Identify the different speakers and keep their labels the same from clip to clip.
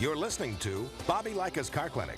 Speaker 1: You're listening to Bobby Likis Car Clinic.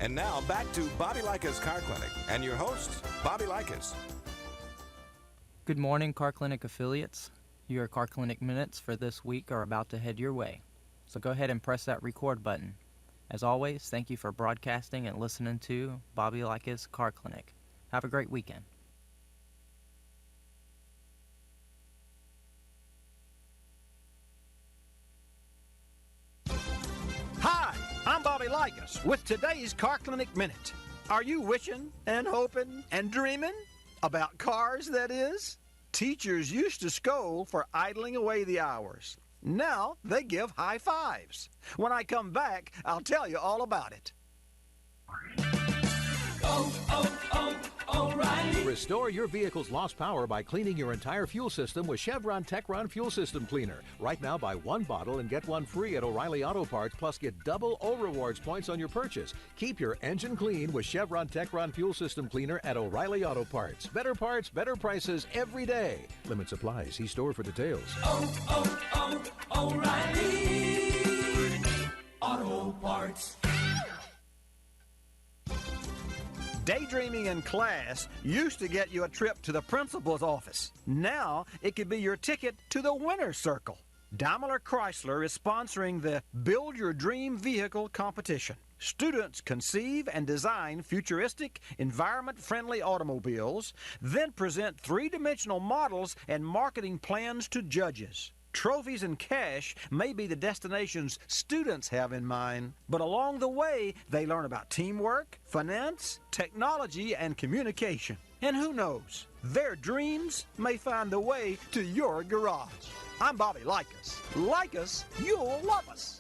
Speaker 1: And now back to Bobby Likis Car Clinic and your host, Bobby Likis.
Speaker 2: Good morning, Car Clinic affiliates. Your Car Clinic minutes for this week are about to head your way. So go ahead and press that record button. As always, thank you for broadcasting and listening to Bobby Likis Car Clinic. Have a great weekend.
Speaker 3: Hi, I'm Bobby Likis with today's Car Clinic Minute. Are you wishing and hoping and dreaming about cars, that is? Teachers used to scold for idling away the hours. Now they give high fives. When I come back, I'll tell you all about it.
Speaker 4: O'Reilly. Restore your vehicle's lost power by cleaning your entire fuel system with Chevron Techron Fuel System Cleaner. Right now, buy one bottle and get one free at O'Reilly Auto Parts, plus get double O Rewards points on your purchase. Keep your engine clean with Chevron Techron Fuel System Cleaner at O'Reilly Auto Parts. Better parts, better prices every day. Limit supply. See store for details.
Speaker 5: O'Reilly Auto Parts.
Speaker 3: Daydreaming in class used to get you a trip to the principal's office. Now it could be your ticket to the winner's circle. Daimler Chrysler is sponsoring the Build Your Dream Vehicle competition. Students conceive and design futuristic, environment-friendly automobiles, then present three-dimensional models and marketing plans to judges. Trophies and cash may be the destinations students have in mind, but along the way, they learn about teamwork, finance, technology, and communication. And who knows, their dreams may find the way to your garage. I'm Bobby Likis. Like us, you'll love us.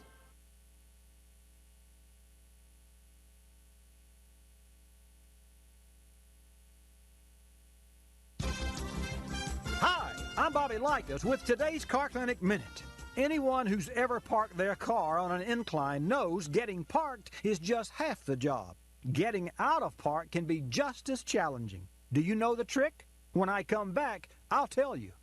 Speaker 3: Hi, I'm Bobby Likis with today's Car Clinic Minute. Anyone who's ever parked their car on an incline knows getting parked is just half the job. Getting out of park can be just as challenging. Do you know the trick? When I come back, I'll tell you.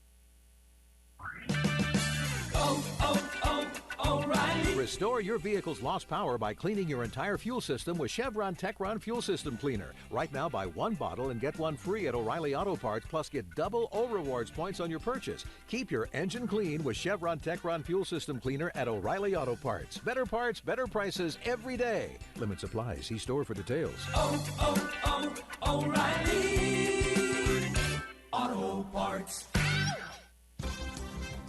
Speaker 5: O'Reilly.
Speaker 4: Restore your vehicle's lost power by cleaning your entire fuel system with Chevron Techron Fuel System Cleaner. Right now, buy one bottle and get one free at O'Reilly Auto Parts, plus get double O Rewards points on your purchase. Keep your engine clean with Chevron Techron Fuel System Cleaner at O'Reilly Auto Parts. Better parts, better prices every day. Limit supply. See store for details.
Speaker 5: O'Reilly Auto Parts.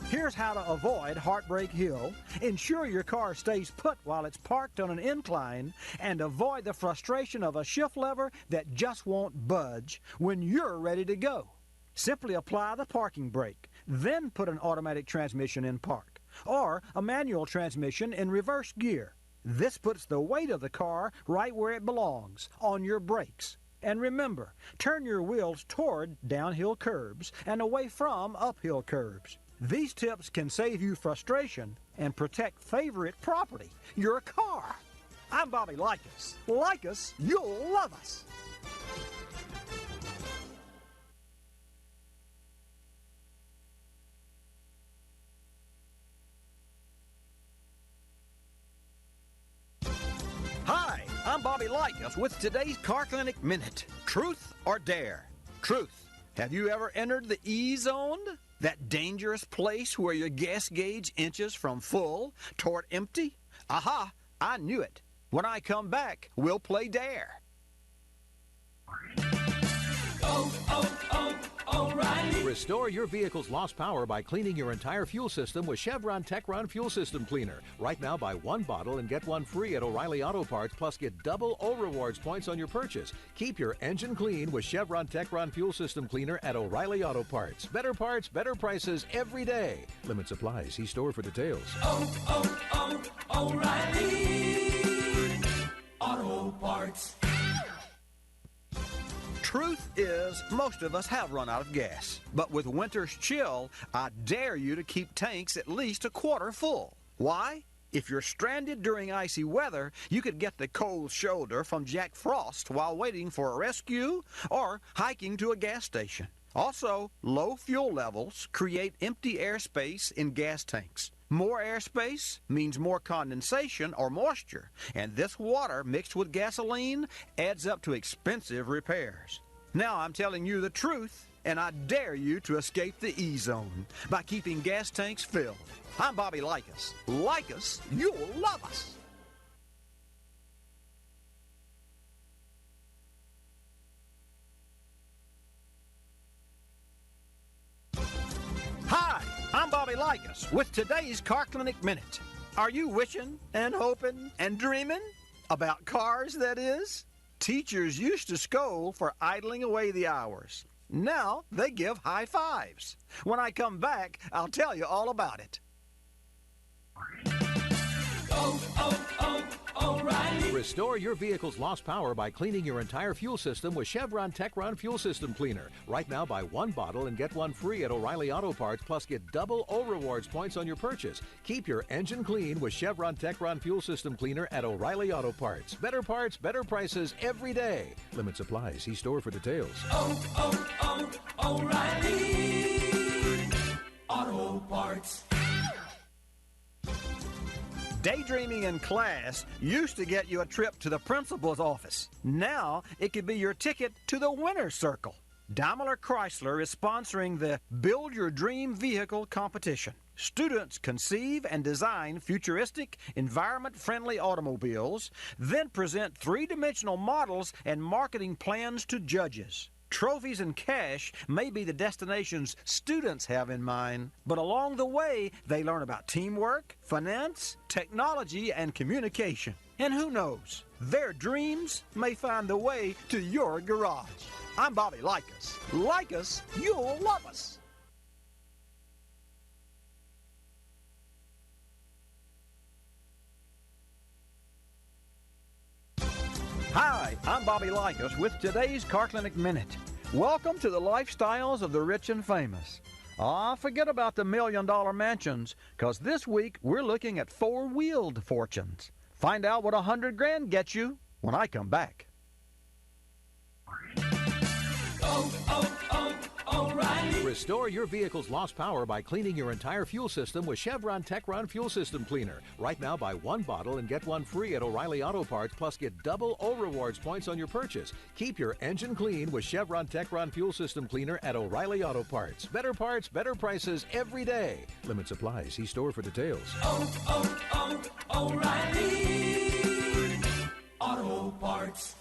Speaker 3: Here's how to avoid Heartbreak Hill, ensure your car stays put while it's parked on an incline, and avoid the frustration of a shift lever that just won't budge when you're ready to go. Simply apply the parking brake, then put an automatic transmission in park, or a manual transmission in reverse gear. This puts the weight of the car right where it belongs, on your brakes. And remember, turn your wheels toward downhill curbs and away from uphill curbs. These tips can save you frustration and protect favorite property, your car. I'm Bobby Likis. Like us, you'll love us. Hi, I'm Bobby Likis with today's Car Clinic Minute. Truth or dare? Truth. Have you ever entered the E-zone? That dangerous place where your gas gauge inches from full toward empty? Aha, I knew it. When I come back, we'll play dare.
Speaker 5: O'Reilly.
Speaker 4: Restore your vehicle's lost power by cleaning your entire fuel system with Chevron Techron Fuel System Cleaner. Right now, buy one bottle and get one free at O'Reilly Auto Parts, plus get double O Rewards points on your purchase. Keep your engine clean with Chevron Techron Fuel System Cleaner at O'Reilly Auto Parts. Better parts, better prices every day. Limits apply. See store for details.
Speaker 5: O'Reilly Auto Parts.
Speaker 3: Truth is, most of us have run out of gas. But with winter's chill, I dare you to keep tanks at least a quarter full. Why? If you're stranded during icy weather, you could get the cold shoulder from Jack Frost while waiting for a rescue or hiking to a gas station. Also, low fuel levels create empty airspace in gas tanks. More airspace means more condensation or moisture, and this water mixed with gasoline adds up to expensive repairs. Now I'm telling you the truth, and I dare you to escape the E-zone by keeping gas tanks filled. I'm Bobby Likis. Like us, you'll love us. Hi, I'm Bobby Likis with today's Car Clinic Minute. Are you wishing and hoping and dreaming about cars, that is? Teachers used to scold for idling away the hours. Now they give high fives. When I come back, I'll tell you all about it.
Speaker 5: O'Reilly.
Speaker 4: Restore your vehicle's lost power by cleaning your entire fuel system with Chevron Techron Fuel System Cleaner. Right now, buy one bottle and get one free at O'Reilly Auto Parts, plus get double O Rewards points on your purchase. Keep your engine clean with Chevron Techron Fuel System Cleaner at O'Reilly Auto Parts. Better parts, better prices every day. Limits apply. See store for details.
Speaker 5: O'Reilly Auto Parts.
Speaker 3: Daydreaming in class used to get you a trip to the principal's office. Now it could be your ticket to the winner's circle. Daimler Chrysler is sponsoring the Build Your Dream Vehicle competition. Students conceive and design futuristic, environment-friendly automobiles, then present three-dimensional models and marketing plans to judges. Trophies and cash may be the destinations students have in mind, but along the way, they learn about teamwork, finance, technology, and communication. And who knows, their dreams may find the way to your garage. I'm Bobby Likis. Like us, you'll love us. Hi, I'm Bobby Likis with today's Car Clinic Minute. Welcome to the lifestyles of the rich and famous. Forget about the $1 million mansions, because this week we're looking at four-wheeled fortunes. Find out what $100,000 gets you when I come back.
Speaker 5: O'Reilly.
Speaker 4: Restore your vehicle's lost power by cleaning your entire fuel system with Chevron Techron Fuel System Cleaner. Right now, buy one bottle and get one free at O'Reilly Auto Parts, plus get double O Rewards points on your purchase. Keep your engine clean with Chevron Techron Fuel System Cleaner at O'Reilly Auto Parts. Better parts, better prices every day. Limits apply. See store for details.
Speaker 5: O'Reilly Auto Parts.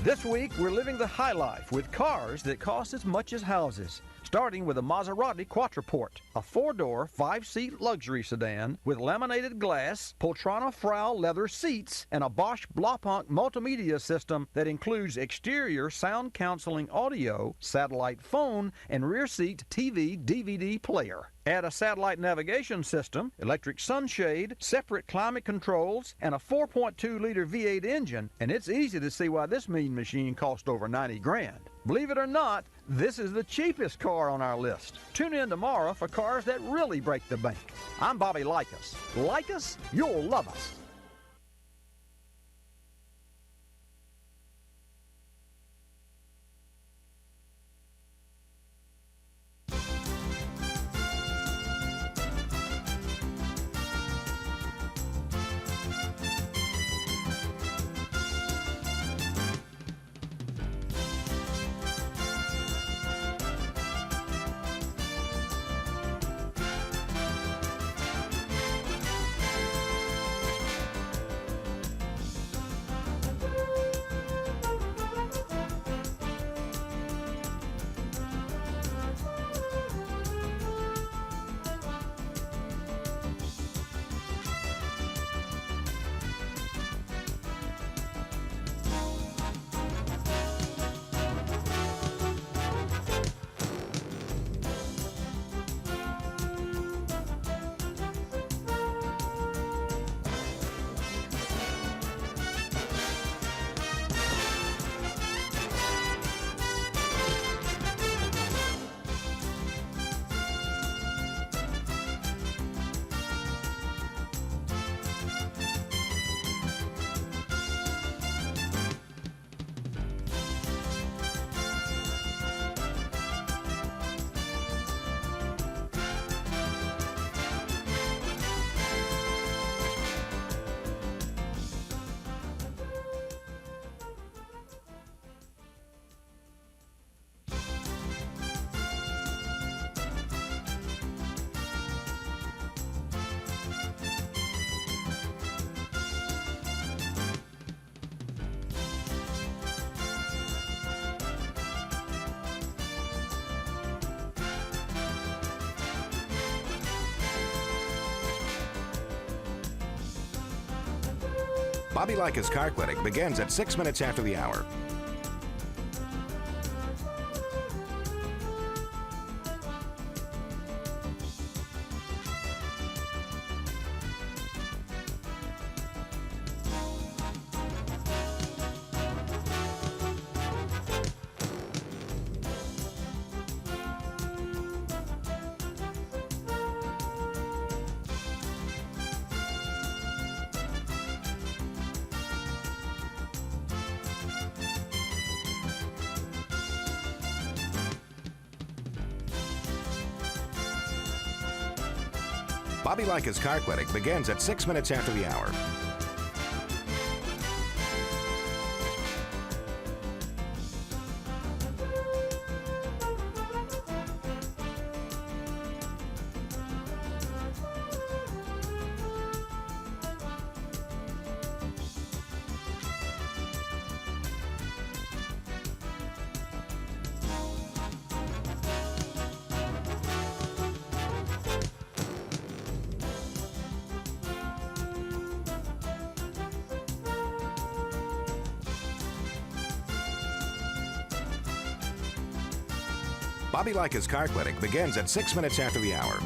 Speaker 3: This week, we're living the high life with cars that cost as much as houses. starting with the Maserati Quattraport, a 4-door, 5-seat luxury sedan with laminated glass, Poltrona Frau leather seats, and a Bosch Blaupunk multimedia system that includes exterior sound counseling audio, satellite phone, and rear seat TV DVD player. Add a satellite navigation system, electric sunshade, separate climate controls, and a 4.2-liter V8 engine, and it's easy to see why this mean machine cost over 90 grand. Believe it or not, this is the cheapest car on our list. Tune in tomorrow for cars that really break the bank. I'm Bobby Likis. Like us, you'll love us.
Speaker 1: Bobby Likis Car Clinic begins at 6 minutes after the hour. Bobby Likis Car Clinic begins at 6 minutes after the hour. Bobby Likis Car Clinic begins at 6 minutes after the hour.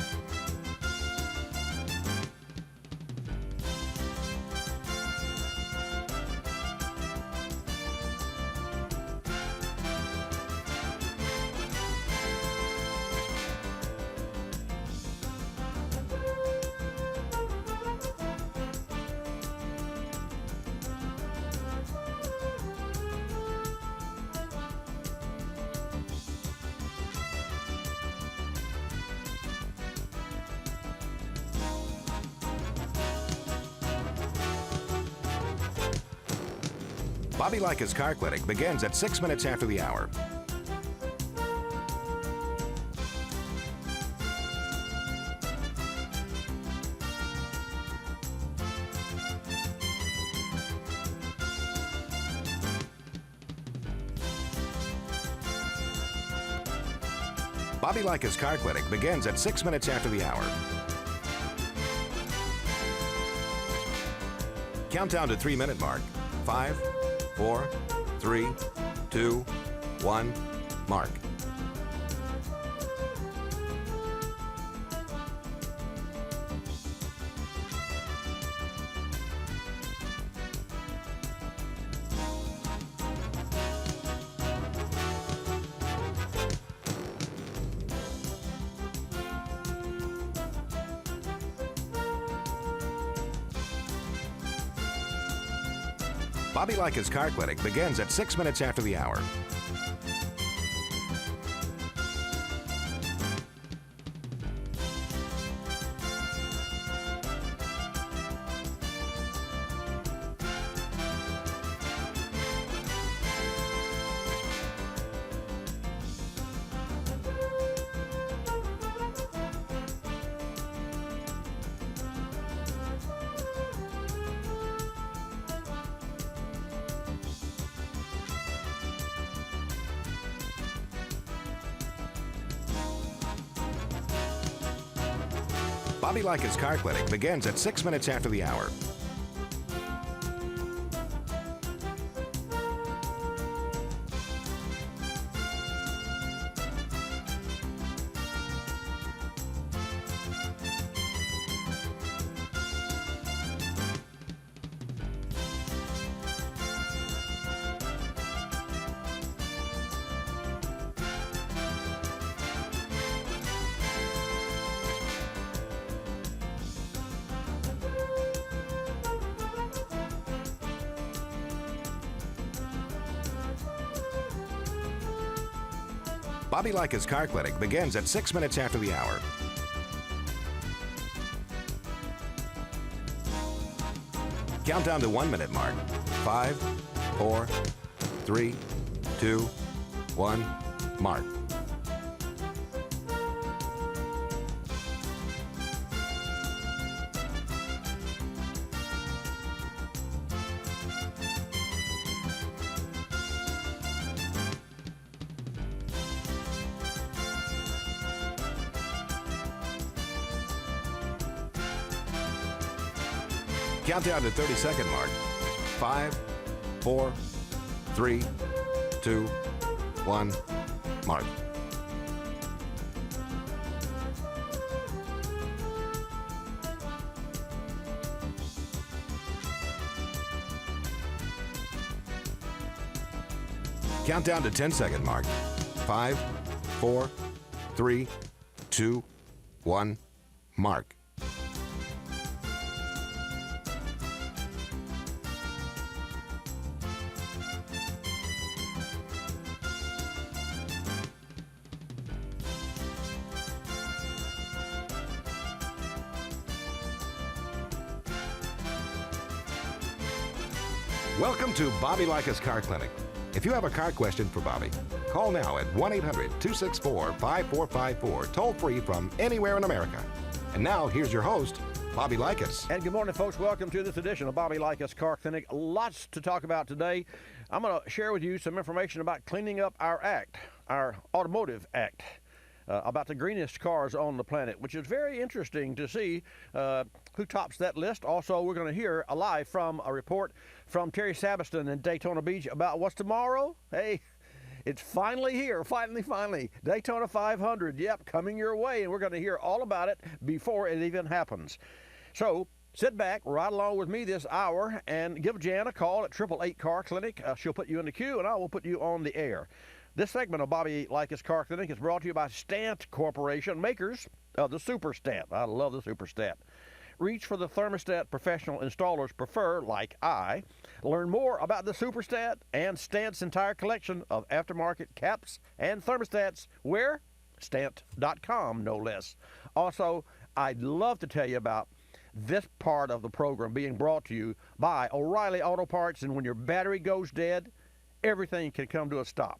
Speaker 1: Bobby Likis Car Clinic begins at 6 minutes after the hour. Bobby Likis Car Clinic begins at 6 minutes after the hour. Countdown to 3-minute mark. 5, 4, 3, 2, 1, mark. Bobby Likis Car Clinic begins at 6 minutes after the hour. Bobby Likis Car Clinic begins at 6 minutes after the hour. Bobby Likis Car Clinic begins at 6 minutes after the hour. Countdown to 1-minute mark. 5, 4, 3, 2, 1, mark. Countdown to 30-second mark. 5, 4, 3, 2, 1, mark. Countdown to 10-second mark. 5, 4, 3, 2, 1, mark. Welcome to Bobby Likis Car Clinic. If you have a car question for Bobby, call now at 1-800-264-5454, toll-free from anywhere in America. And now, here's your host, Bobby Likis.
Speaker 3: And good morning, folks. Welcome to this edition of Bobby Likis Car Clinic. Lots to talk about today. I'm going to share with you some information about cleaning up our act, our automotive act. About the greenest cars on the planet, which is very interesting to see who tops that list. Also, we're going to hear live from a report from Terry Sabiston in Daytona Beach about what's tomorrow. Hey, it's finally here, finally. Daytona 500, yep, coming your way, and we're going to hear all about it before it even happens. So, sit back, ride along with me this hour, and give Jan a call at 888 Car Clinic. She'll put you in the queue, and I will put you on the air. This segment of Bobby Likis Car Clinic is brought to you by Stant Corporation, makers of the Super Stat. I love the Super Stat. Reach for the thermostat professional installers prefer, like I. Learn more about the Super Stat and Stant's entire collection of aftermarket caps and thermostats. Where? Stant.com, no less. Also, I'd love to tell you about this part of the program being brought to you by O'Reilly Auto Parts. And when your battery goes dead, everything can come to a stop.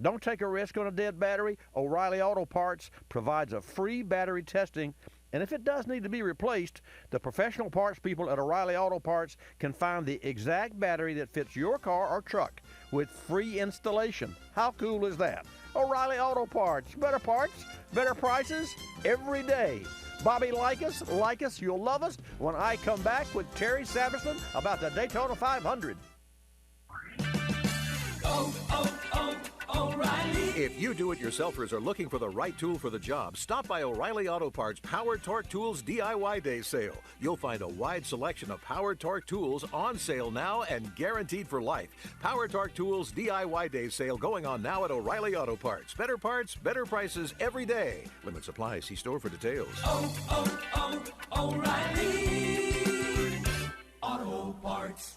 Speaker 3: Don't take a risk on a dead battery. O'Reilly Auto Parts provides a free battery testing, and if it does need to be replaced, the professional parts people at O'Reilly Auto Parts can find the exact battery that fits your car or truck with free installation. How cool is that? O'Reilly Auto Parts. Better prices every day. Bobby Likis, you'll love us when I come back with Terry Saberson about the Daytona 500.
Speaker 5: O'Reilly.
Speaker 4: If you do-it-yourselfers are looking for the right tool for the job, stop by O'Reilly Auto Parts Power Torque Tools DIY Day Sale. You'll find a wide selection of Power Torque tools on sale now and guaranteed for life. Power Torque Tools DIY Day Sale going on now at O'Reilly Auto Parts, better prices every day. Limit supply. See store for details.
Speaker 5: O'Reilly Auto Parts.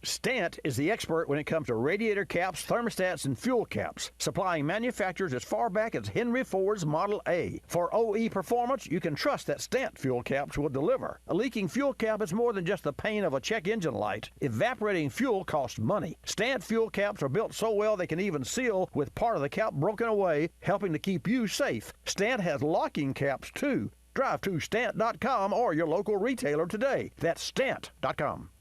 Speaker 3: Stant is the expert when it comes to radiator caps, thermostats, and fuel caps, supplying manufacturers as far back as Henry Ford's Model A. For OE performance, you can trust that Stant fuel caps will deliver. A leaking fuel cap is more than just the pain of a check engine light. Evaporating fuel costs money. Stant fuel caps are built so well they can even seal with part of the cap broken away, helping to keep you safe. Stant has locking caps, too. Drive to Stant.com or your local retailer today. That's Stant.com.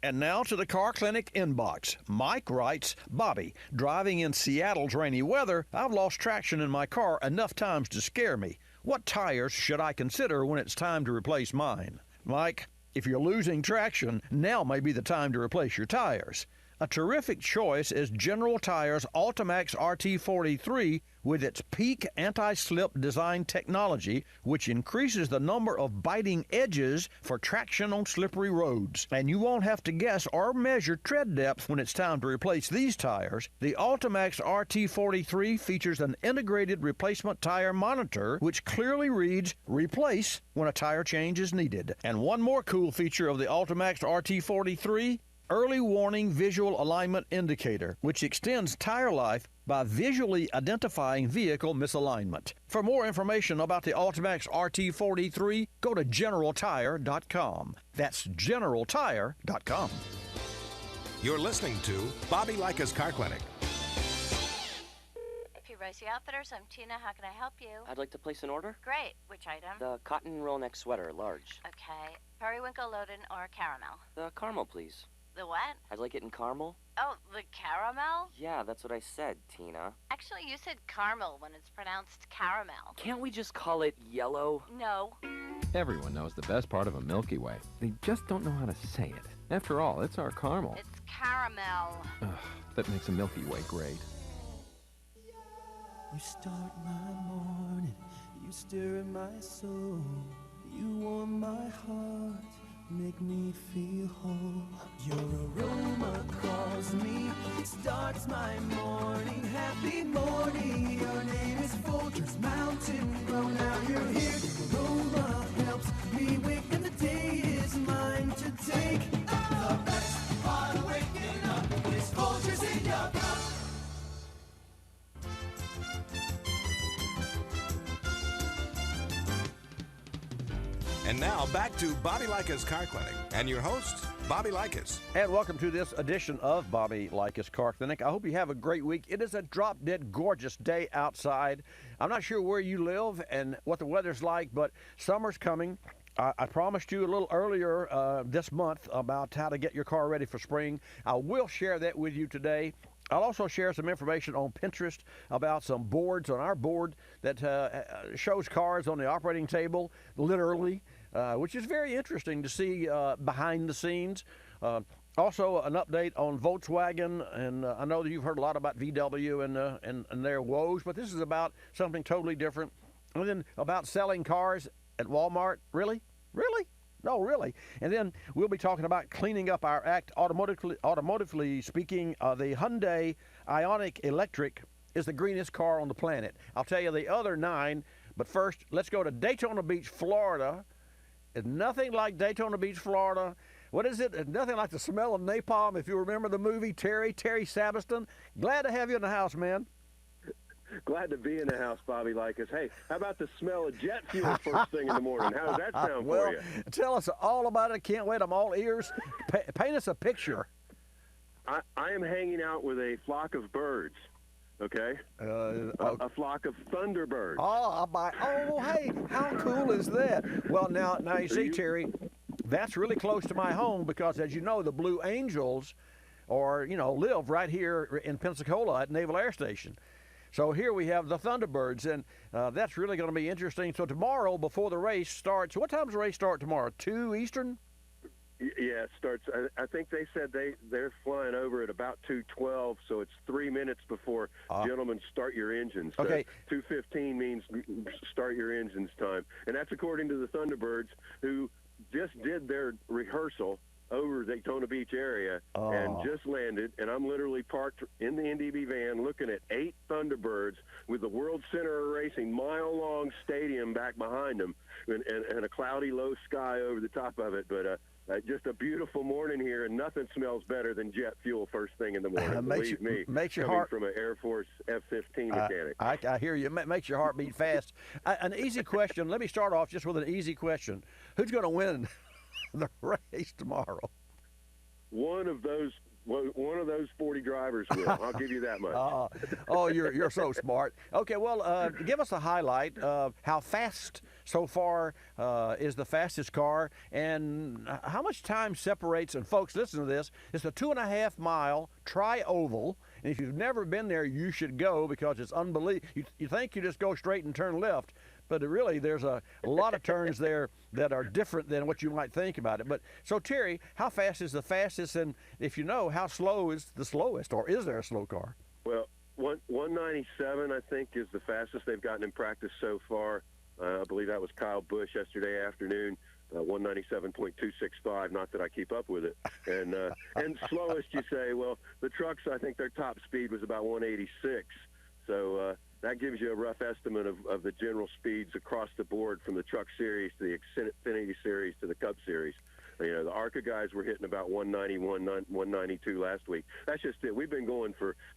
Speaker 3: And now to the Car Clinic inbox. Mike writes, Bobby, driving in Seattle's rainy weather, I've lost traction in my car enough times to scare me. What tires should I consider when it's time to replace mine? Mike, if you're losing traction, now may be the time to replace your tires. A terrific choice is General Tire's Ultimax RT43 with its peak anti-slip design technology, which increases the number of biting edges for traction on slippery roads. And you won't have to guess or measure tread depth when it's time to replace these tires. The Ultimax RT43 features an integrated replacement tire monitor, which clearly reads replace when a tire change is needed. And one more cool feature of the Ultimax RT43, Early Warning Visual Alignment Indicator, which extends tire life by visually identifying vehicle misalignment. For more information about the Ultimax RT43, go to GeneralTire.com. That's GeneralTire.com.
Speaker 1: You're listening to Bobby Likis Car Clinic.
Speaker 6: Rosie Outfitters, I'm Tina. How can I help you?
Speaker 7: I'd like to place an order.
Speaker 6: Great. Which item?
Speaker 7: The cotton roll neck sweater, large.
Speaker 6: Okay. Periwinkle, Loden, or caramel?
Speaker 7: The caramel, please.
Speaker 6: The what?
Speaker 7: I'd like it in caramel.
Speaker 6: Oh, the caramel?
Speaker 7: Yeah, that's what I said, Tina.
Speaker 6: Actually, you said caramel when it's pronounced caramel.
Speaker 7: Can't we just call it yellow?
Speaker 6: No.
Speaker 8: Everyone knows the best part of a Milky Way. They just don't know how to say it. After all, it's our caramel.
Speaker 6: It's caramel.
Speaker 8: Ugh, that makes a Milky Way great.
Speaker 9: You start my morning, you stir in my soul, you warm my heart, make me feel whole. Your aroma calls me, it starts my morning. Happy morning, your name is Folgers Mountain Grow. Now you're here, your aroma helps me wake, and the day is mine to take. The best part of waking up is Folgers in your cup.
Speaker 1: And now back to Bobby Likis Car Clinic and your host, Bobby Likis.
Speaker 3: And welcome to this edition of Bobby Likis Car Clinic. I hope you have a great week. It is a drop-dead gorgeous day outside. I'm not sure where you live and what the weather's like, but summer's coming. I promised you a little earlier this month about how to get your car ready for spring. I will share that with you today. I'll also share some information on Pinterest about some boards on our board that shows cars on the operating table, literally, which is very interesting to see behind the scenes. Also, an update on Volkswagen, and I know that you've heard a lot about VW and their woes, but this is about something totally different. And then about selling cars at Walmart. Really? Really? No, really. And then we'll be talking about cleaning up our act automotively speaking. The Hyundai Ioniq Electric is the greenest car on the planet. I'll tell you the other 9, but first, let's go to Daytona Beach, Florida. It's nothing like Daytona Beach, Florida. What is it? It's nothing like the smell of napalm, if you remember the movie, Terry Saberson. Glad to have you in the house, man.
Speaker 10: Glad to be in the house, Bobby Likis. Hey, how about the smell of jet fuel first thing in the morning? How does that sound for you?
Speaker 3: Tell us all about it. Can't wait. I'm all ears. Paint us a picture.
Speaker 10: I am hanging out with a flock of birds, okay? A flock of thunderbirds.
Speaker 3: Hey, how cool is that? Well, now you see, Terry, that's really close to my home because, as you know, the Blue Angels
Speaker 11: or, live right here in Pensacola at Naval Air Station. So here we have the Thunderbirds, and that's really going to be interesting. So tomorrow, before the race starts, what time does the race start tomorrow? 2 Eastern?
Speaker 10: Yeah, it starts. I think they said they're flying over at about 2:12, so it's 3 minutes before gentlemen start your engines. So
Speaker 11: Okay.
Speaker 10: 2:15 means start your engines time, and that's according to the Thunderbirds, who just did their rehearsal over Daytona Beach area and just landed, and I'm literally parked in the NDB van looking at 8 Thunderbirds with the World Center of Racing mile-long stadium back behind them and a cloudy low sky over the top of it. But just a beautiful morning here, and nothing smells better than jet fuel first thing in the morning. Believe me,
Speaker 11: makes your
Speaker 10: coming
Speaker 11: heart
Speaker 10: from an Air Force F-15 mechanic.
Speaker 11: I hear you. It makes your heart beat fast. An easy question. Let me start off just with an easy question. Who's going to win the race tomorrow?
Speaker 10: One of those 40 drivers will. I'll give you that much.
Speaker 11: You're so smart. Okay, well, give us a highlight of how fast so far is the fastest car, and how much time separates. And folks, listen to this. It's a 2.5-mile tri-oval, and if you've never been there, you should go because it's unbelievable. You think you just go straight and turn left, but really there's a lot of turns there that are different than what you might think about it. But so, Terry, how fast is the fastest, and if you know, how slow is the slowest, or is there a slow car?
Speaker 10: Well, 197, I think, is the fastest they've gotten in practice so far. I believe that was Kyle Busch yesterday afternoon, 197.265. Not that I keep up with it. And slowest, you say, well, the trucks, I think their top speed was about 186. So that gives you a rough estimate of the general speeds across the board from the Truck Series to the Xfinity Series to the Cup Series. The ARCA guys were hitting about 191, 192 last week. That's just it. We've been going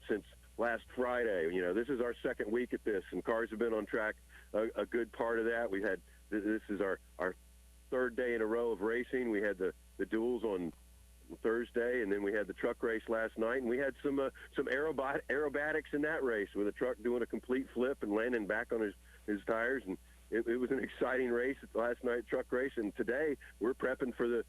Speaker 10: since last Friday. This is our second week at this, and cars have been on track a good part of that. This is our third day in a row of racing. We had the duels on Thursday, and then we had the truck race last night, and we had some aerobatics in that race with a truck doing a complete flip and landing back on his tires, and it was an exciting race last night, truck race. And today we're prepping for the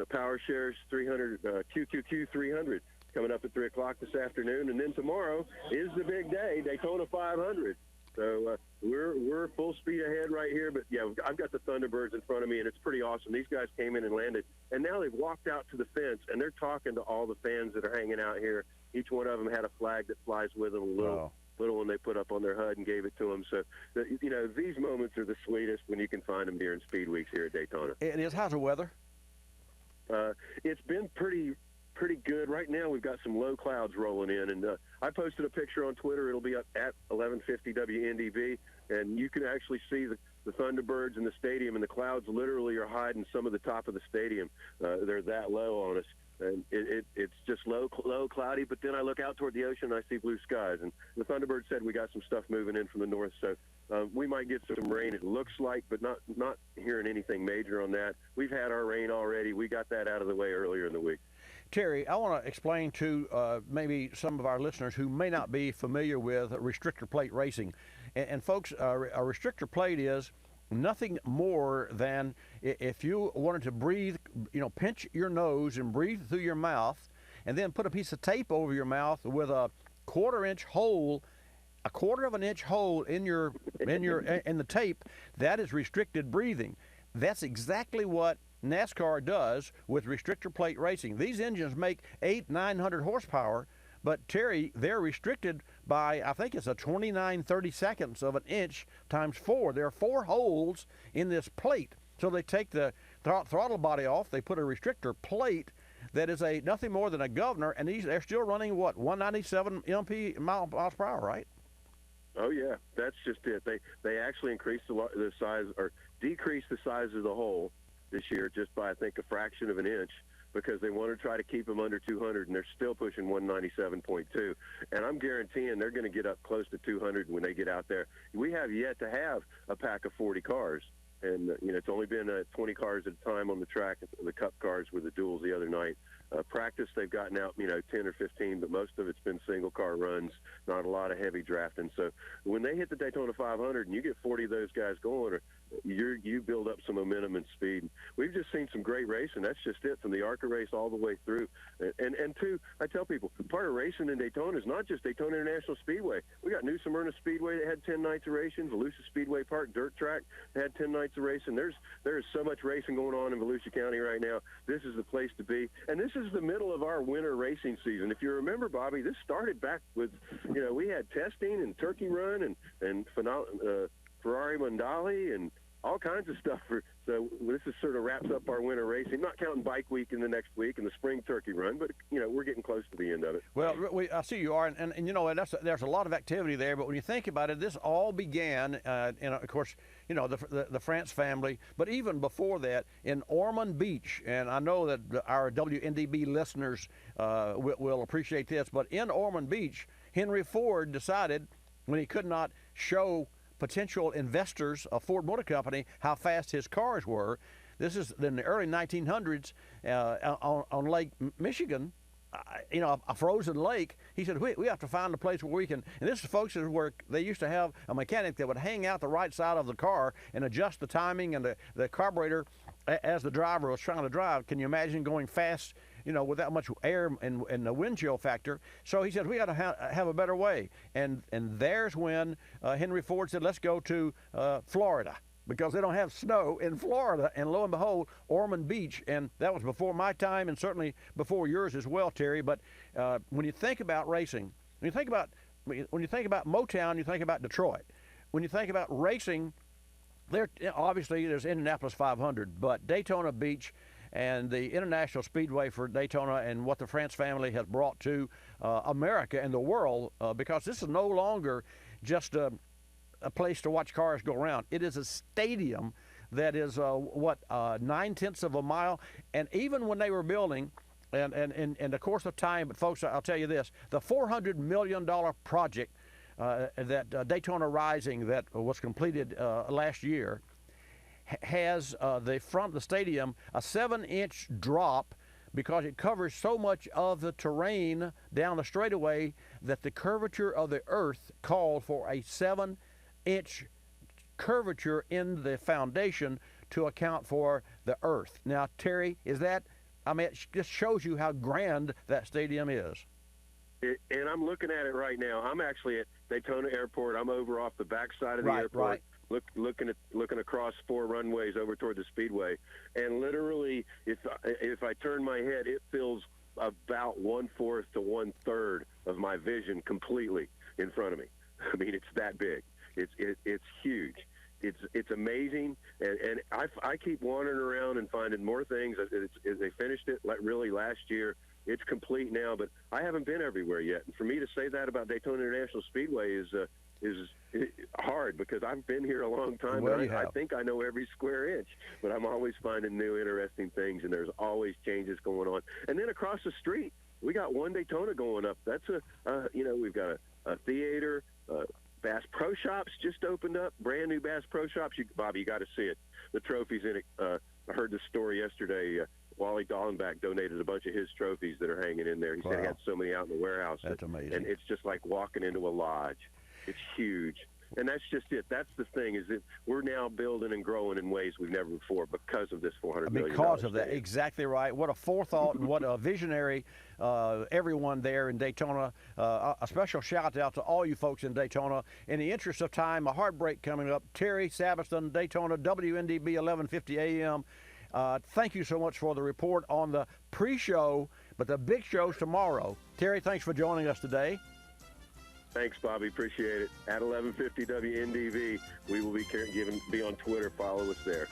Speaker 10: Power Shares 300 QQQ 300 coming up at 3 o'clock this afternoon, and then tomorrow is the big day, Daytona 500. So we're full speed ahead right here. But, yeah, I've got the Thunderbirds in front of me, and it's pretty awesome. These guys came in and landed, and now they've walked out to the fence, and they're talking to all the fans that are hanging out here. Each one of them had a flag that flies with them, a little one they put up on their HUD and gave it to them. So, these moments are the sweetest when you can find them during speed weeks here at Daytona.
Speaker 11: It is. How's the weather?
Speaker 10: It's been pretty good. Right now we've got some low clouds rolling in, and I posted a picture on Twitter. It'll be up at 1150 WNDB, and you can actually see the Thunderbirds in the stadium, and the clouds literally are hiding some of the top of the stadium. They're that low on us, and it's just low, cloudy. But then I look out toward the ocean and I see blue skies, and the Thunderbird said we got some stuff moving in from the north, so we might get some rain, it looks like, but not hearing anything major on that. We've had our rain already. We got that out of the way earlier in the week.
Speaker 11: Terry, I want to explain to maybe some of our listeners who may not be familiar with restrictor plate racing. And folks, a restrictor plate is nothing more than if you wanted to breathe, pinch your nose and breathe through your mouth, and then put a piece of tape over your mouth with a quarter of an inch hole in the tape. That is restricted breathing. That's exactly what NASCAR does with restrictor plate racing. These engines make 800-900 horsepower, but Terry, they're restricted by, I think it's a 29/32 of an inch times 4. There are 4 holes in this plate. So they take the throttle body off, they put a restrictor plate that is nothing more than a governor, and they're still running, 197 miles per hour, right?
Speaker 10: Oh, yeah, that's just it. They actually increased the size, or decreased the size of the hole this year just by, I think, a fraction of an inch, because they want to try to keep them under 200, and they're still pushing 197.2. And I'm guaranteeing they're going to get up close to 200 when they get out there. We have yet to have a pack of 40 cars, and it's only been 20 cars at a time on the track. The Cup cars were the duels the other night. Practice, they've gotten out, 10 or 15, but most of it's been single-car runs, not a lot of heavy drafting. So when they hit the Daytona 500 and you get 40 of those guys going, or you build up some momentum and speed. We've just seen some great racing. That's just it, from the ARCA race all the way through. And two, I tell people, part of racing in Daytona is not just Daytona International Speedway. We got New Smyrna Speedway that had 10 nights of racing, Volusia Speedway Park dirt track that had 10 nights of racing. There is so much racing going on in Volusia County right now. This is the place to be. And this is the middle of our winter racing season. If you remember, Bobby, this started back with, we had testing and Turkey Run and Ferrari Mondali and all kinds of stuff. So this is sort of wraps up our winter racing, not counting Bike Week in the next week and the spring Turkey Run, but, we're getting close to the end of it.
Speaker 11: Well, I see you are, and there's a lot of activity there, but when you think about it, this all began, of course, the France family, but even before that, in Ormond Beach, and I know that our WNDB listeners will appreciate this, but in Ormond Beach, Henry Ford decided, when he could not show potential investors of Ford Motor Company how fast his cars were. This is in the early 1900s on Lake Michigan, a frozen lake. He said, we have to find a place where we can, and this, folks, is where they used to have a mechanic that would hang out the right side of the car and adjust the timing and the carburetor as the driver was trying to drive. Can you imagine going fast, with that much air and the wind chill factor? So he said, we got to have a better way. And there's when Henry Ford said, let's go to Florida, because they don't have snow in Florida. And lo and behold, Ormond Beach, and that was before my time and certainly before yours as well, Terry. But when you think about racing, when you think about Motown, you think about Detroit. When you think about racing, obviously there's Indianapolis 500, but Daytona Beach and the International Speedway for Daytona and what the France family has brought to America and the world, because this is no longer just a place to watch cars go around. It is a stadium that is, 9/10 of a mile. And even when they were building, and in the course of time, but folks, I'll tell you this, the $400 million project that Daytona Rising that was completed last year has the front of the stadium a 7-inch drop, because it covers so much of the terrain down the straightaway that the curvature of the earth called for a 7-inch curvature in the foundation to account for the earth. Now, Terry, it just shows you how grand that stadium is.
Speaker 10: And I'm looking at it right now. I'm actually at Daytona Airport. I'm over off the backside of the airport.
Speaker 11: Right.
Speaker 10: Looking across 4 runways over toward the Speedway, and literally, if I turn my head, it fills about 1/4 to 1/3 of my vision completely in front of me. I mean, it's that big. It's huge. It's amazing, and I keep wandering around and finding more things. As they finished it really last year. It's complete now, but I haven't been everywhere yet. And for me to say that about Daytona International Speedway is hard, because I've been here a long time.
Speaker 11: Well,
Speaker 10: and I think I know every square inch, but I'm always finding new interesting things, and there's always changes going on. And then across the street, we got one Daytona going up. That's we've got a theater. Bass Pro Shops just opened up, brand new Bass Pro Shops. Bobby, you got to see it. The trophies in it. I heard this story yesterday. Wally Dallenbach donated a bunch of his trophies that are hanging in there. He said he had so many out in the warehouse.
Speaker 11: That's amazing.
Speaker 10: And it's just like walking into a lodge. It's huge. And that's just it. That's the thing, is that we're now building and growing in ways we've never before because of this $400 million.
Speaker 11: Because of that, exactly right. What a forethought and what a visionary everyone there in Daytona. A special shout out to all you folks in Daytona. In the interest of time, a heartbreak coming up. Terry Sabiston, Daytona, WNDB 1150 AM. Thank you so much for the report on the pre-show, but the big show's tomorrow. Terry, thanks for joining us today.
Speaker 10: Thanks, Bobby. Appreciate it. At 1150 WNDV, we will be on Twitter. Follow us there.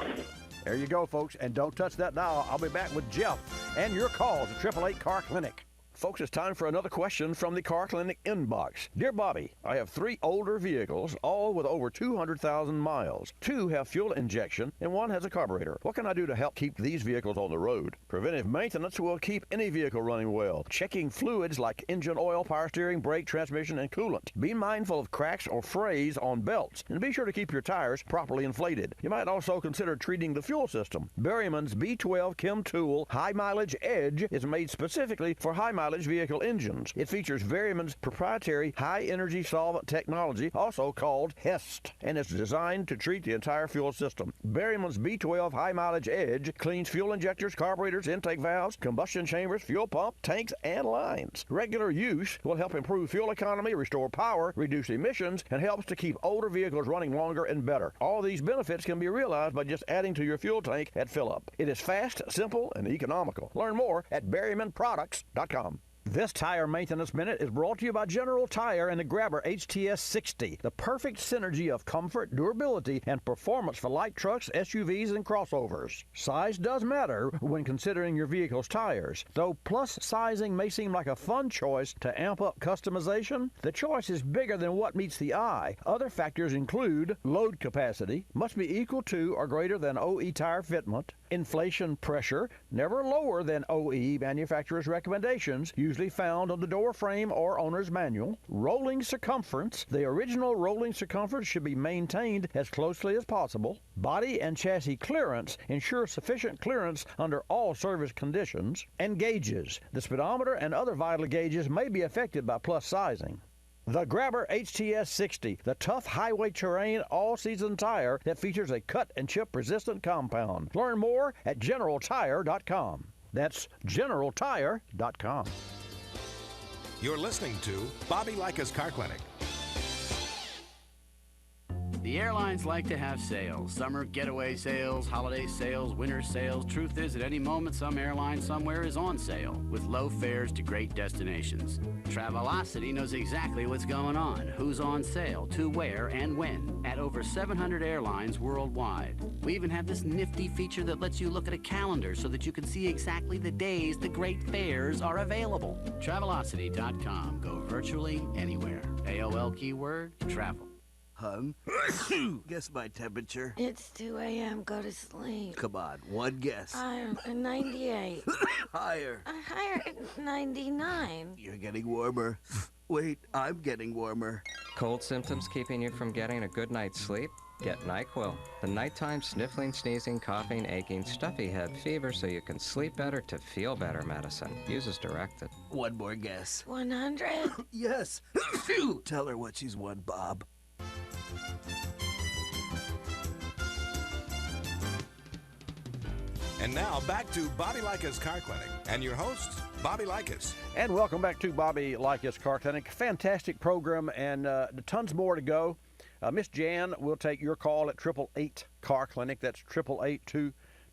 Speaker 11: There you go, folks. And don't touch that dial. I'll be back with Jeff and your calls at 888 Car Clinic. Folks, it's time for another question from the Car Clinic inbox. Dear Bobby, I have 3 older vehicles, all with over 200,000 miles. 2 have fuel injection, and 1 has a carburetor. What can I do to help keep these vehicles on the road? Preventive maintenance will keep any vehicle running well. Checking fluids like engine oil, power steering, brake, transmission, and coolant. Be mindful of cracks or frays on belts, and be sure to keep your tires properly inflated. You might also consider treating the fuel system. Berryman's B12 Chem Tool High Mileage Edge is made specifically for high mileage high-mileage vehicle engines. It features Variman's proprietary high-energy solvent technology, also called HEST, and it's designed to treat the entire fuel system. Variman's B12 high-mileage Edge cleans fuel injectors, carburetors, intake valves, combustion chambers, fuel pump, tanks, and lines. Regular use will help improve fuel economy, restore power, reduce emissions, and helps to keep older vehicles running longer and better. All these benefits can be realized by just adding to your fuel tank at fill-up. It is fast, simple, and economical. Learn more at BerrymanProducts.com. This Tire Maintenance Minute is brought to you by General Tire and the Grabber HTS 60, the perfect synergy of comfort, durability, and performance for light trucks, SUVs, and crossovers. Size does matter when considering your vehicle's tires. Though plus sizing may seem like a fun choice to amp up customization, the choice is bigger than what meets the eye. Other factors include load capacity, must be equal to or greater than OE tire fitment, inflation pressure, never lower than OE manufacturer's recommendations, usually found on the door frame or owner's manual. Rolling circumference. The original rolling circumference should be maintained as closely as possible. Body and chassis clearance. Ensure sufficient clearance under all service conditions. And gauges. The speedometer and other vital gauges may be affected by plus sizing. The Grabber HTS 60, the tough highway terrain all-season tire that features a cut and chip resistant compound. Learn more at GeneralTire.com. That's GeneralTire.com.
Speaker 1: You're listening to Bobby Likis Car Clinic.
Speaker 12: The airlines like to have sales. Summer getaway sales, holiday sales, winter sales. Truth is, at any moment, some airline somewhere is on sale with low fares to great destinations. Travelocity knows exactly what's going on, who's on sale, to where, and when, at over 700 airlines worldwide. We even have this nifty feature that lets you look at a calendar so that you can see exactly the days the great fares are available. Travelocity.com. Go virtually anywhere. AOL keyword, travel.
Speaker 13: Hun, guess my temperature.
Speaker 14: It's 2 a.m. Go to sleep.
Speaker 13: Come on, one guess.
Speaker 14: 98.
Speaker 13: Higher.
Speaker 14: Higher at 99.
Speaker 13: You're getting warmer. Wait, I'm getting warmer.
Speaker 15: Cold symptoms keeping you from getting a good night's sleep? Get NyQuil, the nighttime sniffling, sneezing, coughing, aching, stuffy head, fever so you can sleep better to feel better medicine. Use as directed.
Speaker 13: One more guess.
Speaker 14: 100?
Speaker 13: Yes. Tell her what she's won, Bob.
Speaker 1: And now back to Bobby Likis Car Clinic and your host, Bobby Likis.
Speaker 11: And welcome back to Bobby Likis Car Clinic. Fantastic program and tons more to go. Miss Jan will take your call at 888 Car Clinic. That's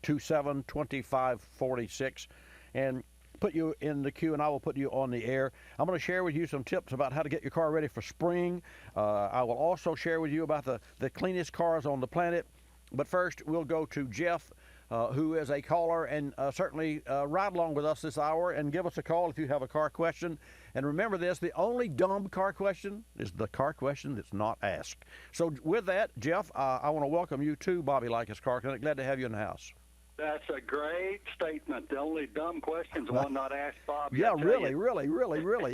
Speaker 11: 888-227-2546. And put you in the queue and I will put you on the air. I'm going to share with you some tips about how to get your car ready for spring. I will also share with you about the cleanest cars on the planet. But first, we'll go to Jeff, who is a caller, and certainly ride along with us this hour and give us a call if you have a car question. And remember this, the only dumb car question is the car question that's not asked. So with that, Jeff, I want to welcome you to Bobby Likis Car Clinic. Glad to have you in the house.
Speaker 16: That's a great statement. The only dumb question's the one not asked, Bob.
Speaker 11: Yeah, really. I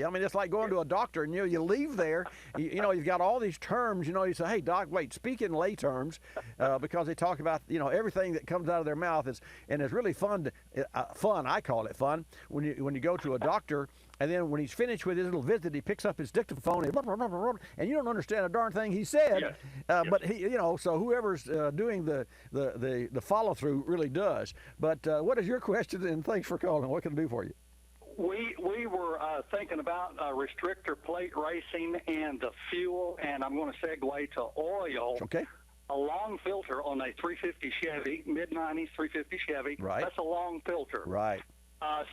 Speaker 11: mean, it's like going to a doctor, and you leave there, you've got all these terms, you say, hey, doc, wait, speak in lay terms, because they talk about, everything that comes out of their mouth and it's really fun, I call it fun, when you go to a doctor. And then when he's finished with his little visit, he picks up his dictaphone and you don't understand a darn thing he said.
Speaker 16: Yes.
Speaker 11: But he, so whoever's doing the follow through really does. But what is your question? And thanks for calling. What can I do for you?
Speaker 16: We were thinking about restrictor plate racing and the fuel, and I'm going to segue to oil.
Speaker 11: Okay.
Speaker 16: A long filter on a 350 Chevy, mid-90s 350 Chevy.
Speaker 11: Right.
Speaker 16: That's a long filter.
Speaker 11: Right.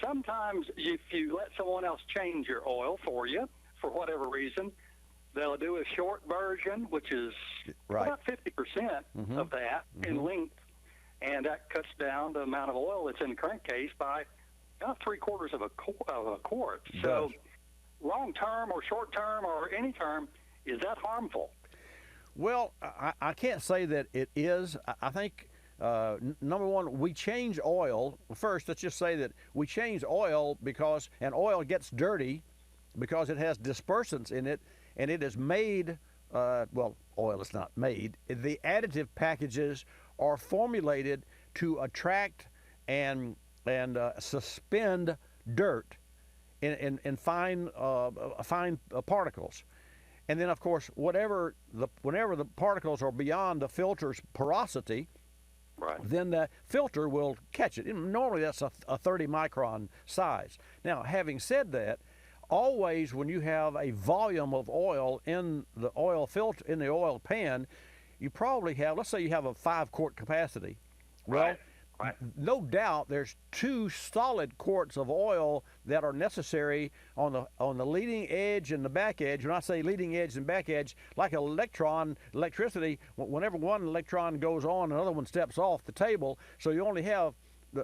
Speaker 16: Sometimes if you let someone else change your oil for you, for whatever reason, they'll do a short version, which is about 50% of that in length, and that cuts down the amount of oil that's in the crankcase by about 3/4 of a quart. So long-term or short-term or any term, is that harmful?
Speaker 11: Well, I can't say that it is. I think... number one, we change oil. First, let's just say that we change oil because an oil gets dirty because it has dispersants in it, and it is made, oil is not made. The additive packages are formulated to attract and suspend dirt in fine particles. And then, of course, whenever the particles are beyond the filter's porosity, then the filter will catch it. And normally that's a 30 micron size. Now, having said that, always when you have a volume of oil in the oil filter, in the oil pan, you probably have, let's say you have a 5-quart capacity. Well, no doubt there's 2 solid quarts of oil that are necessary on the leading edge and the back edge. When I say leading edge and back edge, like electricity, whenever one electron goes on, another one steps off the table. So you only have,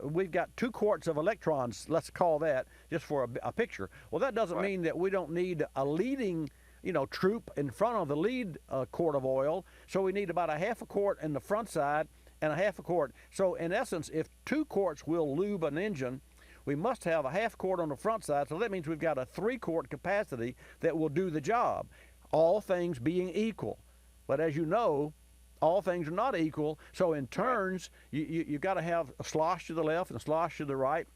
Speaker 11: we've got 2 quarts of electrons, let's call that, just for a picture. Well, that doesn't mean that we don't need a leading troop in front of the lead quart of oil. So we need about a half a quart in the front side and a half a quart. So in essence, if 2 quarts will lube an engine, we must have a half quart on the front side. So that means we've got a 3-quart capacity that will do the job, all things being equal. But as you know, all things are not equal. So in turns, you've got to have a slosh to the left and a slosh to the right.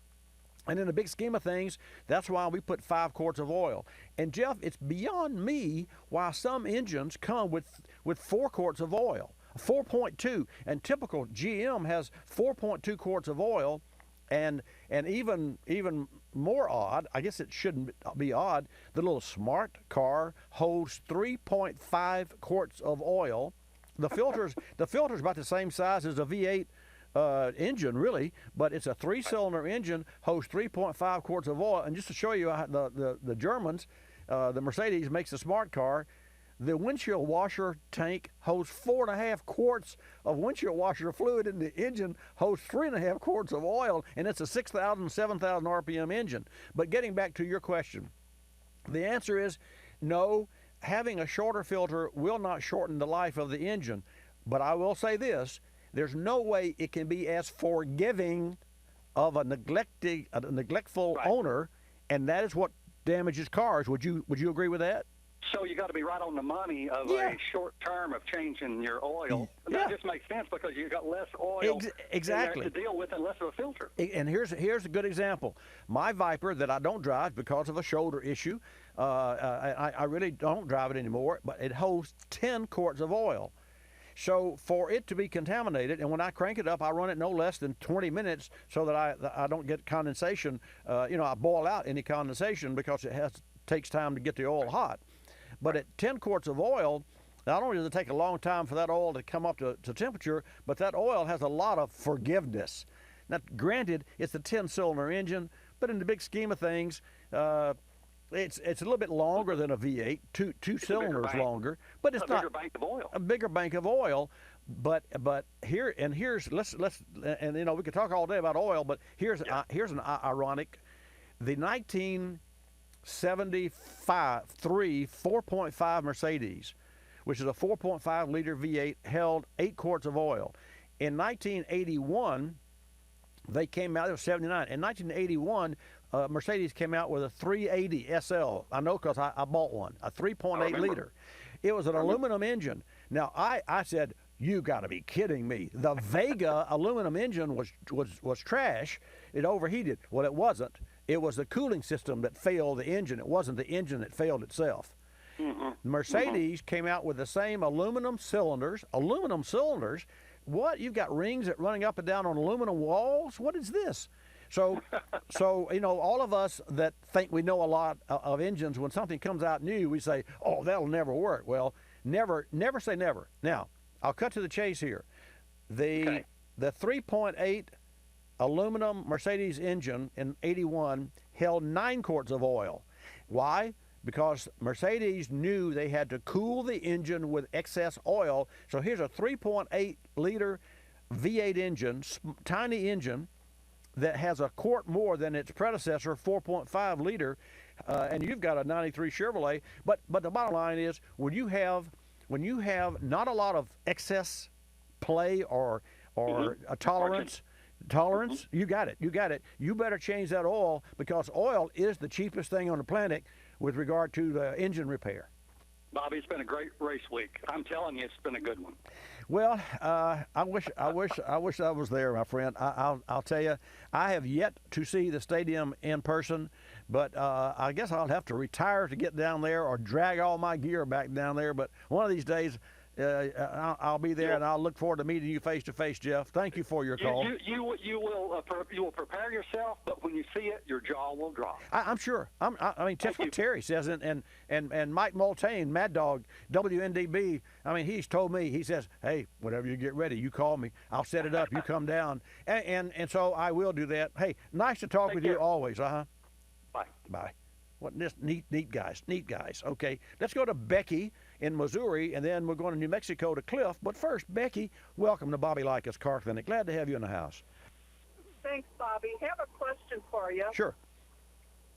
Speaker 11: And in the big scheme of things, that's why we put 5 quarts of oil. And Jeff, it's beyond me why some engines come with 4 quarts of oil. 4.2, and typical GM has 4.2 quarts of oil, and even more odd, I guess it shouldn't be odd, the little smart car holds 3.5 quarts of oil. The filter's about the same size as a V8 engine, really, but it's a 3-cylinder engine, holds 3.5 quarts of oil. And just to show you how the Germans, the Mercedes makes a smart car. The windshield washer tank holds 4.5 quarts of windshield washer fluid, and the engine holds 3.5 quarts of oil, and it's a 6,000, 7,000 RPM engine. But getting back to your question, the answer is no. Having a shorter filter will not shorten the life of the engine. But I will say this, there's no way it can be as forgiving of a neglectful owner, and that is what damages cars. Would you agree with that?
Speaker 16: So you got to be right on the money of a short term of changing your oil. That just makes sense because you've got less oil
Speaker 11: exactly
Speaker 16: to deal with and less of a filter.
Speaker 11: And here's a good example. My Viper that I don't drive because of a shoulder issue, I really don't drive it anymore, but it holds 10 quarts of oil. So for it to be contaminated, and when I crank it up, I run it no less than 20 minutes so that I don't get condensation. I boil out any condensation because it takes time to get the oil hot. But at 10 quarts of oil, not only does it take a long time for that oil to come up to temperature, but that oil has a lot of forgiveness. Now, granted, it's a 10-cylinder engine, but in the big scheme of things, it's a little bit longer than a V8, two cylinders longer, but it's not
Speaker 16: a bigger bank of oil.
Speaker 11: A bigger bank of oil. But here's let's and we could talk all day about oil, but here's an ironic, the 1973 4.5 Mercedes, which is a 4.5 liter V8, held 8 quarts of oil. In 1981, they came out. It was 79. In 1981, Mercedes came out with a 380 SL. I know because I bought one, a 3.8 liter. It was an aluminum engine. Now I said, you got to be kidding me. The Vega aluminum engine was trash. It overheated. Well, it wasn't. It was the cooling system that failed the engine. It wasn't the engine that failed itself. Mercedes came out with the same aluminum cylinders. What? You've got rings that running up and down on aluminum walls? What is this? So all of us that think we know a lot of engines, when something comes out new, we say, oh, that'll never work. Well, never say never. Now, I'll cut to the chase here. The 3.8 aluminum Mercedes engine in 81 held 9 quarts of oil. Why? Because Mercedes knew they had to cool the engine with excess oil. So here's a 3.8 liter V8 engine, tiny engine, that has a quart more than its predecessor, 4.5 liter, and you've got a 93 Chevrolet. But the bottom line is, when you have not a lot of excess play or a tolerance, you got it. You better change that oil, because oil is the cheapest thing on the planet with regard to the engine repair.
Speaker 16: Bobby, it's been a great race week. I'm telling you, it's been a good one.
Speaker 11: Well, I wish I was there, my friend. I'll tell you, I have yet to see the stadium in person, But I guess I'll have to retire to get down there or drag all my gear back down there. But one of these days, I'll be there, and I'll look forward to meeting you face to face, Jeff. Thank you for your call.
Speaker 16: You will prepare yourself, but when you see it, your jaw will drop.
Speaker 11: I'm sure. I mean, that's what Terry says, and Mike Multane, Mad Dog, WNDB. I mean, he's told me. He says, "Hey, whenever you get ready, you call me. I'll set it up. You come down." And so I will do that. Hey, nice to talk with you always. Bye. Bye. What this neat guys. Okay, let's go to Becky in Missouri, and then we're going to New Mexico to Cliff. But first, Becky, welcome to Bobby Likis Car Clinic. Glad to have you in the house.
Speaker 17: Thanks, Bobby. Have a question for you.
Speaker 11: Sure.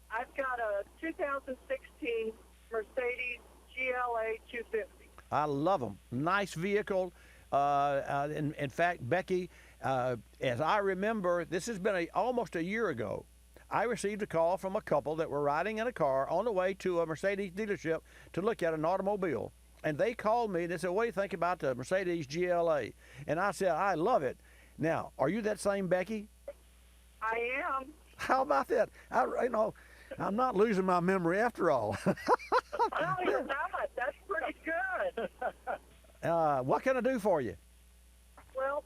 Speaker 17: I've got a 2016 Mercedes GLA 250.
Speaker 11: I love them. Nice vehicle. In fact, Becky, as I remember, this has been almost a year ago. I received a call from a couple that were riding in a car on the way to a Mercedes dealership to look at an automobile. And they called me and they said, "What do you think about the Mercedes GLA?" And I said, "I love it." Now, are you that same Becky?
Speaker 17: I am.
Speaker 11: How about that? I'm not losing my memory after all.
Speaker 17: No, you're not. That's pretty good.
Speaker 11: What can I do for you?
Speaker 17: Well,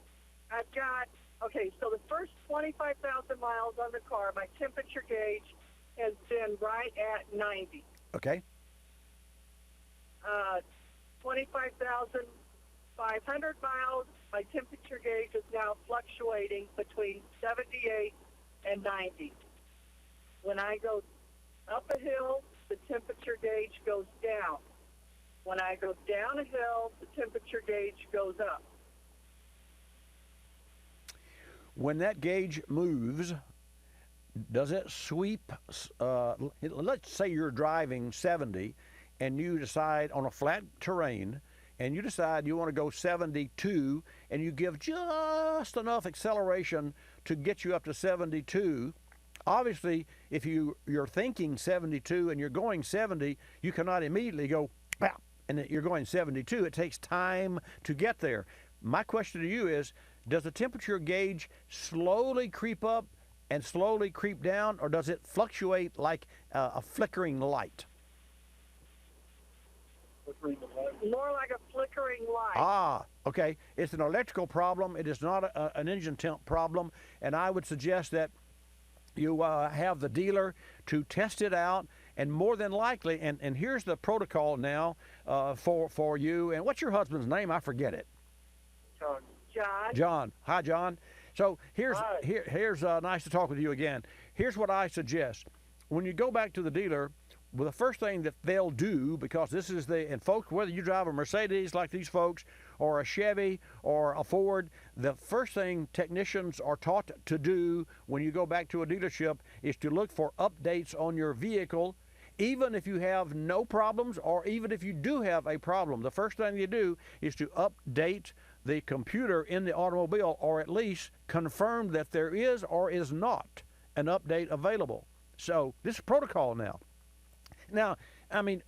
Speaker 17: I've got, so the first 25,000 miles on the car, my temperature gauge has been right at 90.
Speaker 11: Okay.
Speaker 17: 25,500 miles, my temperature gauge is now fluctuating between 78 and 90. When I go up a hill, the temperature gauge goes down. When I go down a hill, the temperature gauge goes up.
Speaker 11: When that gauge moves, does it sweep? Let's say you're driving 70 and you decide on a flat terrain and you decide you want to go 72 and you give just enough acceleration to get you up to 72. Obviously, if you're thinking 72 and you're going 70, you cannot immediately go, pow, and you're going 72. It takes time to get there. My question to you is, does the temperature gauge slowly creep up and slowly creep down, or does it fluctuate like a flickering light?
Speaker 17: More like a flickering light.
Speaker 11: Ah, okay. It's an electrical problem. It is not an engine temp problem, and I would suggest that you have the dealer to test it out, and more than likely, and here's the protocol now for you. And what's your husband's name? I forget it.
Speaker 17: John.
Speaker 11: John. Hi, John. So here's nice to talk with you again. Here's what I suggest. When you go back to the dealer, well, the first thing that they'll do, because this is and folks, whether you drive a Mercedes like these folks or a Chevy or a Ford, the first thing technicians are taught to do when you go back to a dealership is to look for updates on your vehicle, even if you have no problems or even if you do have a problem. The first thing you do is to update the computer in the automobile, or at least confirm that there is or is not an update available. So this is protocol now. Now, I mean,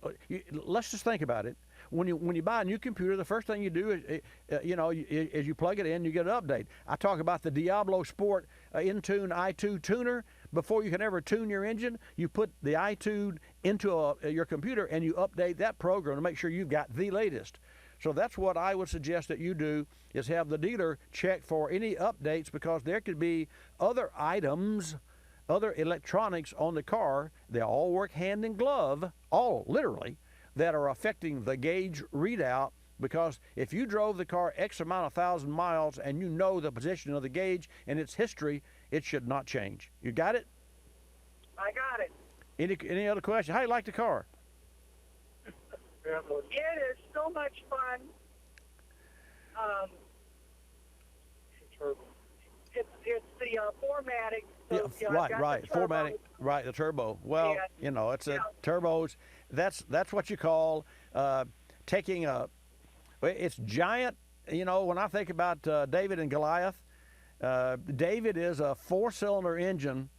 Speaker 11: let's just think about it. When you buy a new computer, the first thing you do is you plug it in, you get an update. I talk about the Diablo Sport Intune i2 tuner. Before you can ever tune your engine, you put the iTune into your computer and you update that program to make sure you've got the latest. So that's what I would suggest that you do, is have the dealer check for any updates, because there could be other items, other electronics on the car. They all work hand in glove, all literally, that are affecting the gauge readout. Because if you drove the car X amount of 1,000 miles and you know the position of the gauge and its history, it should not change. You got it?
Speaker 17: I got it.
Speaker 11: Any other question? How do you like the car?
Speaker 17: It is so much fun. It's the 4MATIC. So,
Speaker 11: Right. 4MATIC, right, the turbo. Well, it's a turbos. That's what you call taking it's giant. When I think about David and Goliath, David is a 4-cylinder engine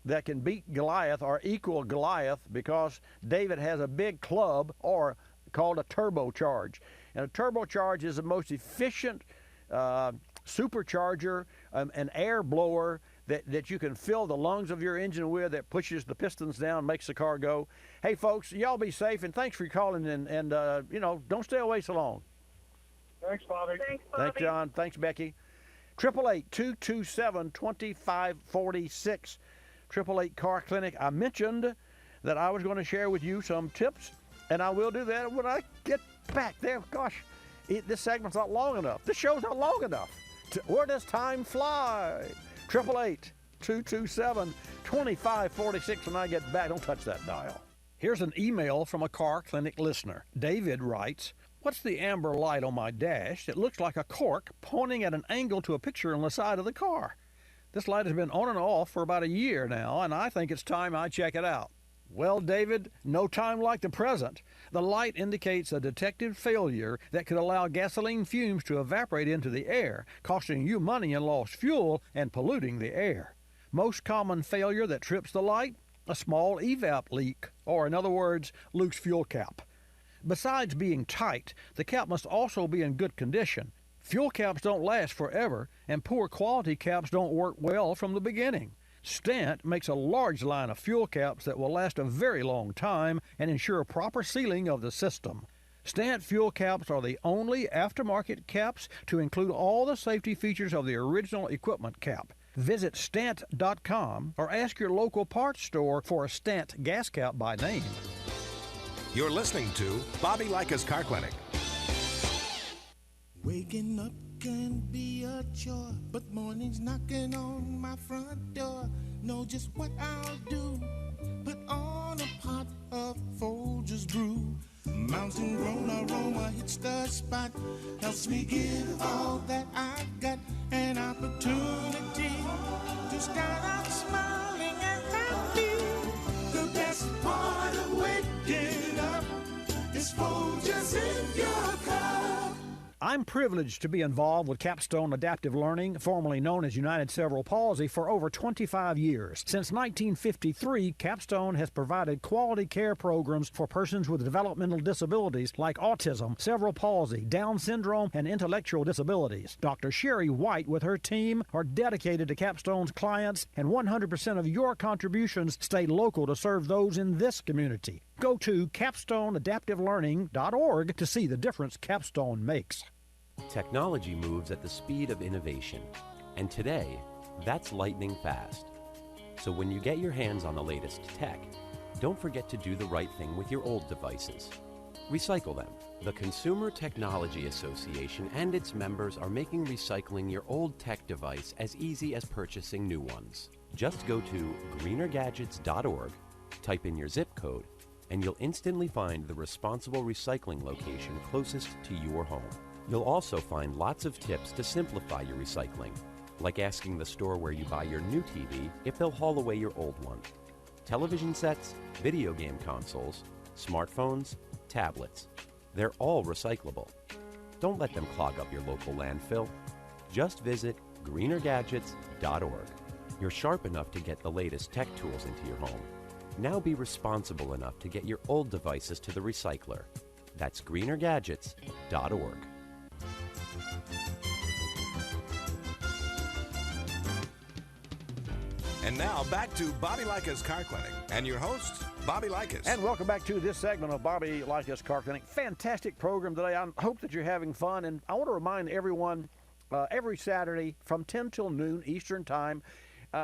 Speaker 11: that can beat Goliath or equal Goliath, because David has a big club, or called a turbocharge. And a turbocharge is the most efficient supercharger, an air blower that you can fill the lungs of your engine with, that pushes the pistons down, makes the car go. Hey, folks, y'all be safe, and thanks for calling, and don't stay away so long.
Speaker 16: Thanks, Bobby.
Speaker 11: Thanks, John. Thanks, Becky. 888-227-2546. 888 Car Clinic. I mentioned that I was going to share with you some tips, and I will do that when I get back there. Gosh, this segment's not long enough. This show's not long enough. Where does time fly? 888-227-2546 when I get back. Don't touch that dial. Here's an email from a Car Clinic listener. David writes, "What's the amber light on my dash? It looks like a cork pointing at an angle to a picture on the side of the car. This light has been on and off for about a year now, and I think it's time I check it out." Well, David, no time like the present. The light indicates a detected failure that could allow gasoline fumes to evaporate into the air, costing you money and lost fuel and polluting the air. Most common failure that trips the light? A small evap leak, or in other words, loose fuel cap. Besides being tight, the cap must also be in good condition. Fuel caps don't last forever, and poor quality caps don't work well from the beginning. Stant makes a large line of fuel caps that will last a very long time and ensure proper sealing of the system. Stant fuel caps are the only aftermarket caps to include all the safety features of the original equipment cap. Visit Stant.com or ask your local parts store for a Stant gas cap by name.
Speaker 1: You're listening to Bobby Likis Car Clinic.
Speaker 9: Waking up can be a chore, but morning's knocking on my front door. Know just what I'll do. Put on a pot of Folgers brew. Mountain grown aroma hits the spot. Helps me give all that I've got. An opportunity to start out smiling and happy. The best part of waking up is Folgers in your cup.
Speaker 11: I'm privileged to be involved with Capstone Adaptive Learning, formerly known as United Cerebral Palsy, for over 25 years. Since 1953, Capstone has provided quality care programs for persons with developmental disabilities like autism, cerebral palsy, Down syndrome, and intellectual disabilities. Dr. Sherry White with her team are dedicated to Capstone's clients, and 100% of your contributions stay local to serve those in this community. Go to capstoneadaptivelearning.org to see the difference Capstone makes.
Speaker 18: Technology moves at the speed of innovation, and today, that's lightning fast. So when you get your hands on the latest tech, don't forget to do the right thing with your old devices. Recycle them. The Consumer Technology Association and its members are making recycling your old tech device as easy as purchasing new ones. Just go to greenergadgets.org, type in your zip code, and you'll instantly find the responsible recycling location closest to your home. You'll also find lots of tips to simplify your recycling, like asking the store where you buy your new TV if they'll haul away your old one. Television sets, video game consoles, smartphones, tablets, they're all recyclable. Don't let them clog up your local landfill. Just visit greenergadgets.org. You're sharp enough to get the latest tech tools into your home. Now be responsible enough to get your old devices to the recycler. That's greenergadgets.org.
Speaker 1: And now back to Bobby Likis Car Clinic and your host, Bobby Likis.
Speaker 11: And welcome back to this segment of Bobby Likis Car Clinic. Fantastic program today. I hope that you're having fun. And I want to remind everyone, every Saturday from 10 till noon Eastern Time,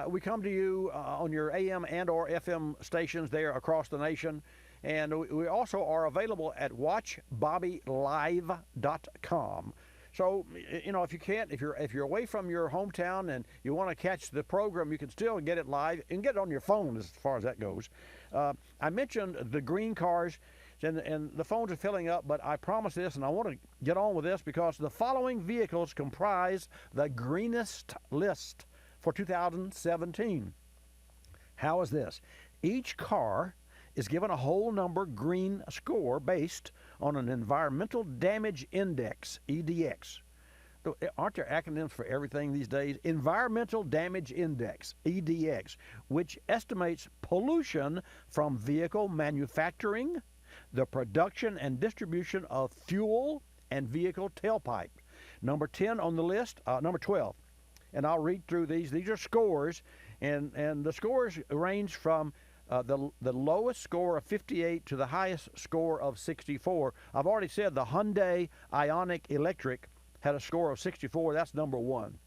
Speaker 11: we come to you on your AM and or FM stations there across the nation. And we also are available at watchbobbylive.com. So, you know, if you can't, if you're away from your hometown and you want to catch the program, you can still get it live and get it on your phone as far as that goes. I mentioned the green cars, and the phones are filling up, but I promise this, and I want to get on with this because the following vehicles comprise the greenest list for 2017. How is this? Each car is given a whole number green score based on an environmental damage index, EDX. Aren't there acronyms for everything these days? Environmental damage index, EDX, which estimates pollution from vehicle manufacturing, the production and distribution of fuel and vehicle tailpipe. Number 10 on the list, number 12. and I'll read through these. These are scores, and the scores range from the lowest score of 58 to the highest score of 64. I've already said the Hyundai Ioniq Electric had a score of 64. That's number 1.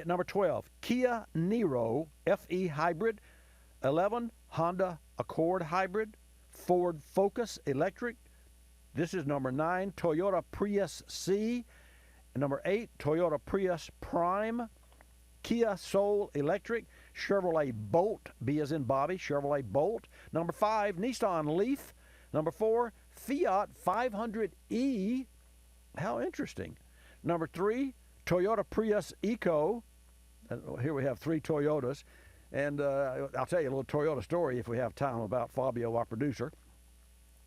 Speaker 11: Number 12, Kia Niro FE Hybrid. 11, Honda Accord Hybrid. Ford Focus Electric. This is number 9, Toyota Prius C. Number 8, Toyota Prius Prime. Kia Soul Electric. Chevrolet Bolt, B as in Bobby, Chevrolet Bolt. Number 5, Nissan Leaf. Number 4, Fiat 500e. How interesting. Number 3, Toyota Prius Eco. Here we have 3 Toyotas. And I'll tell you a little Toyota story if we have time about Fabio, our producer,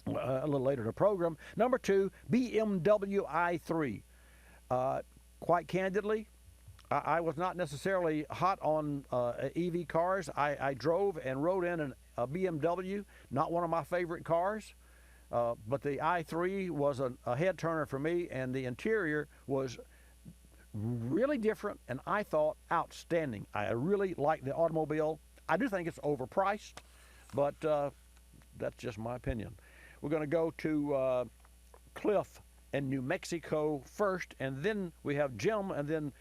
Speaker 11: a little later in the program. Number 2, BMW i3. Quite candidly, I was not necessarily hot on EV cars. I drove and rode in a BMW, not one of my favorite cars, but the i3 was a head turner for me, and the interior was really different, and I thought outstanding. I really like the automobile. I do think it's overpriced, but that's just my opinion. We're going to go to Cliff in New Mexico first, and then we have Jim, and then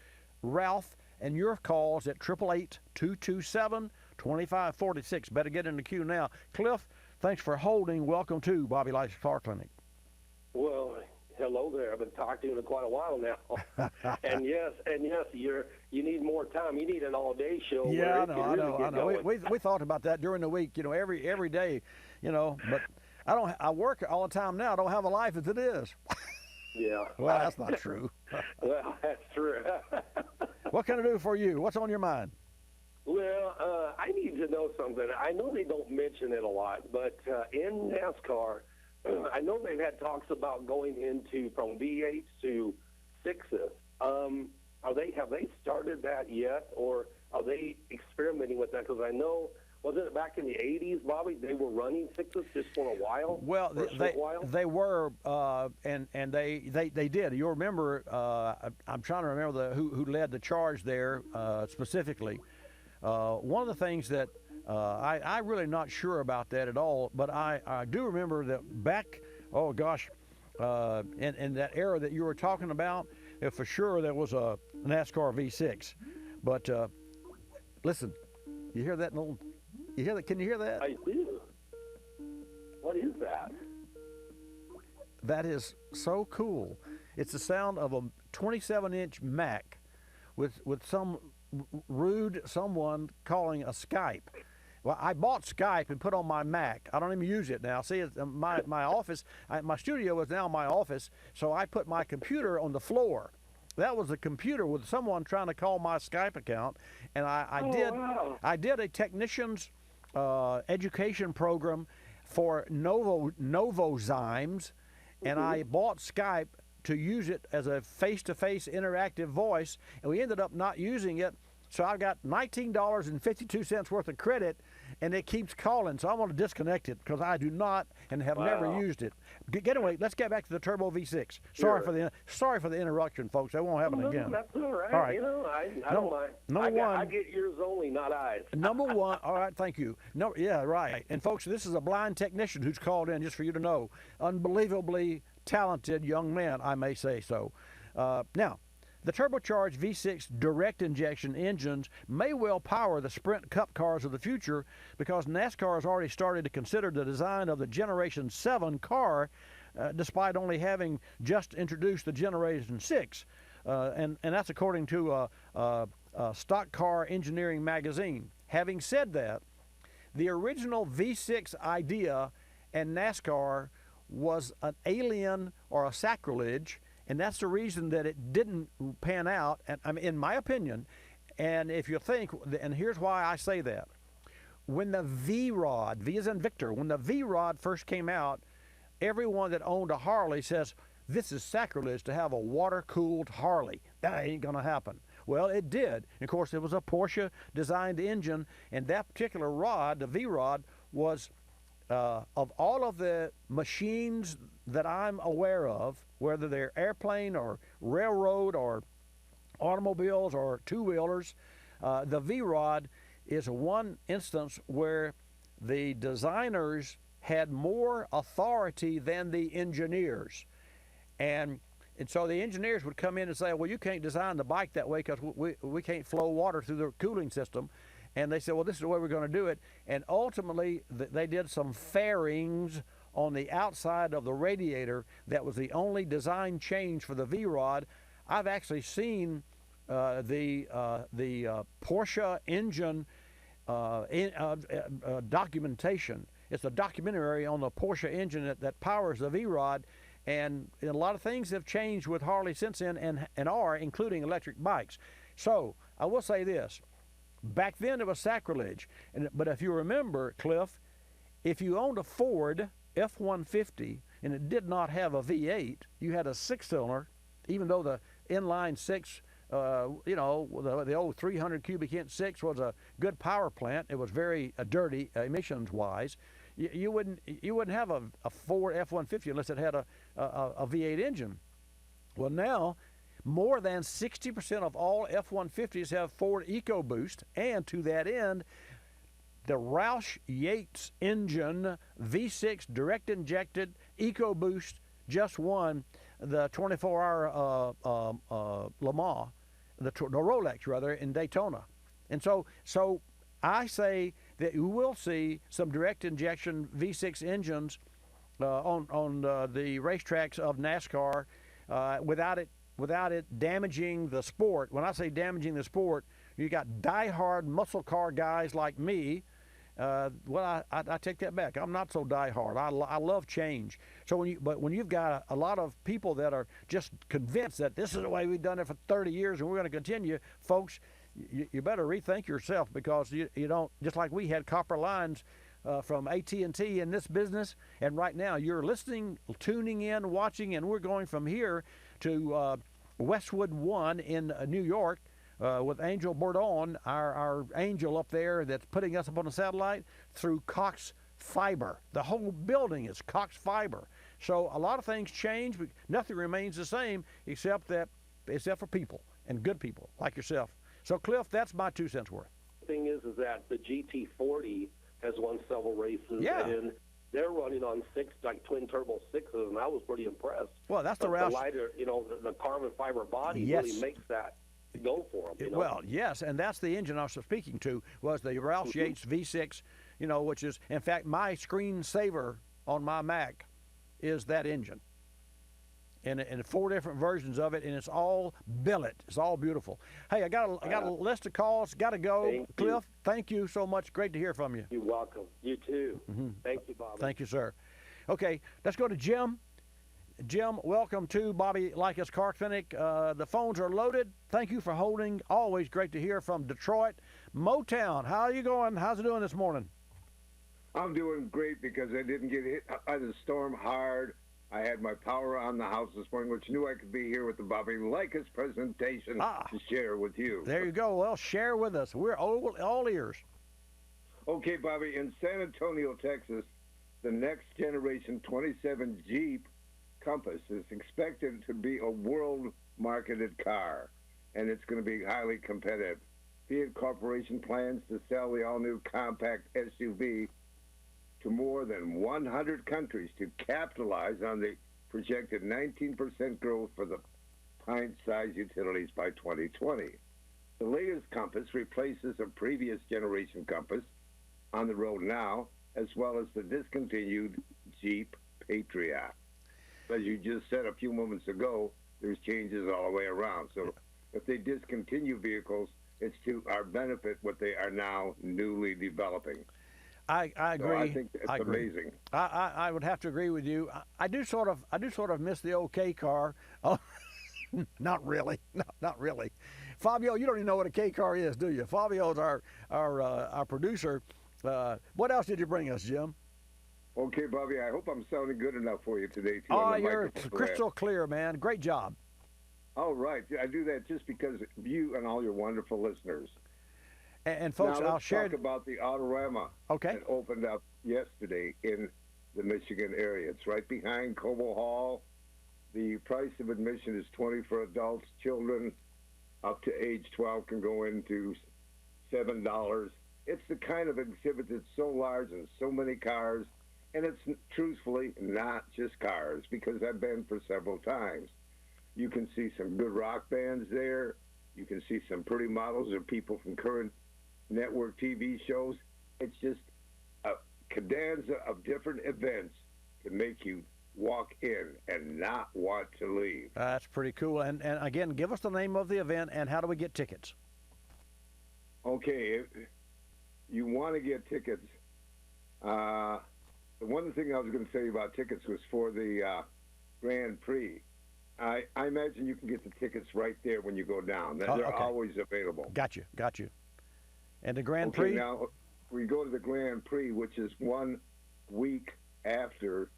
Speaker 11: Ralph, and your calls at 888-227-2546. Better get in the queue now. Cliff, thanks for holding. Welcome to Bobby Likis Car Clinic.
Speaker 19: Well, hello there. I've been talking to you for quite a while now. and yes, you need more time. You need an all-day show.
Speaker 11: Yeah, I know. We thought about that during the week. Every day. But I work all the time now. I don't have a life as it is.
Speaker 19: Yeah.
Speaker 11: Well, that's not true.
Speaker 19: Well, that's true.
Speaker 11: What can I do for you? What's on your mind?
Speaker 19: Well, I need to know something. I know they don't mention it a lot, but in NASCAR, I know they've had talks about going into from V8s to 6s. Have they started that yet, or are they experimenting with that? Because I know, wasn't it back in the 80s, Bobby, they were running 6s just for a while?
Speaker 11: Well, they were, and they did. You'll remember, I'm trying to remember who led the charge there specifically. One of the things that I'm really not sure about that at all, but I do remember that back, in that era that you were talking about, for sure there was a NASCAR V6. But listen, you hear that? You hear that? Can you hear that?
Speaker 19: I do. What is that?
Speaker 11: That is so cool. It's the sound of a 27-inch Mac with some rude someone calling a Skype. Well, I bought Skype and put on my Mac. I don't even use it now. See, my office, my studio is now my office, so I put my computer on the floor. That was a computer with someone trying to call my Skype account, and I did a technician's education program for Novozymes, and I bought Skype to use it as a face-to-face interactive voice, and we ended up not using it. So I've got $19.52 worth of credit, and it keeps calling. So I want to disconnect it because I do not and have never used it. Anyway, let's get back to the Turbo V6. Sorry for the interruption, folks. That won't happen again.
Speaker 19: That's all right.
Speaker 11: All right.
Speaker 19: I don't mind. I get ears only, not eyes.
Speaker 11: Number one. All right, thank you. No, yeah, right. And folks, this is a blind technician who's called in, just for you to know. Unbelievably talented young man, I may say so. Now, the turbocharged V6 direct injection engines may well power the Sprint Cup cars of the future because NASCAR has already started to consider the design of the Generation 7 car, despite only having just introduced the Generation 6. And that's according to Stock Car Engineering magazine. Having said that, the original V6 idea in NASCAR was an alien or a sacrilege, and that's the reason that it didn't pan out, and I mean, in my opinion. And if you think, and here's why I say that. When the V-Rod, V as in Victor, when the V-Rod first came out, everyone that owned a Harley says, this is sacrilege to have a water-cooled Harley. That ain't going to happen. Well, it did. Of course, it was a Porsche-designed engine, and that particular rod, the V-Rod, was, of all of the machines that I'm aware of, whether they're airplane or railroad or automobiles or two-wheelers, the V-Rod is one instance where the designers had more authority than the engineers. And so the engineers would come in and say, well, you can't design the bike that way because we can't flow water through the cooling system. And they said, well, this is the way we're going to do it. And ultimately, they did some fairings on the outside of the radiator. That was the only design change for the V-Rod. I've actually seen the Porsche engine documentation. It's a documentary on the Porsche engine that powers the V-Rod. And a lot of things have changed with Harley since then and are, including electric bikes. So I will say this. Back then it was sacrilege. But if you remember, Cliff, if you owned a Ford F-150 and it did not have a V8, you had a six-cylinder, even though the inline six, the old 300 cubic inch six was a good power plant. It was very dirty emissions-wise. You wouldn't have a Ford F-150 unless it had a V8 engine. Well, now more than 60% of all F-150s have Ford EcoBoost, and to that end, the Roush Yates engine V6 direct injected EcoBoost just won the 24-hour Le Mans, the Rolex rather, in Daytona. And so I say that you will see some direct injection V6 engines on the racetracks of NASCAR without it damaging the sport. When I say damaging the sport, you got diehard muscle car guys like me. Well, I take that back. I'm not so diehard. I love change. So when you've got a lot of people that are just convinced that this is the way we've done it for 30 years and we're going to continue, folks, you better rethink yourself, because you don't, just like we had copper lines from AT&T in this business, and right now you're listening, tuning in, watching, and we're going from here to Westwood 1 in New York with Angel Bourdon, our angel up there that's putting us up on the satellite, through Cox Fiber. The whole building is Cox Fiber. So a lot of things change, but nothing remains the same except for people, and good people like yourself. So, Cliff, that's my 2 cents worth.
Speaker 19: The thing is that the GT40 has won several races, and they're running on twin turbo sixes, and I was pretty impressed.
Speaker 11: Well, that's
Speaker 19: but
Speaker 11: the Roush.
Speaker 19: The lighter, the carbon fiber body really makes that go for them.
Speaker 11: Well, yes, and that's the engine I was speaking to, was the Roush Yates V6, which is, in fact, my screensaver on my Mac is that engine. And 4 different versions of it, and it's all billet. It's all beautiful. Hey, I got a list of calls. Got to go. Cliff, thank you so much. Great to hear from you.
Speaker 19: You're welcome. You too. Thank you, Bobby.
Speaker 11: Thank you, sir. Okay, let's go to Jim. Jim, welcome to Bobby Likis Car Clinic. The phones are loaded. Thank you for holding. Always great to hear from Detroit. Motown, how are you going? How's it doing this morning?
Speaker 20: I'm doing great because I didn't get hit by the storm hard. I had my power on the house this morning, which knew I could be here with the Bobby Likis presentation to share with you.
Speaker 11: There you go. Well, share with us. We're all ears.
Speaker 20: Okay, Bobby, in San Antonio, Texas, the next generation 27 Jeep Compass is expected to be a world-marketed car, and it's going to be highly competitive. Fiat Corporation plans to sell the all-new compact SUV to more than 100 countries to capitalize on the projected 19% growth for the pint-sized utilities by 2020. The latest Compass replaces a previous generation Compass on the road now, as well as the discontinued Jeep Patriot. As you just said a few moments ago, there's changes all the way around. So if they discontinue vehicles, it's to our benefit what they are now newly developing.
Speaker 11: I agree.
Speaker 20: So I think it's amazing.
Speaker 11: I would have to agree with you. I do sort of miss the OK car. Oh, not really. Not really. Fabio, you don't even know what a K car is, do you? Fabio's our producer. What else did you bring us, Jim?
Speaker 20: Okay, Bobby, I hope I'm sounding good enough for you today, too.
Speaker 11: Oh, you're crystal clear, man. Great job.
Speaker 20: All right. I do that just because of you and all your wonderful listeners.
Speaker 11: And folks,
Speaker 20: now,
Speaker 11: I'll share.
Speaker 20: Talk about the Autorama that opened up yesterday in the Michigan area. It's right behind Cobo Hall. The price of admission is $20 for adults, children up to age 12 can go into $7. It's the kind of exhibit that's so large and so many cars, and it's truthfully not just cars, because I've been for several times. You can see some good rock bands there. You can see some pretty models or people from current network TV shows. It's just a cadenza of different events to make you walk in and not want to leave.
Speaker 11: That's pretty cool. And again, give us the name of the event and how do we get tickets?
Speaker 20: Okay, if you want to get tickets. The one thing I was going to say about tickets was for the Grand Prix. I imagine you can get the tickets right there when you go down. They're
Speaker 11: okay.
Speaker 20: always available.
Speaker 11: Got you. And the Grand Prix?
Speaker 20: Now, we go to the Grand Prix, which is 1 week after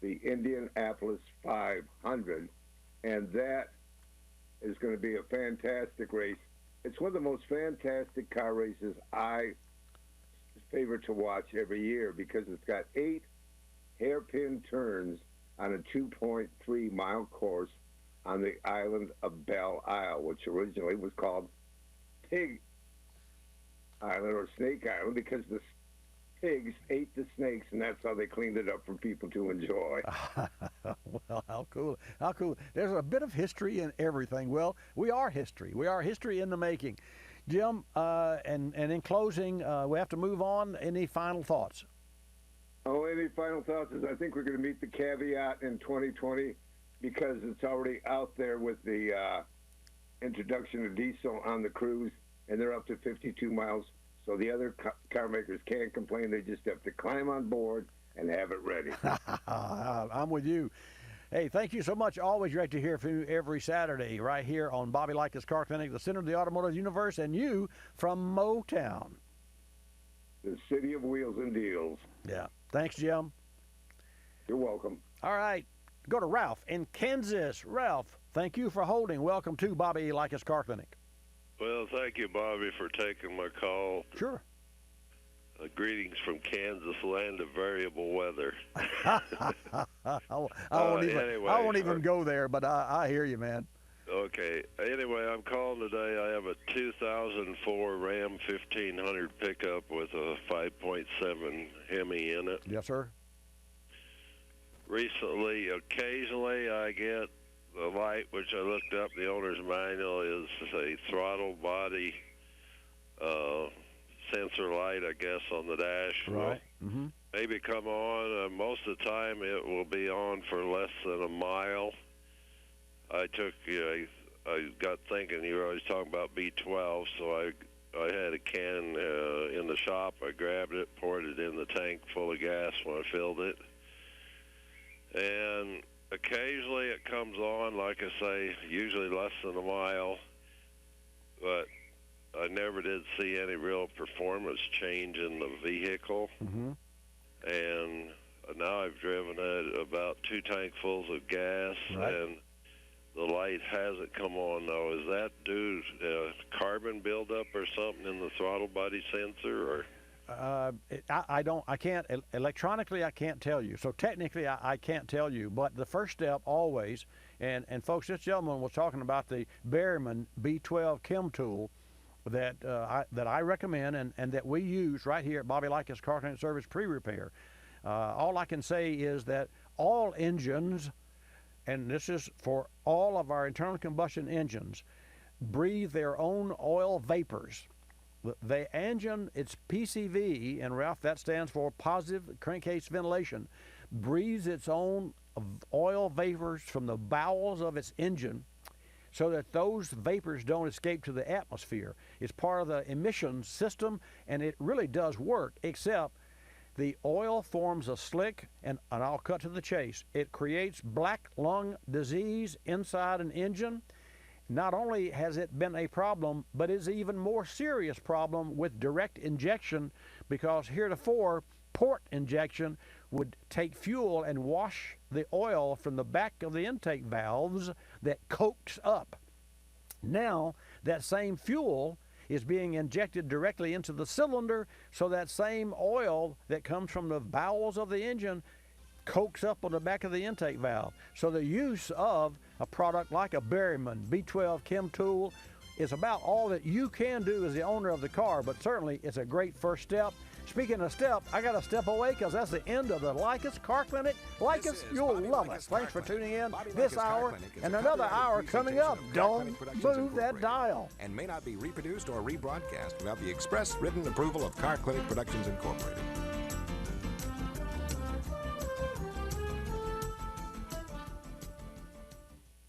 Speaker 20: the Indianapolis 500, and that is going to be a fantastic race. It's one of the most fantastic car races I favor to watch every year because it's got 8 hairpin turns on a 2.3-mile course on the island of Belle Isle, which originally was called Pig Island or Snake Island because the pigs ate the snakes, and that's how they cleaned it up for people to enjoy.
Speaker 11: Well, how cool. There's a bit of history in everything. Well, we are history. We are history in the making. Jim, and in closing, we have to move on. Any final thoughts?
Speaker 20: Oh, any final thoughts is I think we're going to meet the caveat in 2020 because it's already out there with the introduction of diesel on the Cruise, and they're up to 52 miles. So the other car makers can't complain. They just have to climb on board and have it ready.
Speaker 11: I'm with you. Hey, thank you so much. Always great to hear from you every Saturday right here on Bobby Likis Car Clinic, the center of the automotive universe, and you from Motown.
Speaker 20: The city of wheels and deals.
Speaker 11: Yeah. Thanks, Jim.
Speaker 20: You're welcome.
Speaker 11: All right. Go to Ralph in Kansas. Ralph, thank you for holding. Welcome to Bobby Likis Car Clinic.
Speaker 21: Well, thank you, Bobby, for taking my call.
Speaker 11: Sure.
Speaker 21: Greetings from Kansas, land of variable weather.
Speaker 11: I won't even go there, but I hear you, man.
Speaker 21: Okay. Anyway, I'm calling today. I have a 2004 Ram 1500 pickup with a 5.7 Hemi in it.
Speaker 11: Yes, sir.
Speaker 21: Recently, occasionally, I get the light, which I looked up, the owner's manual is a throttle body sensor light, I guess, on the dash.
Speaker 11: Right.
Speaker 21: Will maybe come on. Most of the time, it will be on for less than a mile. I got thinking you were always talking about B12, so I had a can in the shop. I grabbed it, poured it in the tank full of gas when I filled it, and occasionally it comes on, like I say, usually less than a mile, but I never did see any real performance change in the vehicle. And now I've driven it about 2 tankfuls of gas, and the light hasn't come on, though. Is that due to carbon buildup or something in the throttle body sensor, or?
Speaker 11: I can't, electronically I can't tell you. So technically I can't tell you, but the first step always, and folks, this gentleman was talking about the Berryman B12 Chem tool that I recommend and that we use right here at Bobby Likis Car Clinic Service Pre-Repair. All I can say is that all engines, and this is for all of our internal combustion engines, breathe their own oil vapors. The engine, it's PCV, and Ralph, that stands for positive crankcase ventilation, breathes its own oil vapors from the bowels of its engine so that those vapors don't escape to the atmosphere. It's part of the emissions system, and it really does work, except the oil forms a slick, and I'll cut to the chase. It creates black lung disease inside an engine. Not only has it been a problem, but it's an even more serious problem with direct injection, because heretofore port injection would take fuel and wash the oil from the back of the intake valves that cokes up. Now that same fuel is being injected directly into the cylinder, so that same oil that comes from the bowels of the engine cokes up on the back of the intake valve. So the use of a product like a Berryman B12 Chem tool is about all that you can do as the owner of the car, but certainly it's a great first step. Speaking of step, I got to step away because that's the end of the Likis Car Clinic. Likis, you'll love us. Thanks for tuning in this hour and another hour coming up. Don't move that dial.
Speaker 1: And may not be reproduced or rebroadcast without the express written approval of Car Clinic Productions Incorporated.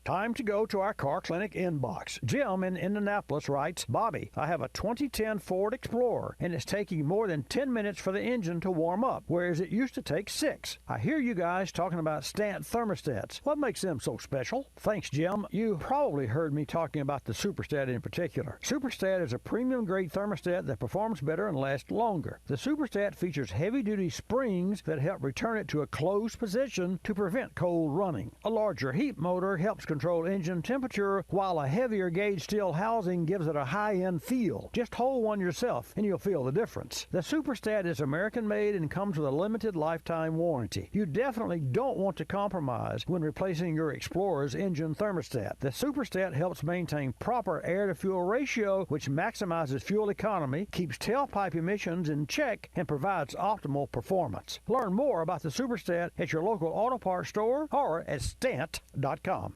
Speaker 11: Time to go to our Car Clinic inbox. Jim in Indianapolis writes, Bobby, I have a 2010 Ford Explorer, and it's taking more than 10 minutes for the engine to warm up, whereas it used to take 6. I hear you guys talking about Stant thermostats. What makes them so special? Thanks, Jim. You probably heard me talking about the Superstat in particular. Superstat is a premium-grade thermostat that performs better and lasts longer. The Superstat features heavy-duty springs that help return it to a closed position to prevent cold running. A larger heat motor helps control engine temperature, while a heavier gauge steel housing gives it a high-end feel. Just hold one yourself and you'll feel the difference. The Superstat is American-made and comes with a limited lifetime warranty. You definitely don't want to compromise when replacing your Explorer's engine thermostat. The Superstat helps maintain proper air-to-fuel ratio, which maximizes fuel economy, keeps tailpipe emissions in check, and provides optimal performance. Learn more about the Superstat at your local auto parts store or at stant.com.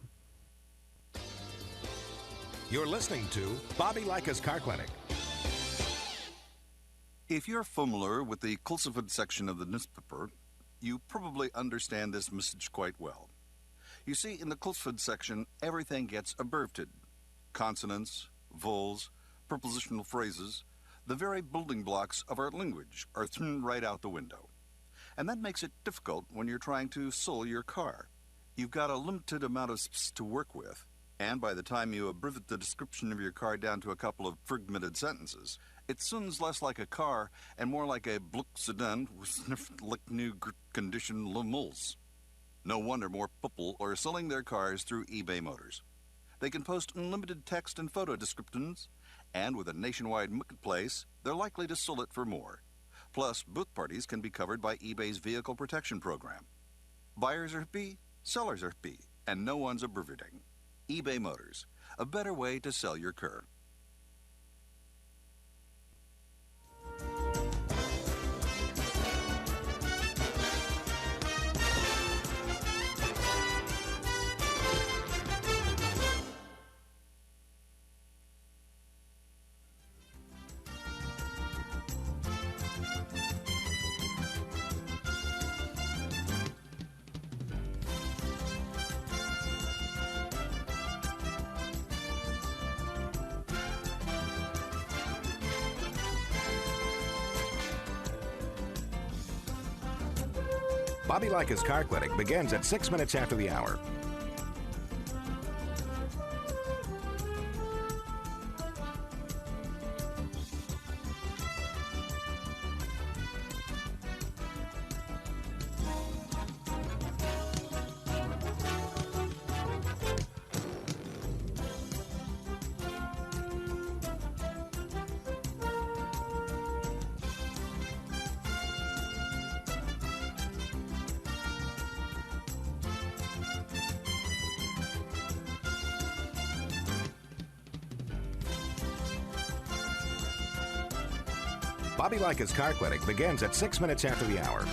Speaker 1: You're listening to Bobby Likis Car Clinic.
Speaker 2: If you're familiar with the cultivated section of the newspaper, you probably understand this message quite well. You see, in the cultivated section, everything gets abbreviated. Consonants, vowels, prepositional phrases, the very building blocks of our language are thrown right out the window. And that makes it difficult when you're trying to sell your car. You've got a limited amount of space to work with. And by the time you abbreviate the description of your car down to a couple of fragmented sentences, it sounds less like a car and more like a Bluck sedan with sniffed like new condition lemals. No wonder more people are selling their cars through eBay Motors. They can post unlimited text and photo descriptions, and with a nationwide marketplace, they're likely to sell it for more. Plus, both parties can be covered by eBay's Vehicle Protection Program. Buyers are happy, sellers are happy, and no one's abbreviating. eBay Motors, a better way to sell your car.
Speaker 1: Bobby Likis Car Clinic begins at 6 minutes after the hour. Bobby Likis Car Clinic begins at 6 minutes after the hour.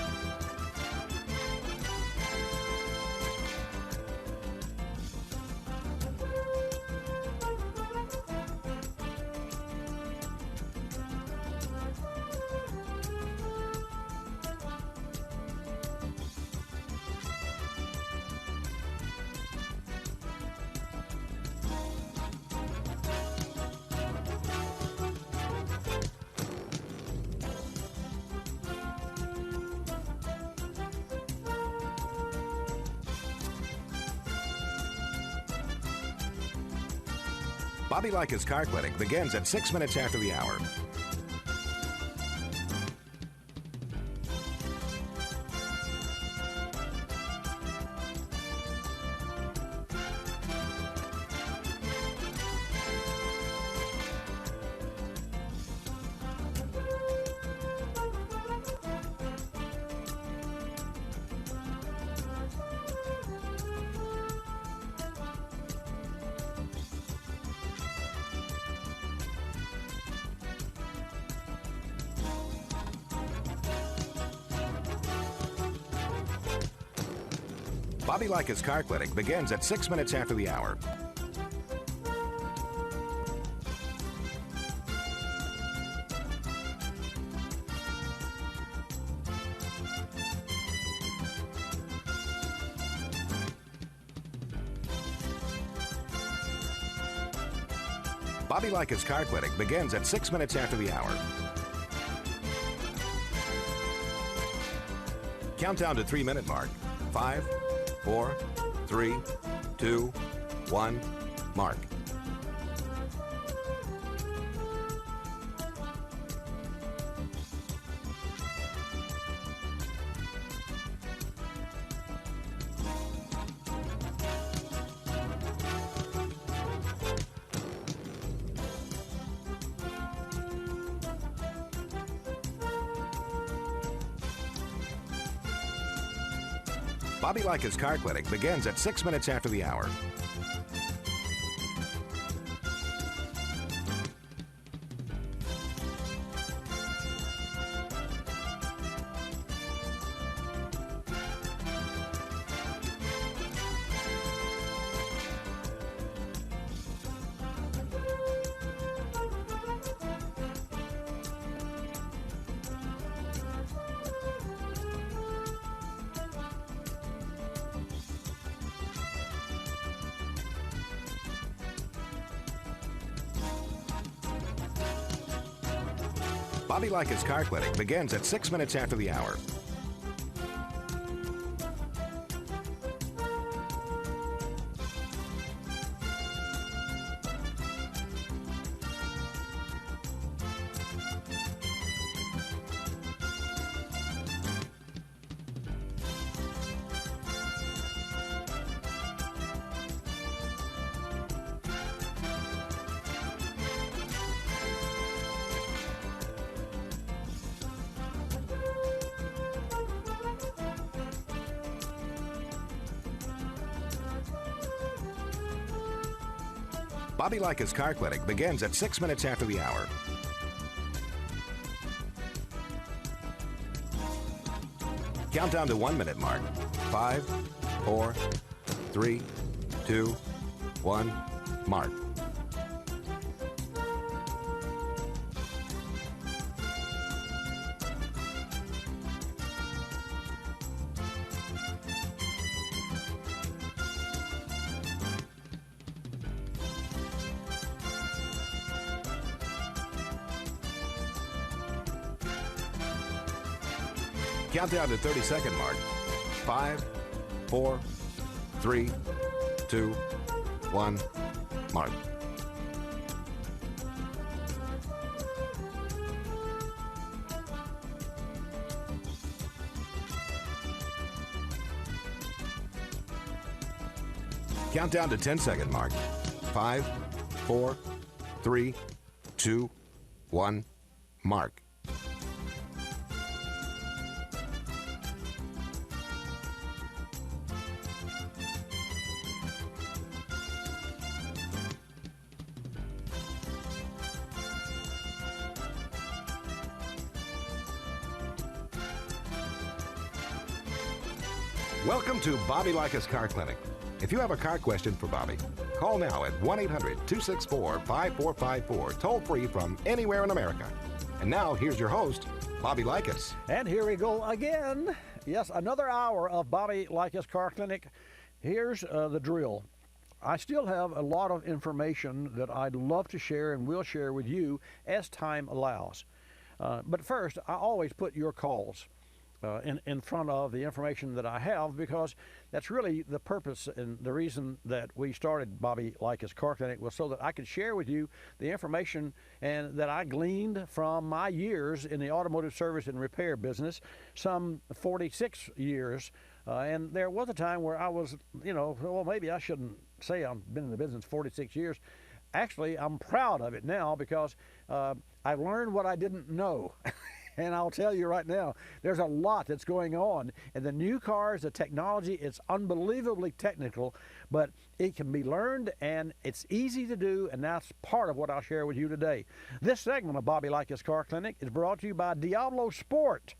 Speaker 1: Bobby Likis Car Clinic begins at 6 minutes after the hour. Bobby Likis Car Clinic begins at 6 minutes after the hour. Bobby Likis Car Clinic begins at 6 minutes after the hour. Countdown to 3-minute mark. 5, 4, 3, 2, 1, mark. Bobby Likis Car Clinic begins at 6 minutes after the hour. Bobby Likis Car Clinic begins at 6 minutes after the hour. Bobby Likis Car Clinic begins at 6 minutes after the hour. Countdown to 1-minute mark. 5, 4, 3, 2, 1, mark. Countdown to 30-second mark. 5, 4, 3, 2, 1, mark. Countdown to 10-second mark. 5, 4, 3, 2, 1, mark. Welcome to Bobby Likis Car Clinic. If you have a car question for Bobby, call now at 1-800-264-5454, toll free from anywhere in America. And now, here's your host, Bobby Likis.
Speaker 11: And here we go again. Yes, another hour of Bobby Likis Car Clinic. Here's the drill. I still have a lot of information that I'd love to share and will share with you as time allows. But first, I always put your calls in front of the information that I have, because that's really the purpose and the reason that we started Bobby Likis Car Clinic, was so that I could share with you the information and that I gleaned from my years in the automotive service and repair business, some 46 years. And there was a time where I was, well, maybe I shouldn't say I've been in the business 46 years. Actually, I'm proud of it now, because I've learned what I didn't know. And I'll tell you right now, there's a lot that's going on. And the new cars, the technology, it's unbelievably technical, but it can be learned and it's easy to do, and that's part of what I'll share with you today. This segment of Bobby Likis Car Clinic is brought to you by Diablo Sport.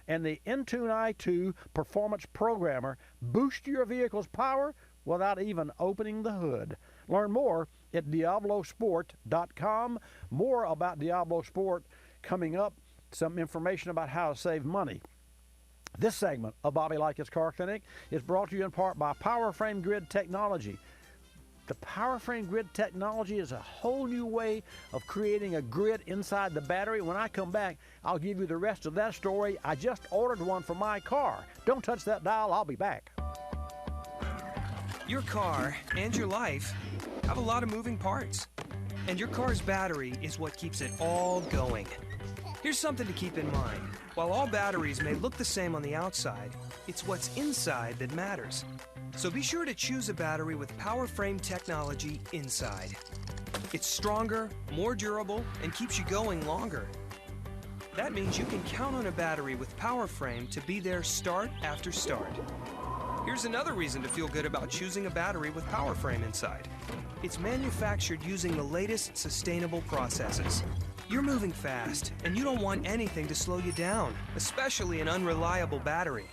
Speaker 11: and the Intune i2 Performance Programmer boost your vehicle's power without even opening the hood. Learn more at DiabloSport.com. More about Diablo Sport coming up, some information about how to save money. This segment of Bobby Likis Car Clinic is brought to you in part by PowerFrame Grid Technology. The PowerFrame Grid technology is a whole new way of creating a grid inside the battery. When I come back, I'll give you the rest of that story. I just ordered one for my car. Don't touch that dial. I'll be back.
Speaker 4: Your car and your life have a lot of moving parts, and your car's battery is what keeps it all going. Here's something to keep in mind. While all batteries may look the same on the outside, it's what's inside that matters. So be sure to choose a battery with PowerFrame technology inside. It's stronger, more durable, and keeps you going longer. That means you can count on a battery with PowerFrame to be there start after start. Here's another reason to feel good about choosing a battery with PowerFrame inside. It's manufactured using the latest sustainable processes. You're moving fast, and you don't want anything to slow you down, especially an unreliable battery.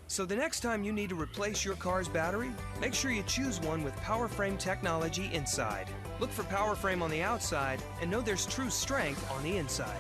Speaker 4: So the next time you need to replace your car's battery, make sure you choose one with PowerFrame technology inside. Look for PowerFrame on the outside and know there's true strength on the inside.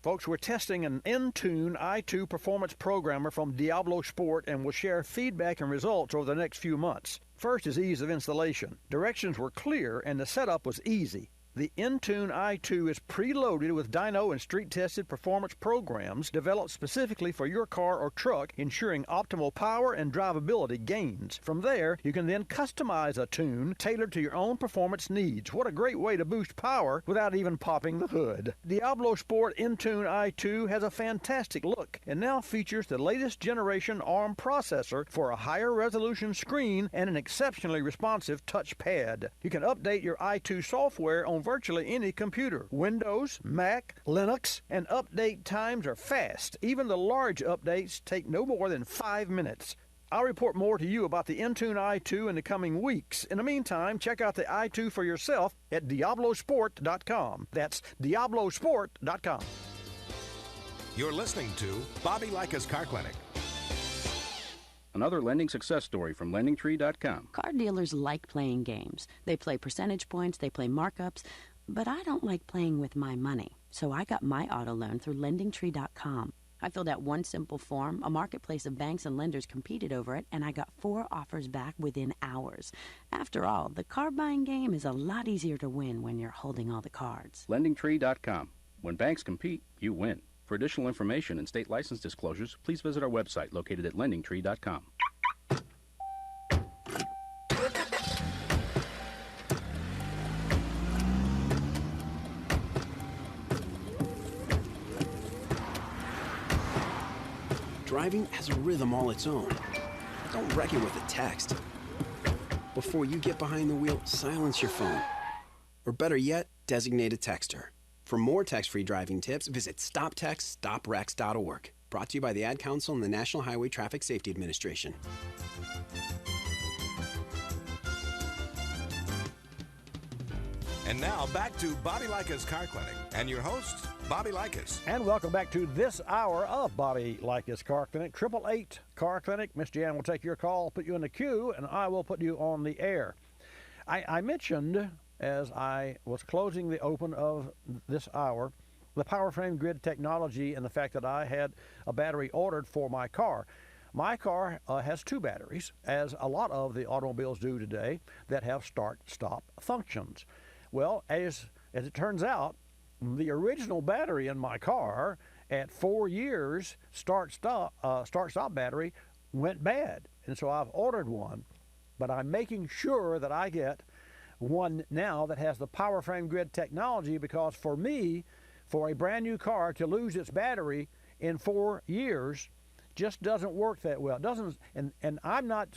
Speaker 11: Folks, we're testing an Intune i2 Performance Programmer from Diablo Sport, and we'll share feedback and results over the next few months. First is ease of installation. Directions were clear and the setup was easy. The Intune i2 is preloaded with dyno and street-tested performance programs developed specifically for your car or truck, ensuring optimal power and drivability gains. From there, you can then customize a tune tailored to your own performance needs. What a great way to boost power without even popping the hood. Diablo Sport Intune i2 has a fantastic look and now features the latest generation ARM processor for a higher resolution screen and an exceptionally responsive touchpad. You can update your i2 software on virtually any computer. Windows, Mac, Linux, and update times are fast. Even the large updates take no more than 5 minutes. I'll report more to you about the Intune i2 in the coming weeks. In the meantime, check out the i2 for yourself at DiabloSport.com. That's DiabloSport.com.
Speaker 1: You're listening to Bobby Likis Car Clinic.
Speaker 22: Another lending success story from LendingTree.com.
Speaker 23: Car dealers like playing games. They play percentage points, they play markups, but I don't like playing with my money. So I got my auto loan through LendingTree.com. I filled out one simple form, a marketplace of banks and lenders competed over it, and I got 4 offers back within hours. After all, the car buying game is a lot easier to win when you're holding all the cards.
Speaker 22: LendingTree.com. When banks compete, you win. For additional information and state license disclosures, please visit our website located at LendingTree.com.
Speaker 24: Driving has a rhythm all its own. Don't wreck it with a text. Before you get behind the wheel, silence your phone. Or better yet, designate a texter. For more text-free driving tips, visit StopTextStopWrecks.org. Brought to you by the Ad Council and the National Highway Traffic Safety Administration.
Speaker 1: And now back to Bobby Likis Car Clinic and your host, Bobby Likis.
Speaker 11: And welcome back to this hour of Bobby Likis Car Clinic. 888 Car Clinic. Miss Jan will take your call, put you in the queue, and I will put you on the air. I mentioned, as I was closing the open of this hour, the PowerFrame Grid technology and the fact that I had a battery ordered for my car. My car has 2 batteries, as a lot of the automobiles do today, that have start-stop functions. Well, as it turns out, the original battery in my car at 4 years start-stop battery went bad. And so I've ordered one, but I'm making sure that I get one now that has the PowerFrame Grid technology, because for me, for a brand new car to lose its battery in 4 years just doesn't work that well. It doesn't, and I'm not,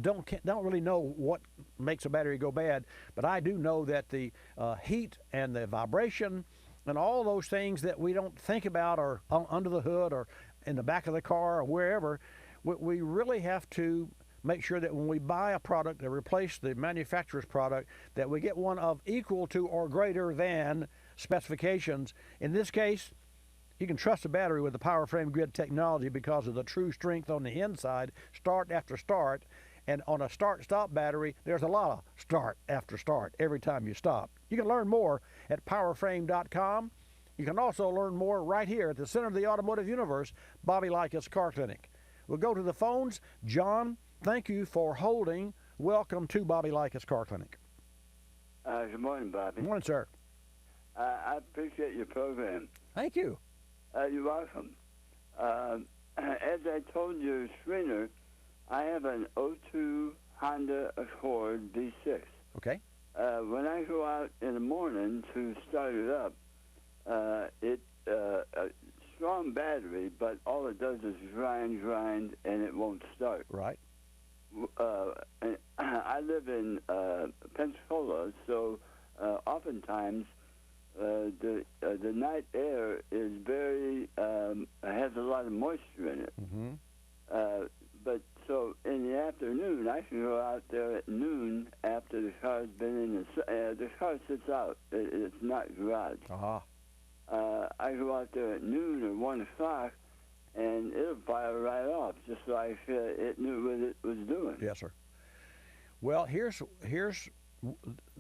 Speaker 11: don't really know what makes a battery go bad, but I do know that the heat and the vibration and all those things that we don't think about are under the hood or in the back of the car or wherever, we really have to make sure that when we buy a product to replace the manufacturer's product, that we get one of equal to or greater than specifications. In this case, you can trust the battery with the power frame grid technology because of the true strength on the inside, start after start. And on a start-stop battery, there's a lot of start after start every time you stop. You can learn more at powerframe.com. You can also learn more right here at the center of the automotive universe, Bobby Likis Car Clinic. We'll go to the phones. John, thank you for holding. Welcome to Bobby Likis Car Clinic.
Speaker 5: Good morning, Bobby.
Speaker 11: Good morning, sir.
Speaker 5: I appreciate your program.
Speaker 11: Thank you.
Speaker 5: You're welcome. As I told your screener, I have an 02 Honda Accord V6.
Speaker 11: Okay.
Speaker 5: When I go out in the morning to start it up, it a strong battery, but all it does is grind, and it won't start.
Speaker 11: Right.
Speaker 5: And I live in Pensacola, so oftentimes the night air is very has a lot of moisture in it.
Speaker 11: Mm-hmm.
Speaker 5: But so in the afternoon, I can go out there at noon after the car's been in the car sits out. It's not garage. I go out there at noon or 1 o'clock, and it'll fire right off, just like it knew what it was doing.
Speaker 11: Yes, sir. Well, here's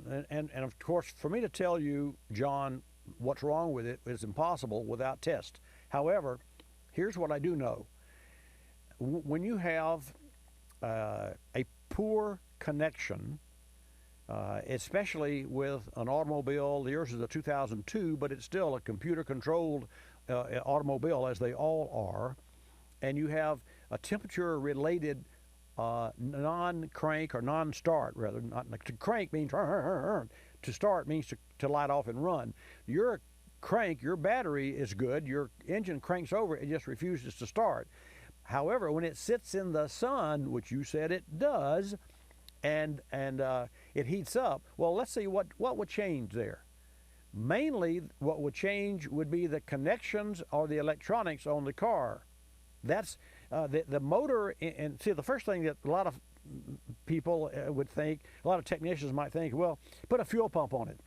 Speaker 11: and of course, for me to tell you, John, what's wrong with it is impossible without test. However, here's what I do know. When you have a poor connection, especially with an automobile, yours is a 2002, but it's still a computer-controlled automobile, as they all are, and you have a temperature-related non-crank or non-start, rather. Not to crank means to start means to light off and run. Your crank, your battery is good. Your engine cranks over, it just refuses to start. However, when it sits in the sun, which you said it does, and it heats up, well, let's see what would change there. Mainly, what would change would be the connections or the electronics on the car. That's the motor. And see, the first thing that a lot of people would think, a lot of technicians might think, well, put a fuel pump on it.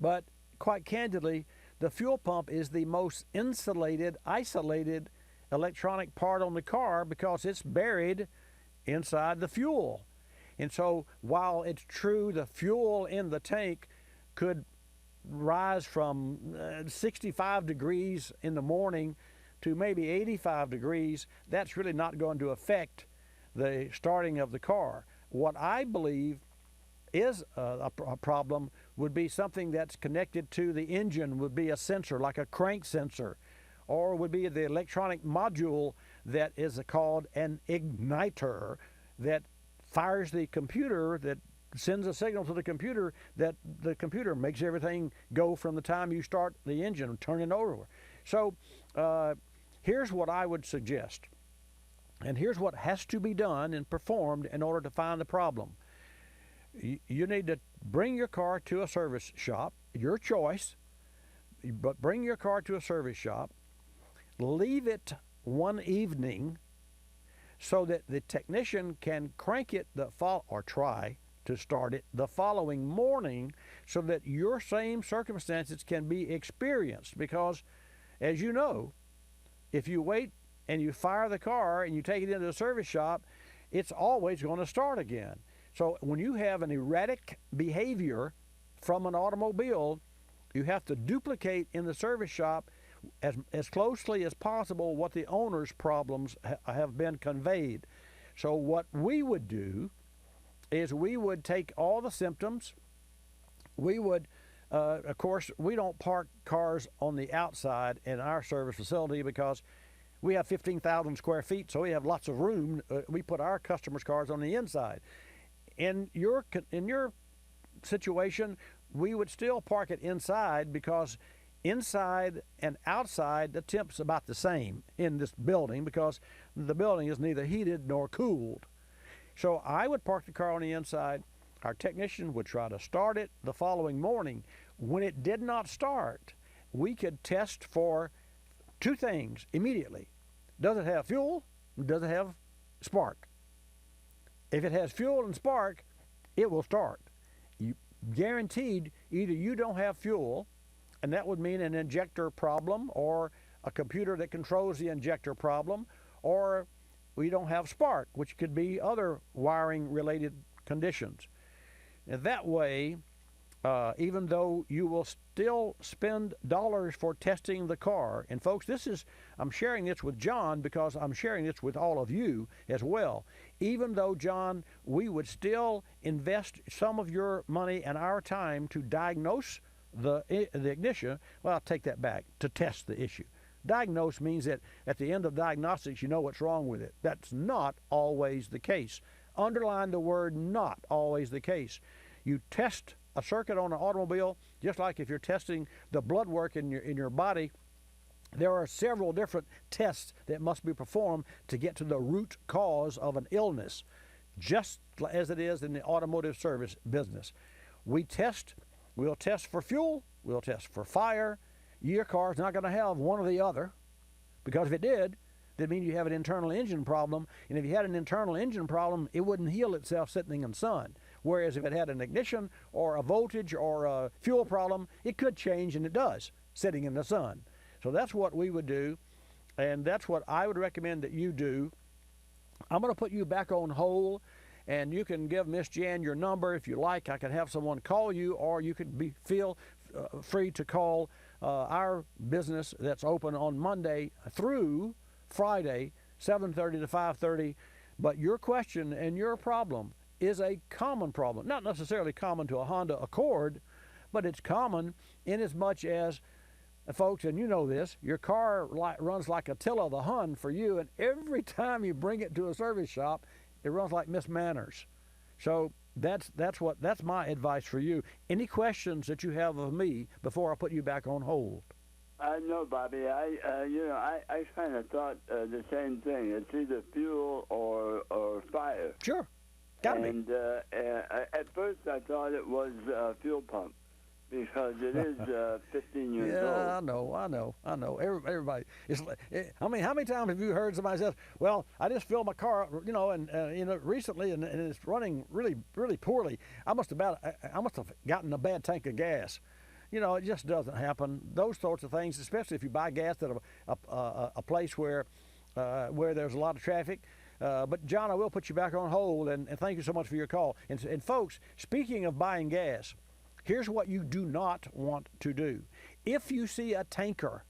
Speaker 11: But quite candidly, the fuel pump is the most insulated, isolated electronic part on the car because it's buried inside the fuel. And so while it's true the fuel in the tank could rise from 65 degrees in the morning to maybe 85 degrees, that's really not going to affect the starting of the car. What I believe is a problem would be something that's connected to the engine, would be a sensor like a crank sensor, or would be the electronic module that is called an igniter that fires the computer, that sends a signal to the computer, that the computer makes everything go from the time you start the engine and turn it over. So here's what I would suggest, and here's what has to be done and performed in order to find the problem. You need to bring your car to a service shop, your choice, but bring your car to a service shop, leave it one evening so that the technician can crank it or try to start it the following morning so that your same circumstances can be experienced. Because, as you know, if you wait and you fire the car and you take it into the service shop, it's always going to start again. So when you have an erratic behavior from an automobile, you have to duplicate in the service shop as closely as possible what the owner's problems have been conveyed. So what we would do is we would take all the symptoms. We would, of course, we don't park cars on the outside in our service facility because we have 15,000 square feet, so we have lots of room. We put our customers' cars on the inside. In your situation, we would still park it inside because inside and outside, the temp's about the same in this building because the building is neither heated nor cooled. So I would park the car on the inside. Our technician would try to start it the following morning. When it did not start, we could test for two things immediately. Does it have fuel? Does it have spark? If it has fuel and spark, it will start. guaranteed either you don't have fuel, and that would mean an injector problem or a computer that controls the injector problem, or we don't have spark, which could be other wiring related conditions. And that way, even though you will still spend dollars for testing the car, and folks, I'm sharing this with John because I'm sharing this with all of you as well. Even though, John, we would still invest some of your money and our time to diagnose the ignition, well, I'll take that back, to test the issue. Diagnose means that at the end of diagnostics, you know what's wrong with it. That's not always the case. Underline the word not always the case. You test a circuit on an automobile, just like if you're testing the blood work in your body. There are several different tests that must be performed to get to the root cause of an illness, just as it is in the automotive service business. We'll test for fuel, we'll test for fire. Your car's not going to have one or the other, because if it did, that means you have an internal engine problem, and if you had an internal engine problem, it wouldn't heal itself sitting in the sun. Whereas if it had an ignition or a voltage or a fuel problem, it could change, and it does, sitting in the sun. So that's what we would do, and that's what I would recommend that you do. I'm going to put you back on hold, and you can give Miss Jan your number if you like. I can have someone call you, or you could feel free to call our business that's open on Monday through Friday, 7:30 to 5:30. But your question and your problem is a common problem. Not necessarily common to a Honda Accord, but it's common in as much as, folks, and you know this, your car runs like Attila the Hun for you, and every time you bring it to a service shop, it runs like Miss Manners. So that's my advice for you. Any questions that you have of me before I put you back on hold?
Speaker 5: No, Bobby. I kind of thought the same thing. It's either fuel or fire.
Speaker 11: Sure, gotta be.
Speaker 5: And at first I thought it was a fuel pump, because it is 15 years old.
Speaker 11: Yeah, I know. Everybody. How many times have you heard somebody say, "Well, I just filled my car, recently, and it's running really, really poorly. I must have gotten a bad tank of gas." It just doesn't happen. Those sorts of things, especially if you buy gas at a place where there's a lot of traffic. But John, I will put you back on hold, and thank you so much for your call. And folks, speaking of buying gas, here's what you do not want to do. If you see a tanker,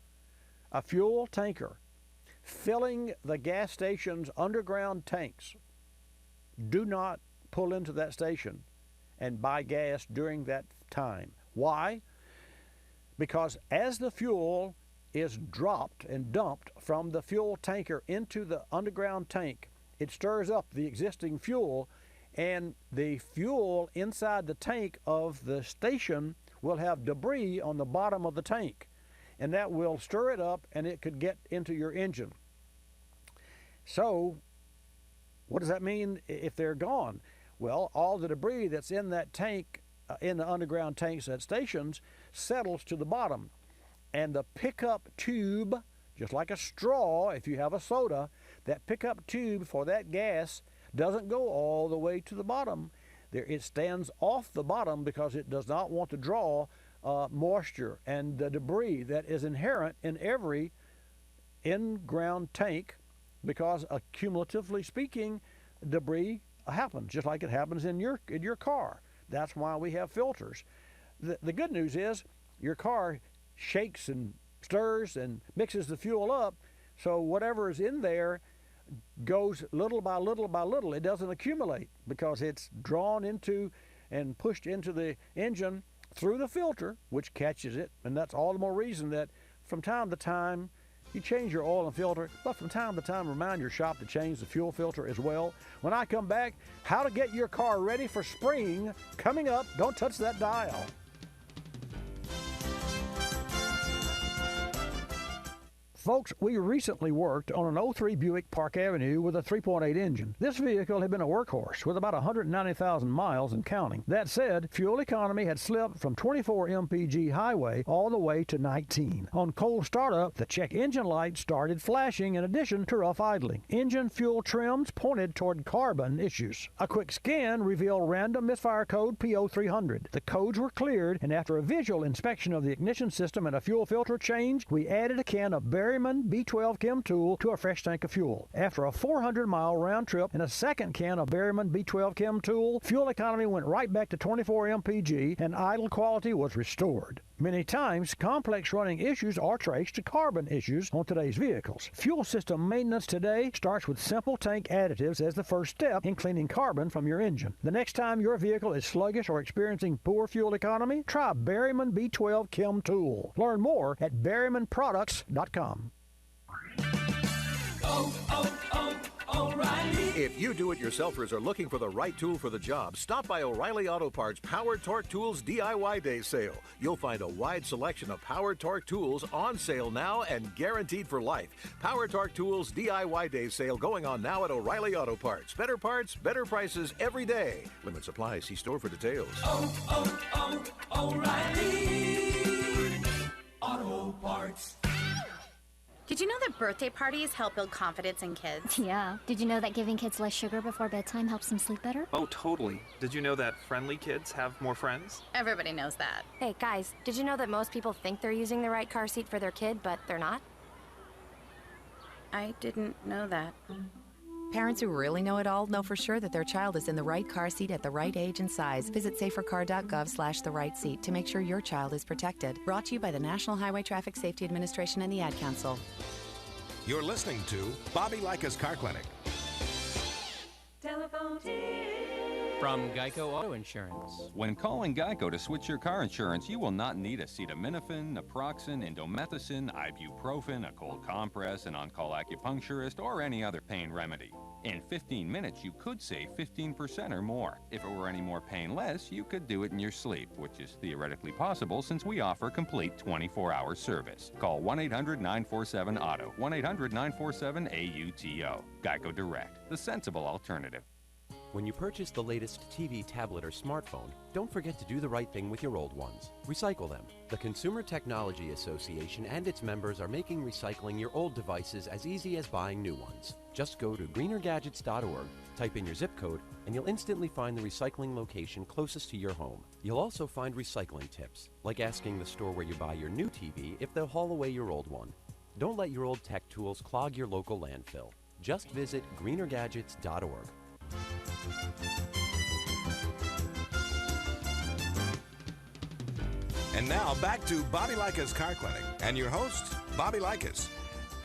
Speaker 11: a fuel tanker, filling the gas station's underground tanks, do not pull into that station and buy gas during that time. Why? Because as the fuel is dropped and dumped from the fuel tanker into the underground tank, it stirs up the existing fuel, and the fuel inside the tank of the station will have debris on the bottom of the tank, and that will stir it up, and it could get into your engine. So what does that mean if they're gone? Well, all the debris that's in that tank, in the underground tanks at stations, settles to the bottom, and the pickup tube, just like a straw if you have a soda, that pickup tube for that gas doesn't go all the way to the bottom. It stands off the bottom because it does not want to draw moisture and the debris that is inherent in every in-ground tank, because cumulatively speaking, debris happens just like it happens in your car. That's why we have filters. The good news is your car shakes and stirs and mixes the fuel up, so whatever is in there goes little by little by little. It doesn't accumulate because it's drawn into and pushed into the engine through the filter, which catches it. And that's all the more reason that from time to time you change your oil and filter, but from time to time remind your shop to change the fuel filter as well. When I come back, how to get your car ready for spring coming up. Don't touch that dial. Folks, we recently worked on an 03 Buick Park Avenue with a 3.8 engine. This vehicle had been a workhorse with about 190,000 miles and counting. That said, fuel economy had slipped from 24 mpg highway all the way to 19. On cold startup, the check engine light started flashing in addition to rough idling. Engine fuel trims pointed toward carbon issues. A quick scan revealed random misfire code P0300. The codes were cleared, and after a visual inspection of the ignition system and a fuel filter change, we added a can of Berryman B12 Chem Tool to a fresh tank of fuel. After a 400-mile round trip and a second can of Berryman B12 Chem Tool, fuel economy went right back to 24 mpg and idle quality was restored. Many times, complex running issues are traced to carbon issues on today's vehicles. Fuel system maintenance today starts with simple tank additives as the first step in cleaning carbon from your engine. The next time your vehicle is sluggish or experiencing poor fuel economy, try Berryman B12 Chem Tool. Learn more at berrymanproducts.com.
Speaker 3: O'Reilly. If you do-it-yourselfers are looking for the right tool for the job, stop by O'Reilly Auto Parts Power Torque Tools DIY Day Sale. You'll find a wide selection of Power Torque tools on sale now and guaranteed for life. Power Torque Tools DIY Day Sale going on now at O'Reilly Auto Parts. Better parts, better prices every day. Limit supply. See store for details.
Speaker 6: O'Reilly Auto Parts.
Speaker 7: Did you know that birthday parties help build confidence in kids?
Speaker 8: Yeah. Did you know that giving kids less sugar before bedtime helps them sleep better?
Speaker 25: Oh, totally. Did you know that friendly kids have more friends?
Speaker 7: Everybody knows that.
Speaker 26: Hey, guys, did you know that most people think they're using the right car seat for their kid, but they're not?
Speaker 7: I didn't know that.
Speaker 27: Parents who really know it all know for sure that their child is in the right car seat at the right age and size. Visit safercar.gov/the right seat to make sure your child is protected. Brought to you by the National Highway Traffic Safety Administration and the Ad Council.
Speaker 1: You're listening to Bobby Likis Car Clinic.
Speaker 6: Telephone tip.
Speaker 28: From Geico Auto Insurance.
Speaker 29: When calling Geico to switch your car insurance, you will not need acetaminophen, naproxen, indomethacin, ibuprofen, a cold compress, an on-call acupuncturist, or any other pain remedy. In 15 minutes, you could save 15% or more. If it were any more painless, you could do it in your sleep, which is theoretically possible since we offer complete 24-hour service. Call 1-800-947-AUTO, 1-800-947-AUTO. Geico Direct, the sensible alternative.
Speaker 18: When you purchase the latest TV, tablet, or smartphone, don't forget to do the right thing with your old ones. Recycle them. The Consumer Technology Association and its members are making recycling your old devices as easy as buying new ones. Just go to greenergadgets.org, type in your zip code, and you'll instantly find the recycling location closest to your home. You'll also find recycling tips, like asking the store where you buy your new TV if they'll haul away your old one. Don't let your old tech tools clog your local landfill. Just visit greenergadgets.org.
Speaker 1: And now back to Bobby Likis Car Clinic and your host, Bobby Likis.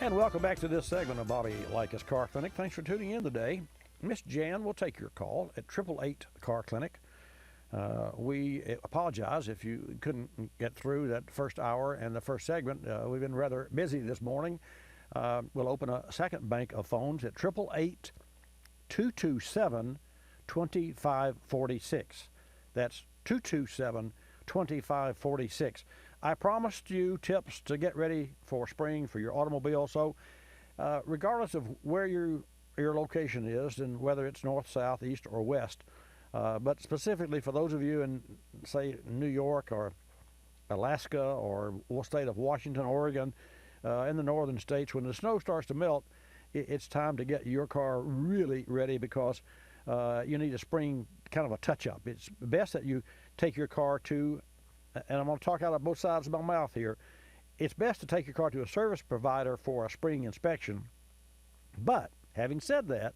Speaker 11: And welcome back to this segment of Bobby Likis Car Clinic. Thanks for tuning in today. Miss Jan will take your call at 888 Car Clinic. We apologize if you couldn't get through that first hour and the first segment. We've been rather busy this morning. We'll open a second bank of phones at 888-227-2546. That's 227-2546. I promised you tips to get ready for spring for your automobile. So regardless of where your location is and whether it's north, south, east, or west, but specifically for those of you in, say, New York or Alaska or the state of Washington, Oregon, in the northern states, when the snow starts to melt, it's time to get your car really ready because you need a spring kind of a touch-up. It's best that you take your car to, and I'm going to talk out of both sides of my mouth here, it's best to take your car to a service provider for a spring inspection. But having said that,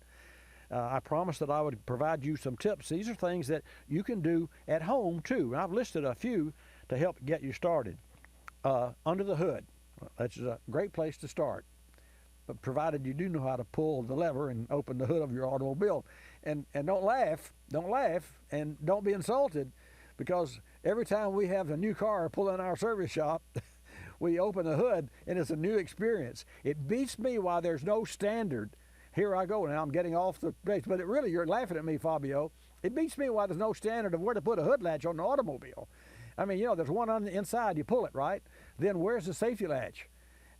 Speaker 11: I promised that I would provide you some tips. These are things that you can do at home too, and I've listed a few to help get you started. Under the hood, that's a great place to start, but provided you do know how to pull the lever and open the hood of your automobile. And don't laugh, and don't be insulted, because every time we have a new car pull in our service shop, we open the hood and it's a new experience. It beats me why there's no standard. Here I go now, I'm getting off the base, but really you're laughing at me, Fabio. It beats me why there's no standard of where to put a hood latch on the automobile. I mean, there's one on the inside, you pull it, right? Then where's the safety latch?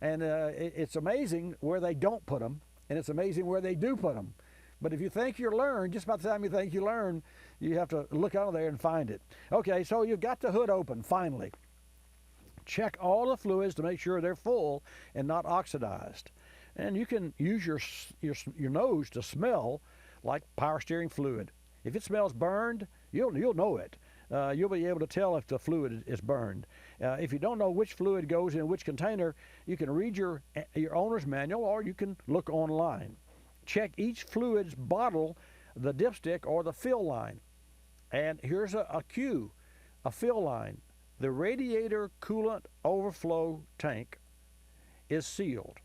Speaker 11: And it's amazing where they don't put them, and it's amazing where they do put them. But if you think you learn, just about the time you think you learn, you have to look under there and find it. Okay, so you've got the hood open, finally. Check all the fluids to make sure they're full and not oxidized. And you can use your nose to smell like power steering fluid. If it smells burned, you'll know it. You'll be able to tell if the fluid is burned. If you don't know which fluid goes in which container, you can read your owner's manual, or you can look online. Check each fluid's bottle, the dipstick or the fill line. And here's a cue, a fill line. The radiator coolant overflow tank is sealed.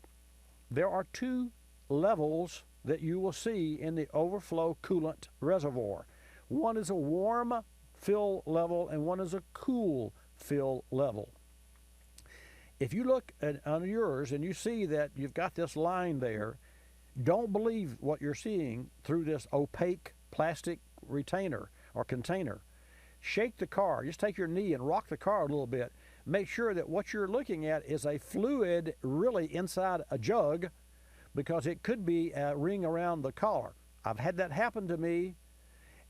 Speaker 11: There are two levels that you will see in the overflow coolant reservoir. One is a warm fill level and one is a cool fill level. If you look on yours and you see that you've got this line there, don't believe what you're seeing through this opaque plastic retainer or container. Shake the car. Just take your knee and rock the car a little bit. Make sure that what you're looking at is a fluid really inside a jug, because it could be a ring around the collar. I've had that happen to me,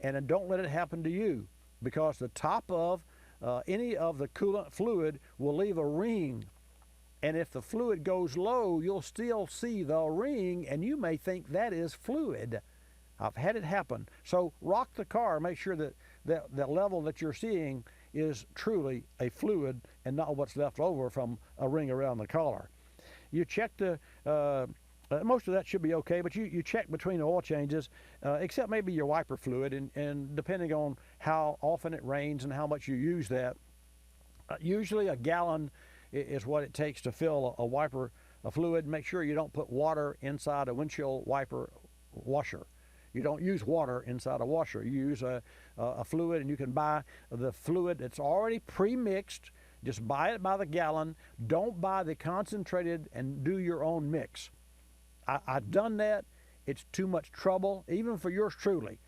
Speaker 11: and don't let it happen to you, because the top of any of the coolant fluid will leave a ring. And if the fluid goes low, you'll still see the ring, and you may think that is fluid. I've had it happen. So rock the car. Make sure that the level that you're seeing is truly a fluid and not what's left over from a ring around the collar. You check the, most of that should be okay, but you check between oil changes, except maybe your wiper fluid, and depending on how often it rains and how much you use that. Usually a gallon is what it takes to fill a fluid. Make sure you don't put water inside a windshield wiper washer. You don't use water inside a washer. You use a fluid, and you can buy the fluid that's already pre-mixed. Just buy it by the gallon. Don't buy the concentrated and do your own mix. I've done that. It's too much trouble, even for yours truly.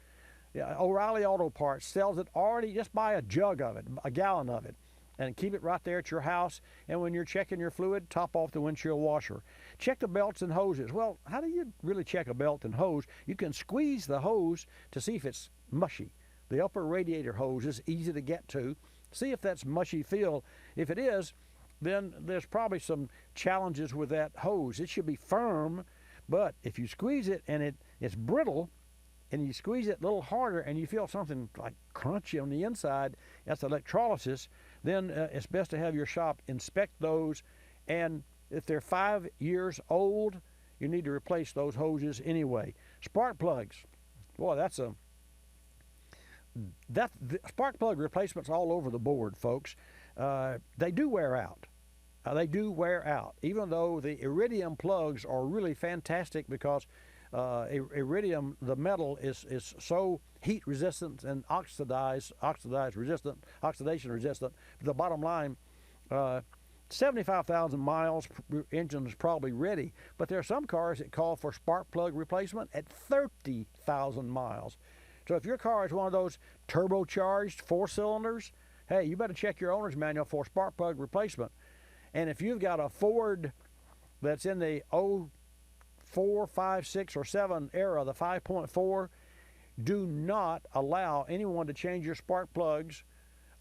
Speaker 11: O'Reilly Auto Parts sells it already. Just buy a jug of it, a gallon of it, and keep it right there at your house. And when you're checking your fluid, top off the windshield washer. Check the belts and hoses. Well, how do you really check a belt and hose? You can squeeze the hose to see if it's mushy. The upper radiator hose is easy to get to. See if that's mushy feel. If it is, then there's probably some challenges with that hose. It should be firm, but if you squeeze it and it's brittle, and you squeeze it a little harder and you feel something like crunchy on the inside, that's electrolysis, then it's best to have your shop inspect those. And if they're 5 years old, you need to replace those hoses anyway. Spark plugs, boy, the spark plug replacements all over the board, folks. They do wear out. They do wear out, even though the iridium plugs are really fantastic, because iridium, the metal, is so heat resistant and oxidation resistant. The bottom line, 75,000 miles, engine is probably ready. But there are some cars that call for spark plug replacement at 30,000 miles. So if your car is one of those turbocharged 4-cylinders, hey, you better check your owner's manual for spark plug replacement. And if you've got a Ford that's in the 04, 5, 6, or 7 era, the 5.4, do not allow anyone to change your spark plugs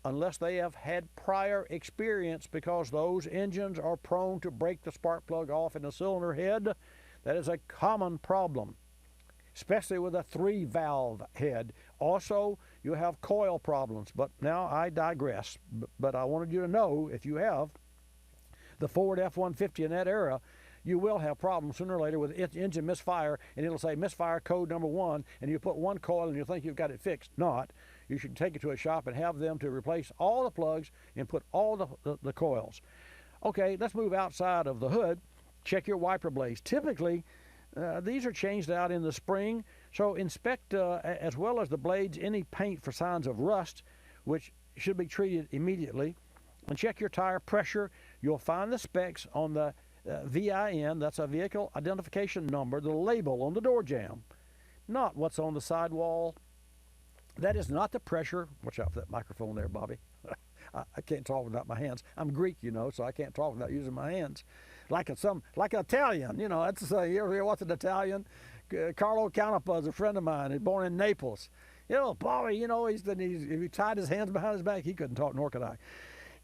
Speaker 11: unless they have had prior experience, because those engines are prone to break the spark plug off in the cylinder head. That is a common problem, especially with a 3-valve head. Also, you have coil problems. But now I digress. But I wanted you to know, if you have the Ford F-150 in that era, you will have problems sooner or later with engine misfire, and it'll say misfire code number 1, and you put one coil and you think you've got it fixed. Not. You should take it to a shop and have them to replace all the plugs and put all the coils. Okay, let's move outside of the hood. Check your wiper blades. Typically, these are changed out in the spring, so inspect, as well as the blades, any paint for signs of rust, which should be treated immediately. And check your tire pressure. You'll find the specs on the VIN, that's a vehicle identification number, the label on the door jamb, not what's on the sidewall. That is not the pressure. Watch out for that microphone there, Bobby. I can't talk without my hands. I'm Greek, so I can't talk without using my hands. Like an Italian, that's you ever hear what's an Italian? Carlo Canepa is a friend of mine. He's born in Naples. Bobby, if he tied his hands behind his back, he couldn't talk, nor could I.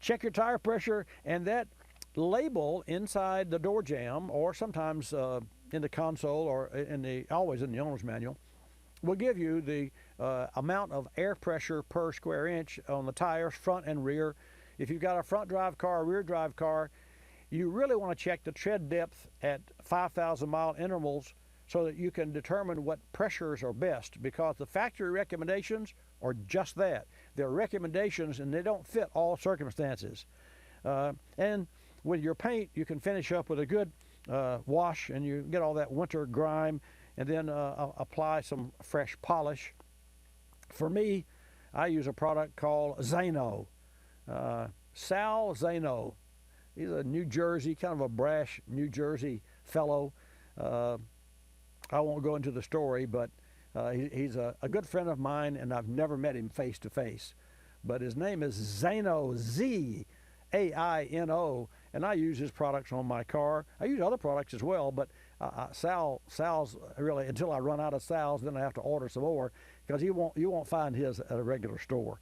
Speaker 11: Check your tire pressure, and that label inside the door jamb, or sometimes in the console, or always in the owner's manual, will give you the amount of air pressure per square inch on the tires, front and rear. If you've got a front drive car, a rear drive car, you really want to check the tread depth at 5,000 mile intervals so that you can determine what pressures are best, because the factory recommendations are just that. They're recommendations and they don't fit all circumstances. And with your paint, you can finish up with a good wash, and you get all that winter grime, and then apply some fresh polish. For me, I use a product called Zano. Sal Zano. He's a New Jersey, kind of a brash New Jersey fellow. I won't go into the story, but he's a good friend of mine, and I've never met him face to face. But his name is Zano, Z-A-I-N-O, and I use his products on my car. I use other products as well, but Sal's really, until I run out of Sal's, then I have to order some more, because you won't find his at a regular store.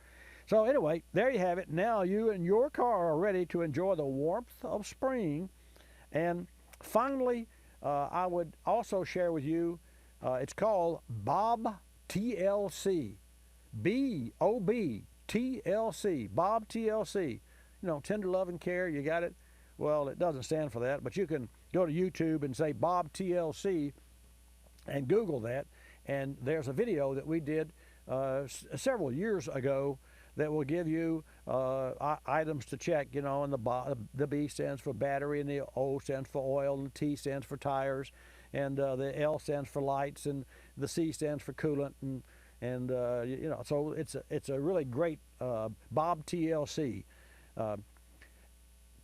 Speaker 11: So anyway, there you have it. Now you and your car are ready to enjoy the warmth of spring. And finally, I would also share with you, it's called Bob TLC. B-O-B TLC. Bob TLC. Tender love and care, you got it? Well, it doesn't stand for that, but you can go to YouTube and say Bob TLC and Google that. And there's a video that we did several years ago that will give you items to check, and the B stands for battery, and the O stands for oil, and the T stands for tires, and the L stands for lights, and the C stands for coolant, and so it's a really great Bob TLC.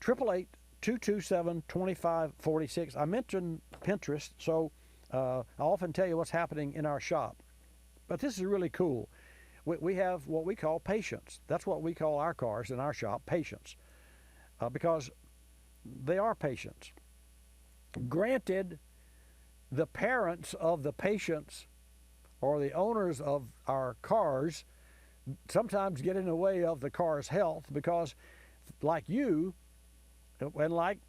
Speaker 11: 888-227-2546. I mentioned Pinterest, so I often tell you what's happening in our shop, but this is really cool. We have what we call patience. That's what we call our cars in our shop, patience, because they are patients. Granted, the parents of the patients or the owners of our cars sometimes get in the way of the car's health, because like you and like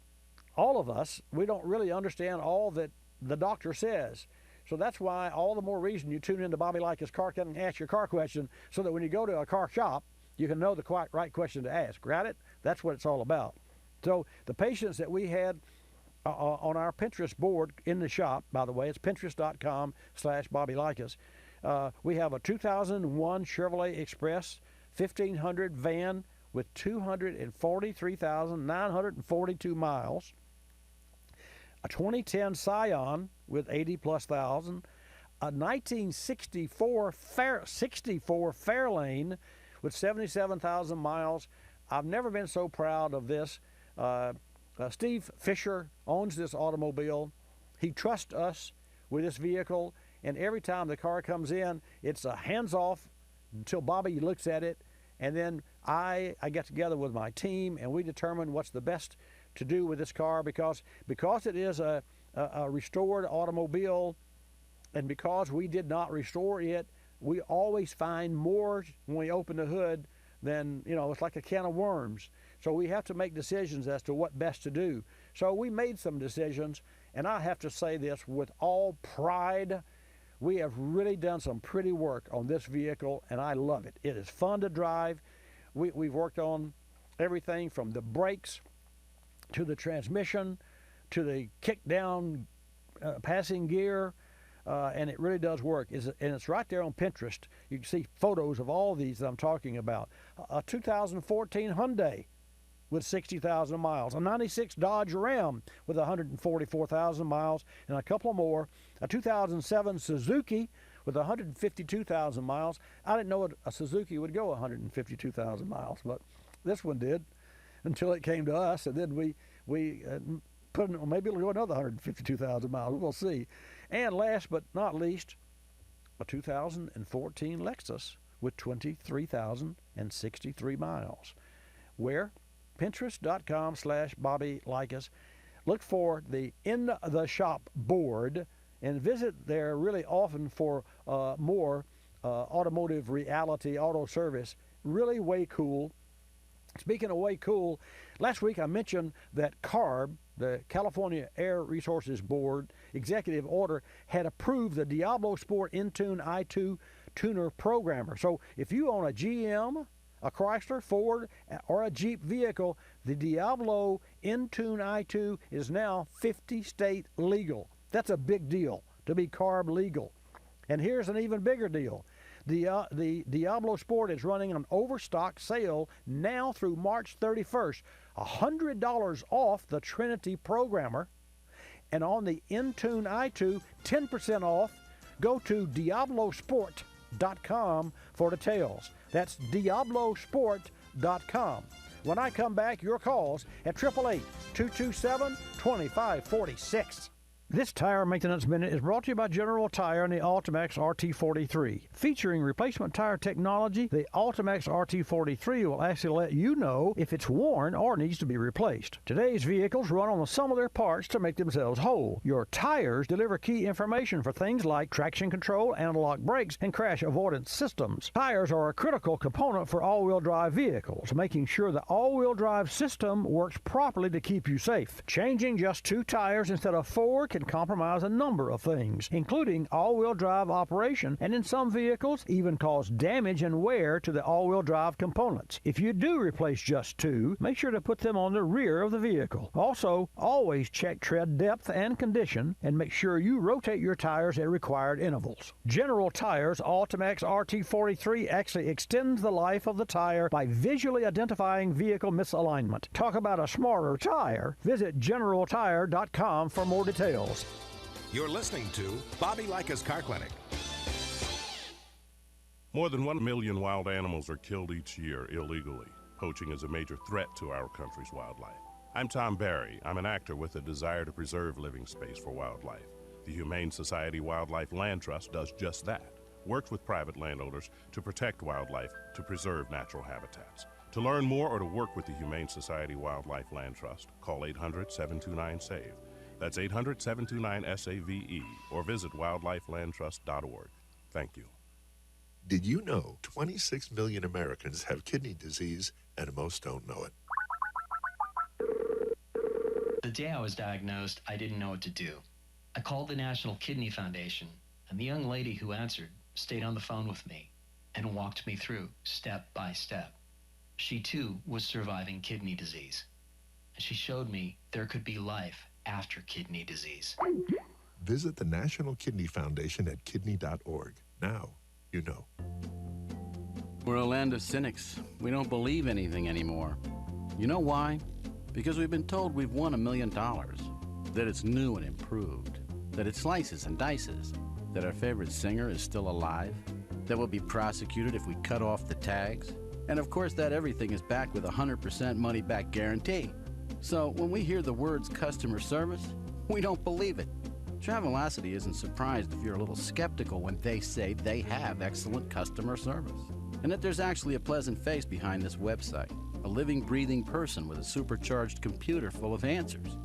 Speaker 11: all of us, we don't really understand all that the doctor says. So that's why all the more reason you tune into Bobby Likis Car Care and ask your car question, so that when you go to a car shop, you can know the right question to ask. Got it? That's what it's all about. So the patients that we had on our Pinterest board in the shop, by the way, it's pinterest.com/Bobby Likis. We have a 2001 Chevrolet Express 1500 van with 243,942 miles. A 2010 Scion with 80+ thousand, a 1964 Fairlane with 77,000 miles. I've never been so proud of this. Steve Fisher owns this automobile. He trusts us with this vehicle, and every time the car comes in, it's a hands-off until Bobby looks at it, and then I get together with my team, and we determine what's the best to do with this car, because it is a restored automobile, and because we did not restore it, we always find more when we open the hood than, it's like a can of worms. So we have to make decisions as to what best to do. So we made some decisions, and I have to say this with all pride, we have really done some pretty work on this vehicle, and I love it. It is fun to drive. We've worked on everything from the brakes to the transmission, to the kick-down passing gear, and it really does work. And it's right there on Pinterest. You can see photos of all these that I'm talking about. A 2014 Hyundai with 60,000 miles, a 96 Dodge Ram with 144,000 miles, and a couple more. A 2007 Suzuki with 152,000 miles. I didn't know a Suzuki would go 152,000 miles, but this one did, until it came to us, and then we put in, maybe it'll go another 152,000 miles. We'll see. And last but not least, a 2014 Lexus with 23,063 miles. Where? Pinterest.com/Bobby Likis. Look for the In the Shop board and visit there really often for more automotive reality, auto service. Really way cool. Speaking of way cool, last week I mentioned that CARB, the California Air Resources Board executive order, had approved the Diablo Sport Intune i2 tuner programmer. So if you own a GM, a Chrysler, Ford, or a Jeep vehicle, the Diablo Intune i2 is now 50-state legal. That's a big deal to be CARB legal. And here's an even bigger deal. The Diablo Sport is running an overstock sale now through March 31st. $100 off the Trinity programmer. And on the Intune i2, 10% off. Go to DiabloSport.com for details. That's DiabloSport.com. When I come back, your calls at 888-227-2546. This Tire Maintenance Minute is brought to you by General Tire and the Ultimax RT43. Featuring replacement tire technology, the Ultimax RT43 will actually let you know if it's worn or needs to be replaced. Today's vehicles run on the sum of their parts to make themselves whole. Your tires deliver key information for things like traction control, analog brakes, and crash avoidance systems. Tires are a critical component for all-wheel drive vehicles, making sure the all-wheel drive system works properly to keep you safe. Changing just 2 tires instead of 4 can compromise a number of things, including all-wheel drive operation, and in some vehicles even cause damage and wear to the all-wheel drive components. If you do replace just 2, make sure to put them on the rear of the vehicle. Also, always check tread depth and condition, and make sure you rotate your tires at required intervals. General Tire's Ultimax RT43 actually extends the life of the tire by visually identifying vehicle misalignment. Talk about a smarter tire. Visit GeneralTire.com for more details.
Speaker 1: You're listening to Bobby Likis Car Clinic.
Speaker 9: More than 1 million wild animals are killed each year illegally. Poaching is a major threat to our country's wildlife. I'm Tom Barry. I'm an actor with a desire to preserve living space for wildlife. The Humane Society Wildlife Land Trust does just that. Works with private landowners to protect wildlife, to preserve natural habitats. To learn more or to work with the Humane Society Wildlife Land Trust, call 800-729-SAVE. That's 800-729-SAVE, or visit wildlifelandtrust.org. Thank you.
Speaker 10: Did you know 26 million Americans have kidney disease and most don't know it?
Speaker 12: The day I was diagnosed, I didn't know what to do. I called the National Kidney Foundation, and the young lady who answered stayed on the phone with me and walked me through step by step. She too was surviving kidney disease, and she showed me there could be life after kidney disease.
Speaker 10: Visit the National Kidney Foundation at kidney.org. Now, you know.
Speaker 22: We're a land of cynics. We don't believe anything anymore. You know why? Because we've been told we've won $1 million, that it's new and improved, that it slices and dices, that our favorite singer is still alive, that we'll be prosecuted if we cut off the tags, and of course that everything is backed with a 100% money-back guarantee. So when we hear the words customer service, we don't believe it. Travelocity isn't surprised if you're a little skeptical when they say they have excellent customer service, and that there's actually a pleasant face behind this website, a living, breathing person with a supercharged computer full of answers.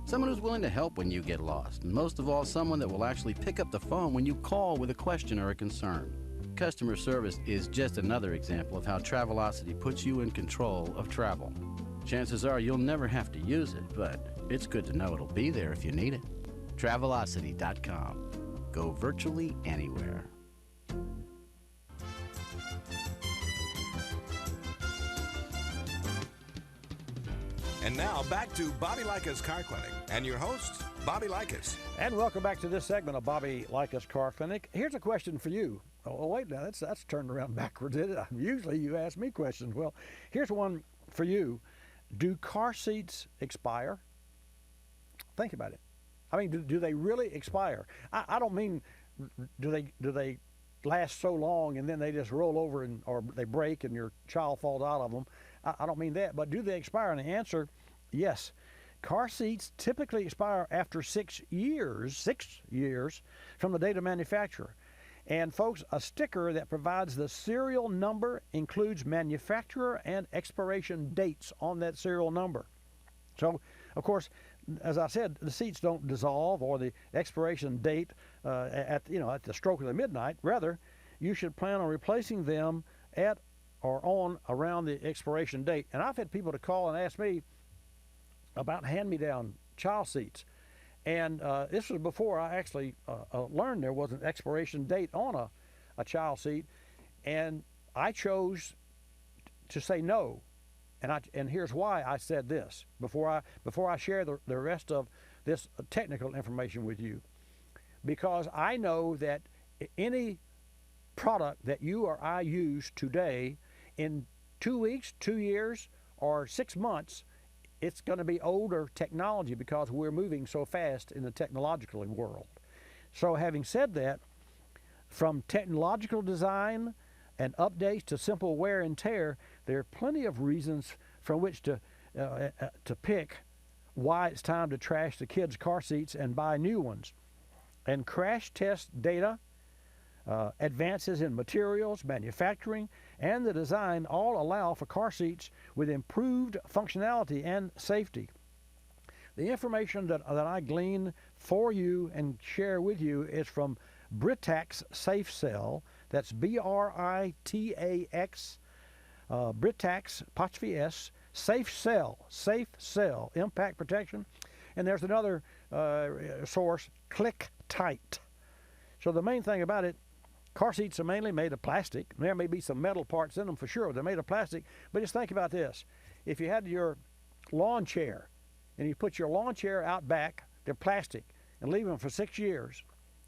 Speaker 22: Someone who's willing to help when you get lost, and most of all, someone that will actually pick up the phone when you call with a question or a concern. Customer service is just another example of how Travelocity puts you in control of travel. Chances are you'll never have to use it, but it's good to know it'll be there if you need it. Travelocity.com. Go virtually anywhere.
Speaker 1: And now back to Bobby Likis Car Clinic and your host, Bobby Likis.
Speaker 11: And welcome back to this segment of Bobby Likis Car Clinic. Here's a question for you. Oh, wait, now that's turned around backwards, isn't it? Usually you ask me questions. Well, here's one for you. Do car seats expire? Think about it. I mean, do they really expire? I don't mean do they last so long and then they just roll over or they break and your child falls out of them. I don't mean that, but do they expire? And the answer, yes. Car seats typically expire after 6 years from the date of manufacture. And folks, a sticker that provides the serial number includes manufacturer and expiration dates on that serial number. So, of course, as I said, the seats don't dissolve or the expiration date at the stroke of the midnight. Rather, you should plan on replacing them at or on around the expiration date. And I've had people to call and ask me about hand-me-down child seats. And this was before I actually learned there was an expiration date on a child seat. And I chose to say no. And here's why I said this before I share the rest of this technical information with you. Because I know that any product that you or I use today, in 2 weeks, 2 years, or 6 months, it's going to be older technology because we're moving so fast in the technological world. So having said that, from technological design and updates to simple wear and tear, there are plenty of reasons from which to pick why it's time to trash the kids' car seats and buy new ones. And crash test data, advances in materials, manufacturing, and the design all allow for car seats with improved functionality and safety. The information that I glean for you and share with you is from Britax Safe Cell. That's BRITAX, Britax, apostrophe S, Safe Cell, impact protection. And there's another source, Click Tight. So the main thing about it, car seats are mainly made of plastic. There may be some metal parts in them for sure. They're made of plastic. But just think about this. If you had your lawn chair and you put your lawn chair out back, they're plastic, and leave them for 6 years.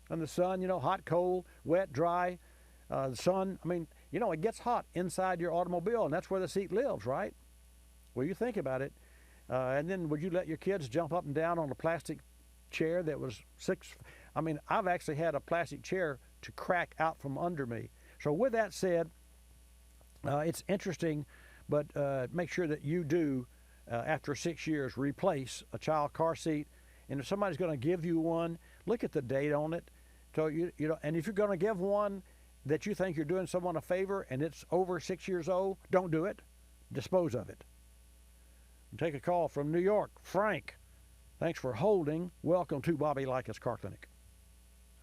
Speaker 11: And the sun, hot, cold, wet, dry, the sun, it gets hot inside your automobile, and that's where the seat lives, right? Well, you think about it. And then would you let your kids jump up and down on a plastic chair that was I've actually had a plastic chair to crack out from under me. So with that said, it's interesting, but make sure that you do, after 6 years, replace a child car seat. And if somebody's going to give you one, look at the date on it. So and if you're going to give one that you think you're doing someone a favor and it's over 6 years old, don't do it. Dispose of it. Take a call from New York. Frank, thanks for holding. Welcome to Bobby Likis Car Clinic.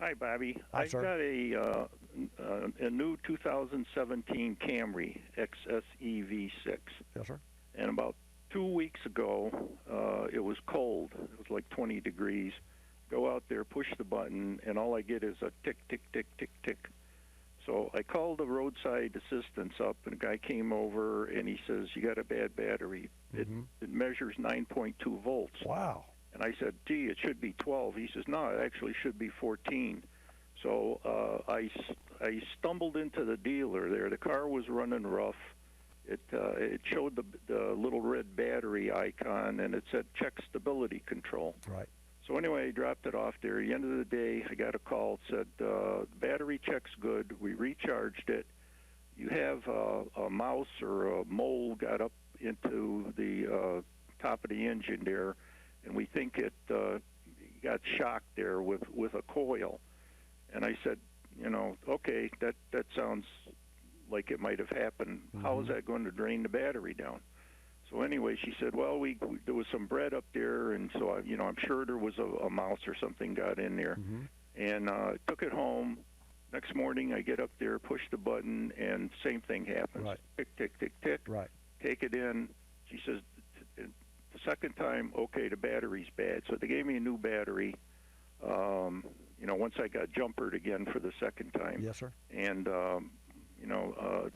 Speaker 2: Hi, Bobby.
Speaker 11: Hi,
Speaker 2: I've
Speaker 11: sir.
Speaker 2: got a new 2017 Camry XSE V6.
Speaker 11: Yes, sir.
Speaker 2: And about 2 weeks ago, it was cold. It was like 20 degrees. Go out there, push the button, and all I get is a tick, tick, tick, tick, tick. So I called the roadside assistance up, and a guy came over, and he says, you got a bad battery.
Speaker 11: Mm-hmm.
Speaker 2: It measures 9.2 volts.
Speaker 11: Wow.
Speaker 2: And I said, gee, it should be 12. He says, no, it actually should be 14. So I stumbled into the dealer there. The car was running rough. It showed the little red battery icon, and it said check stability control.
Speaker 11: Right.
Speaker 2: So anyway, I dropped it off there. At the end of the day, I got a call. It said, the battery check's good. We recharged it. You have a mouse or a mole got up into the top of the engine there, and we think it got shocked there with a coil. And I said, okay, that sounds like it might have happened. Mm-hmm. How is that going to drain the battery down? So anyway, she said, well, there was some bread up there, and so I'm sure there was a mouse or something got in there.
Speaker 11: Mm-hmm.
Speaker 2: And took it home. Next morning, I get up there, push the button, and same thing happens.
Speaker 11: Right.
Speaker 2: Tick, tick, tick, tick.
Speaker 11: Right.
Speaker 2: Take it in. She says, the second time, okay, the battery's bad. So they gave me a new battery, once I got jumpered again for the second time.
Speaker 11: Yes, sir.
Speaker 2: And,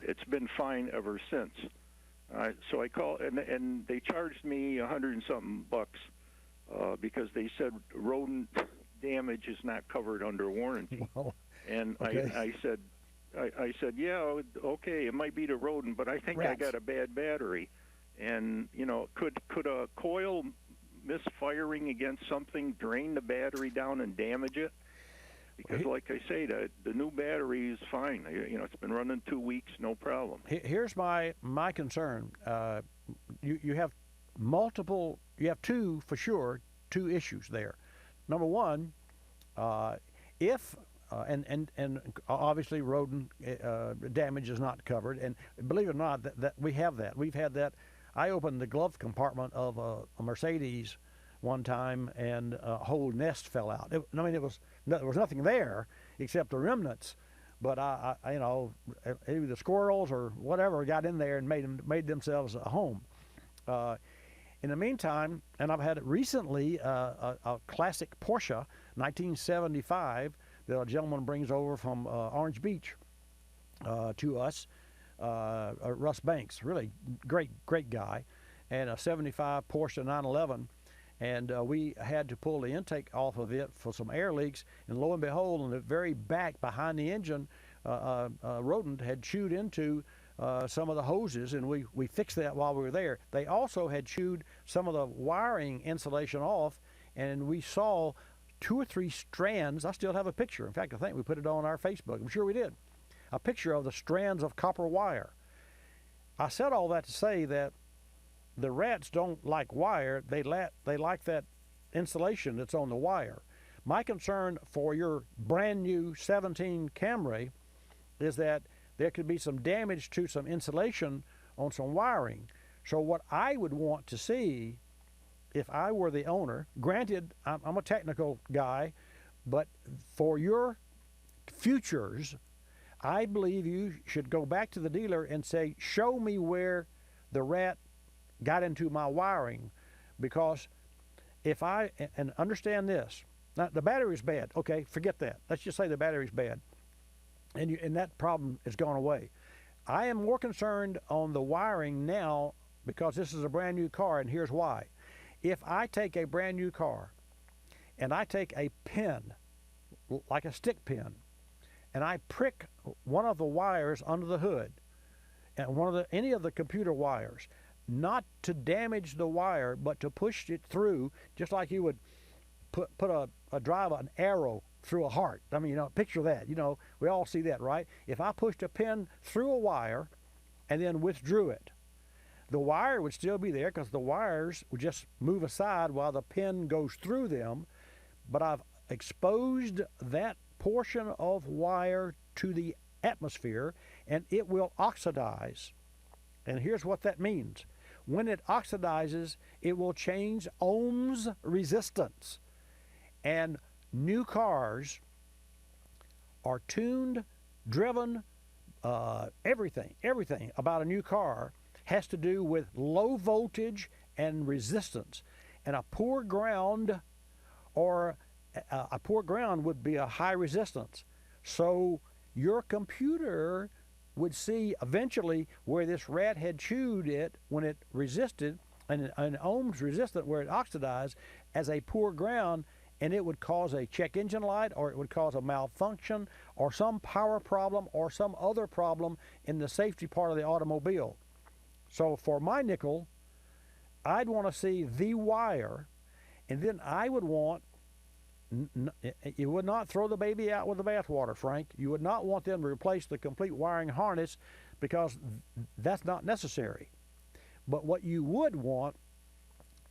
Speaker 2: it's been fine ever since. So I called, and they charged me $100 and something bucks because they said rodent damage is not covered under warranty.
Speaker 11: Well,
Speaker 2: and
Speaker 11: okay.
Speaker 2: I said, yeah, okay, it might be the rodent, but I think
Speaker 11: Rats.
Speaker 2: I got a bad battery. And could a coil misfiring against something drain the battery down and damage it? Because, like I say, the new battery is fine. It's been running 2 weeks, no problem.
Speaker 11: Here's my concern. You have two issues there. Number one, if and obviously rodent damage is not covered. And believe it or not, that we have that. We've had that. I opened the glove compartment of a Mercedes one time, and a whole nest fell out. There was nothing there except the remnants. But either the squirrels or whatever got in there and made themselves a home. In the meantime, and I've had recently a classic Porsche 1975 that a gentleman brings over from Orange Beach to us, Russ Banks, really great guy, and a 75 Porsche 911. And we had to pull the intake off of it for some air leaks, and lo and behold, in the very back behind the engine, a rodent had chewed into some of the hoses, and we fixed that while we were there. They also had chewed some of the wiring insulation off, and we saw 2 or 3 strands. I still have a picture. In fact, I think we put it on our Facebook. I'm sure we did. A picture of the strands of copper wire. I said all that to say that the rats don't like wire. They like that insulation that's on the wire. My concern for your brand new 17 Camry is that there could be some damage to some insulation on some wiring. So what I would want to see, if I were the owner, granted I'm a technical guy, but for your futures, I believe you should go back to the dealer and say, show me where the rat got into my wiring, because if and understand this, now the battery's bad. Okay, forget that. Let's just say the battery's bad, and that problem is gone away. I am more concerned on the wiring now because this is a brand new car, and here's why. If I take a brand new car and I take a pin, like a stick pin, and I prick one of the wires under the hood, and any of the computer wires, not to damage the wire, but to push it through, just like you would drive an arrow through a heart. I mean, picture that. We all see that, right? If I pushed a pin through a wire and then withdrew it, the wire would still be there because the wires would just move aside while the pin goes through them, but I've exposed that portion of wire to the atmosphere, and it will oxidize. And here's what that means. When it oxidizes, it will change ohms resistance. And new cars are tuned, driven, everything about a new car has to do with low voltage and resistance. And a poor ground would be a high resistance. So your computer would see eventually where this rat had chewed it when it resisted, and ohms resistant where it oxidized as a poor ground, and it would cause a check engine light, or it would cause a malfunction, or some power problem, or some other problem in the safety part of the automobile. So for my nickel, I'd want to see the wire, and then I would want, you would not throw the baby out with the bathwater, Frank. You would not want them to replace the complete wiring harness, because that's not necessary. But what you would want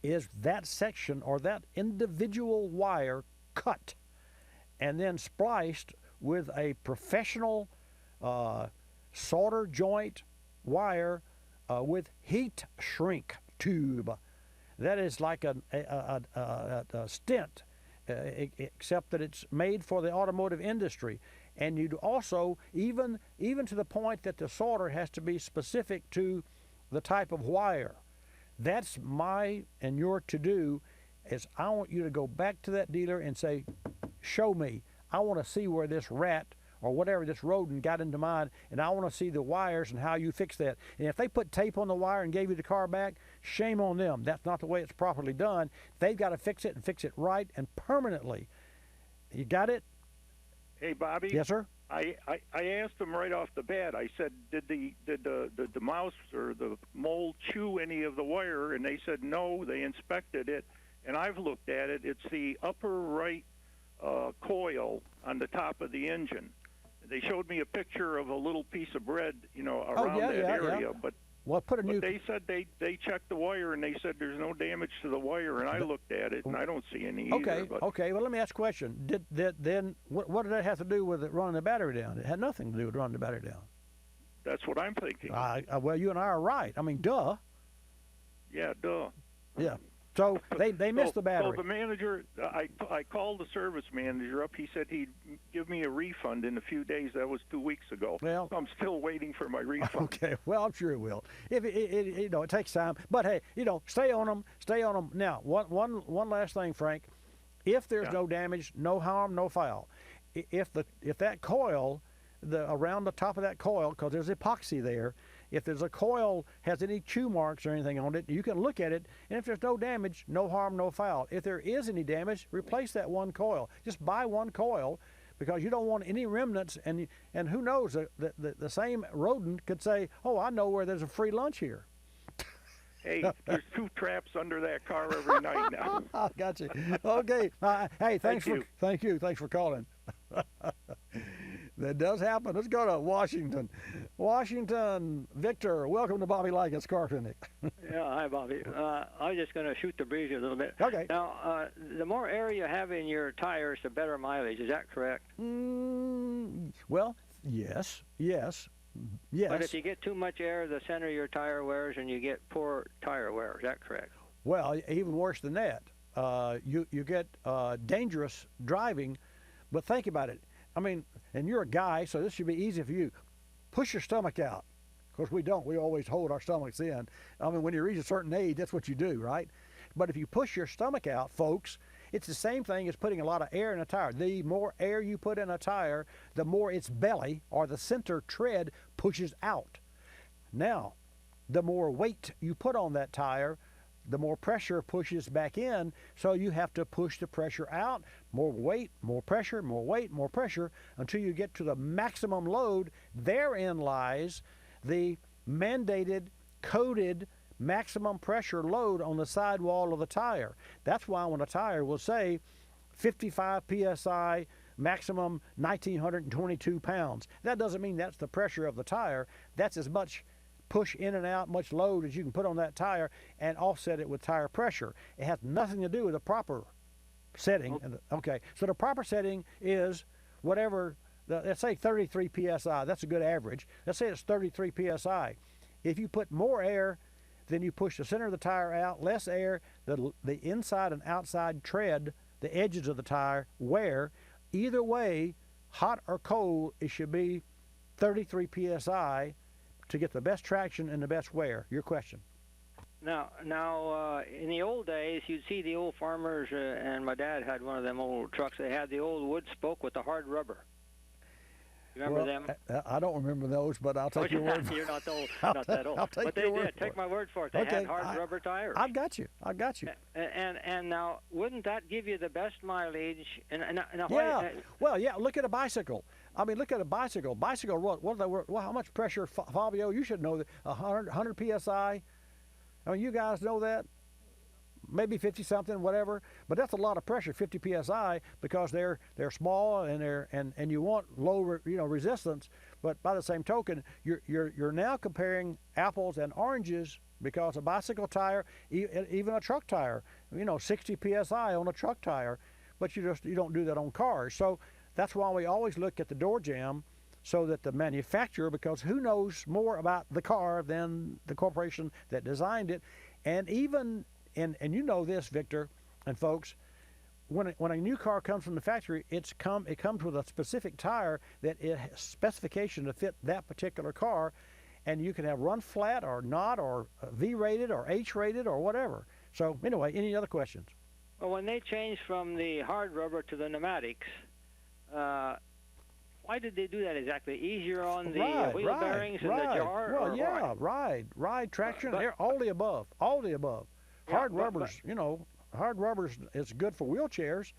Speaker 11: is that section or that individual wire cut and then spliced with a professional solder joint wire with heat shrink tube. That is like a stent, except that it's made for the automotive industry. And you'd also, even to the point that the solder has to be specific to the type of wire. That's my and your to-do, is I want you to go back to that dealer and say, show me. I want to see where this rat or whatever, this rodent got into mine, and I want to see the wires and how you fix that. And if they put tape on the wire and gave you the car back, shame on them. That's not the way it's properly done. They've got to fix it and fix it right and permanently. You got it?
Speaker 2: Hey, Bobby.
Speaker 11: Yes, sir.
Speaker 2: I asked them right off the bat. I said, did the mouse or the mole chew any of the wire? And they said no. They inspected it, and I've looked at it. It's the upper right coil on the top of the engine. They showed me a picture of a little piece of bread, around that area.
Speaker 11: Yeah.
Speaker 2: But
Speaker 11: Well, put a new.
Speaker 2: But they said they checked the wire and they said there's no damage to the wire, and I looked at it and I don't see any either. But
Speaker 11: Okay. Well, let me ask a question. Then what did that have to do with it running the battery down? It had nothing to do with running the battery down.
Speaker 2: that's what I'm thinking.
Speaker 11: Well, you and I are right. I mean, duh.
Speaker 2: Yeah, duh.
Speaker 11: Yeah. So they missed the battery.
Speaker 2: So the manager, I called the service manager up. He said he'd give me a refund in a few days. That was 2 weeks ago.
Speaker 11: Well,
Speaker 2: I'm still waiting for my refund.
Speaker 11: Okay. Well, I'm sure it will. If it takes time. But hey, stay on them. Stay on them. Now, one last thing, Frank. If there's no damage, no harm, no foul. If that coil, around the top of that coil, because there's epoxy there. If there's a coil has any chew marks or anything on it, you can look at it, and if there's no damage, no harm, no foul. If there is any damage, replace that one coil. Just buy one coil, because you don't want any remnants, and who knows, the same rodent could say, oh, I know where there's a free lunch here.
Speaker 2: Hey, there's 2 traps under that car every night now.
Speaker 11: I got you. Okay. Hey, thanks for calling. That does happen. Let's go to Washington. Washington, Victor, welcome to Bobby Likis Car Clinic.
Speaker 4: Yeah, hi, Bobby. I was just going to shoot the breeze a little bit.
Speaker 11: Okay.
Speaker 4: Now, the more air you have in your tires, the better mileage. Is that correct?
Speaker 11: Well, yes.
Speaker 4: But if you get too much air, the center of your tire wears, and you get poor tire wear. Is that correct?
Speaker 11: Well, even worse than that. You get dangerous driving, but think about it. I mean, and you're a guy, so this should be easy for you. Push your stomach out. Of course, we don't. We always hold our stomachs in. I mean, when you reach a certain age, that's what you do, right? But if you push your stomach out, folks, it's the same thing as putting a lot of air in a tire. The more air you put in a tire, the more its belly or the center tread pushes out. Now, the more weight you put on that tire, the more pressure pushes back in, so you have to push the pressure out. More weight, more pressure, more weight, more pressure, until you get to the maximum load. Therein lies the mandated, coded maximum pressure load on the sidewall of the tire. That's why when a tire will say 55 psi, maximum 1,922 pounds, that doesn't mean that's the pressure of the tire. That's as much push in and out, much load as you can put on that tire and offset it with tire pressure. It has nothing to do with the proper setting. Okay, so the proper setting is whatever, let's say 33 psi. That's a good average. Let's say it's 33 psi. If you put more air, then you push the center of the tire out, less air, the inside and outside tread, the edges of the tire wear. Either way, hot or cold, it should be 33 psi to get the best traction and the best wear. Your question.
Speaker 4: Now, in the old days, you'd see the old farmers, and my dad had one of them old trucks. They had the old wood spoke with the hard rubber. You remember them?
Speaker 11: I don't remember those, but I'll take your word for it.
Speaker 4: You're not old, not that old.
Speaker 11: I'll take
Speaker 4: but they
Speaker 11: your word
Speaker 4: did.
Speaker 11: for
Speaker 4: Take
Speaker 11: it.
Speaker 4: my word for it. They had hard rubber tires.
Speaker 11: I got you.
Speaker 4: And now, wouldn't that give you the best mileage?
Speaker 11: Well, yeah. Look at a bicycle. I mean, look at a bicycle. Bicycle, how much pressure, Fabio? You should know that. 100 psi. I mean, you guys know that. Maybe 50 something, whatever. But that's a lot of pressure, 50 psi, because they're small and you want low resistance. But by the same token, you're now comparing apples and oranges, because a bicycle tire, even a truck tire, 60 psi on a truck tire, but you don't do that on cars. So that's why we always look at the door jamb, so that the manufacturer, because who knows more about the car than the corporation that designed it, and even and you know this, Victor and folks, when a new car comes from the factory, it comes with a specific tire that it has specification to fit that particular car, and you can have run flat or not, or V-rated or H-rated or whatever. So anyway, any other questions?
Speaker 4: Well, when they changed from the hard rubber to the pneumatics, why did they do that exactly? Easier on the wheel bearings and the jar?
Speaker 11: Well, yeah, ride, traction, all the above.
Speaker 4: Yeah,
Speaker 11: hard rubbers is good for wheelchairs.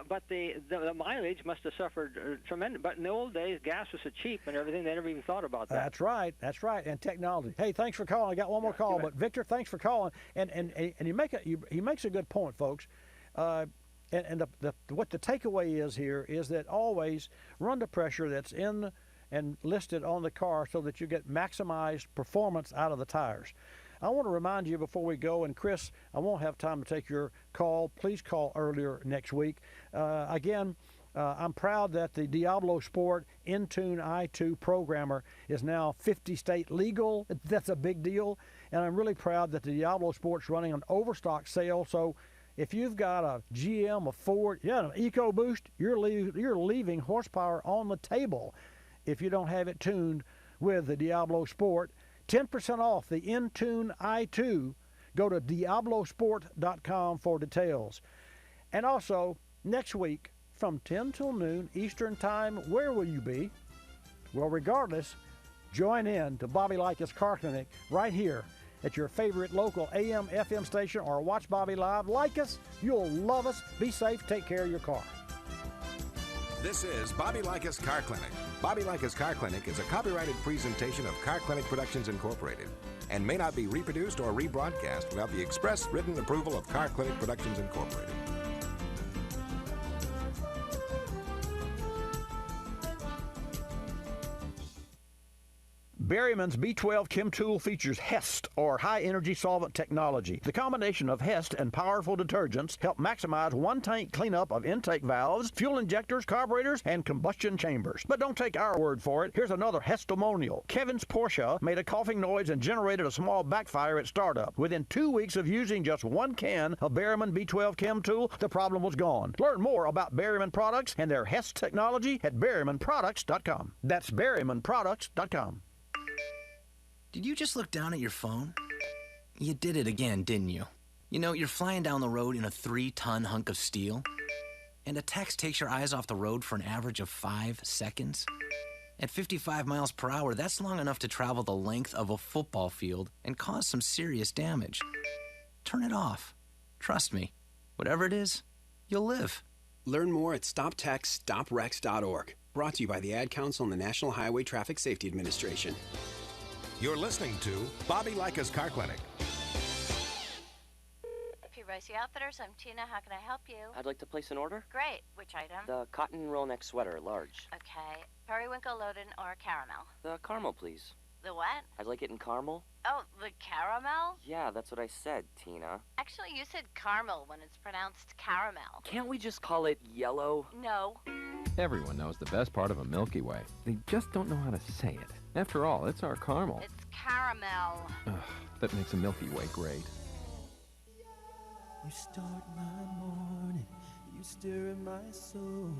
Speaker 4: But the mileage must have suffered tremendous. But in the old days, gas was so cheap and everything, they never even thought about that.
Speaker 11: That's right. And technology. Hey, thanks for calling. I got one more call, but Victor, thanks for calling. And he makes a good point, folks. And what the takeaway is here is that always run the pressure that's in and listed on the car so that you get maximized performance out of the tires. I want to remind you before we go, and Chris, I won't have time to take your call. Please call earlier next week. I'm proud that the Diablo Sport Intune i2 programmer is now 50 state legal. That's a big deal. And I'm really proud that the Diablo Sport's running an overstock sale. So if you've got a GM, a Ford, an EcoBoost, you're leaving horsepower on the table if you don't have it tuned with the Diablo Sport. 10% off the Intune i2. Go to diablosport.com for details. And also, next week, from 10 till noon Eastern Time, where will you be? Well, regardless, join in to Bobby Likis Car Clinic right here at your favorite local AM, FM station, or watch Bobby live. Like us, you'll love us. Be safe, take care of your car.
Speaker 1: This is Bobby Likis Car Clinic. Bobby Likis Car Clinic is a copyrighted presentation of Car Clinic Productions Incorporated and may not be reproduced or rebroadcast without the express written approval of Car Clinic Productions Incorporated.
Speaker 11: Berryman's B12 Chem Tool features HEST, or High Energy Solvent Technology. The combination of HEST and powerful detergents help maximize one-tank cleanup of intake valves, fuel injectors, carburetors, and combustion chambers. But don't take our word for it. Here's another HEStimonial. Kevin's Porsche made a coughing noise and generated a small backfire at startup. Within 2 weeks of using just one can of Berryman B12 Chem Tool, the problem was gone. Learn more about Berryman products and their HEST technology at berrymanproducts.com. That's berrymanproducts.com.
Speaker 13: Did you just look down at your phone? You did it again, didn't you? You know, you're flying down the road in a 3-ton hunk of steel, and a text takes your eyes off the road for an average of 5 seconds. At 55 miles per hour, that's long enough to travel the length of a football field and cause some serious damage. Turn it off. Trust me, whatever it is, you'll live.
Speaker 24: Learn more at stoptextsstopwrecks.org. Brought to you by the Ad Council and the National Highway Traffic Safety Administration.
Speaker 1: You're listening to Bobby Likis Car Clinic.
Speaker 14: P. Outfitters, I'm Tina. How can I help you?
Speaker 15: I'd like to place an order.
Speaker 14: Great. Which item?
Speaker 15: The cotton roll neck sweater, large.
Speaker 14: Okay. Periwinkle, Loden, or caramel?
Speaker 15: The caramel, please.
Speaker 14: The what?
Speaker 15: I'd like it in caramel.
Speaker 14: Oh, the caramel?
Speaker 15: Yeah, that's what I said, Tina.
Speaker 14: Actually, you said caramel when it's pronounced caramel.
Speaker 15: Can't we just call it yellow?
Speaker 14: No.
Speaker 16: Everyone knows the best part of a Milky Way. They just don't know how to say it. After all, it's our caramel.
Speaker 14: It's caramel.
Speaker 16: Ugh, that makes a Milky Way great.
Speaker 17: You start my morning, you stir in my soul,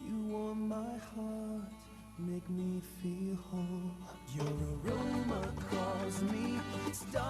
Speaker 17: you warm my heart, make me feel whole. Your aroma calls me, stars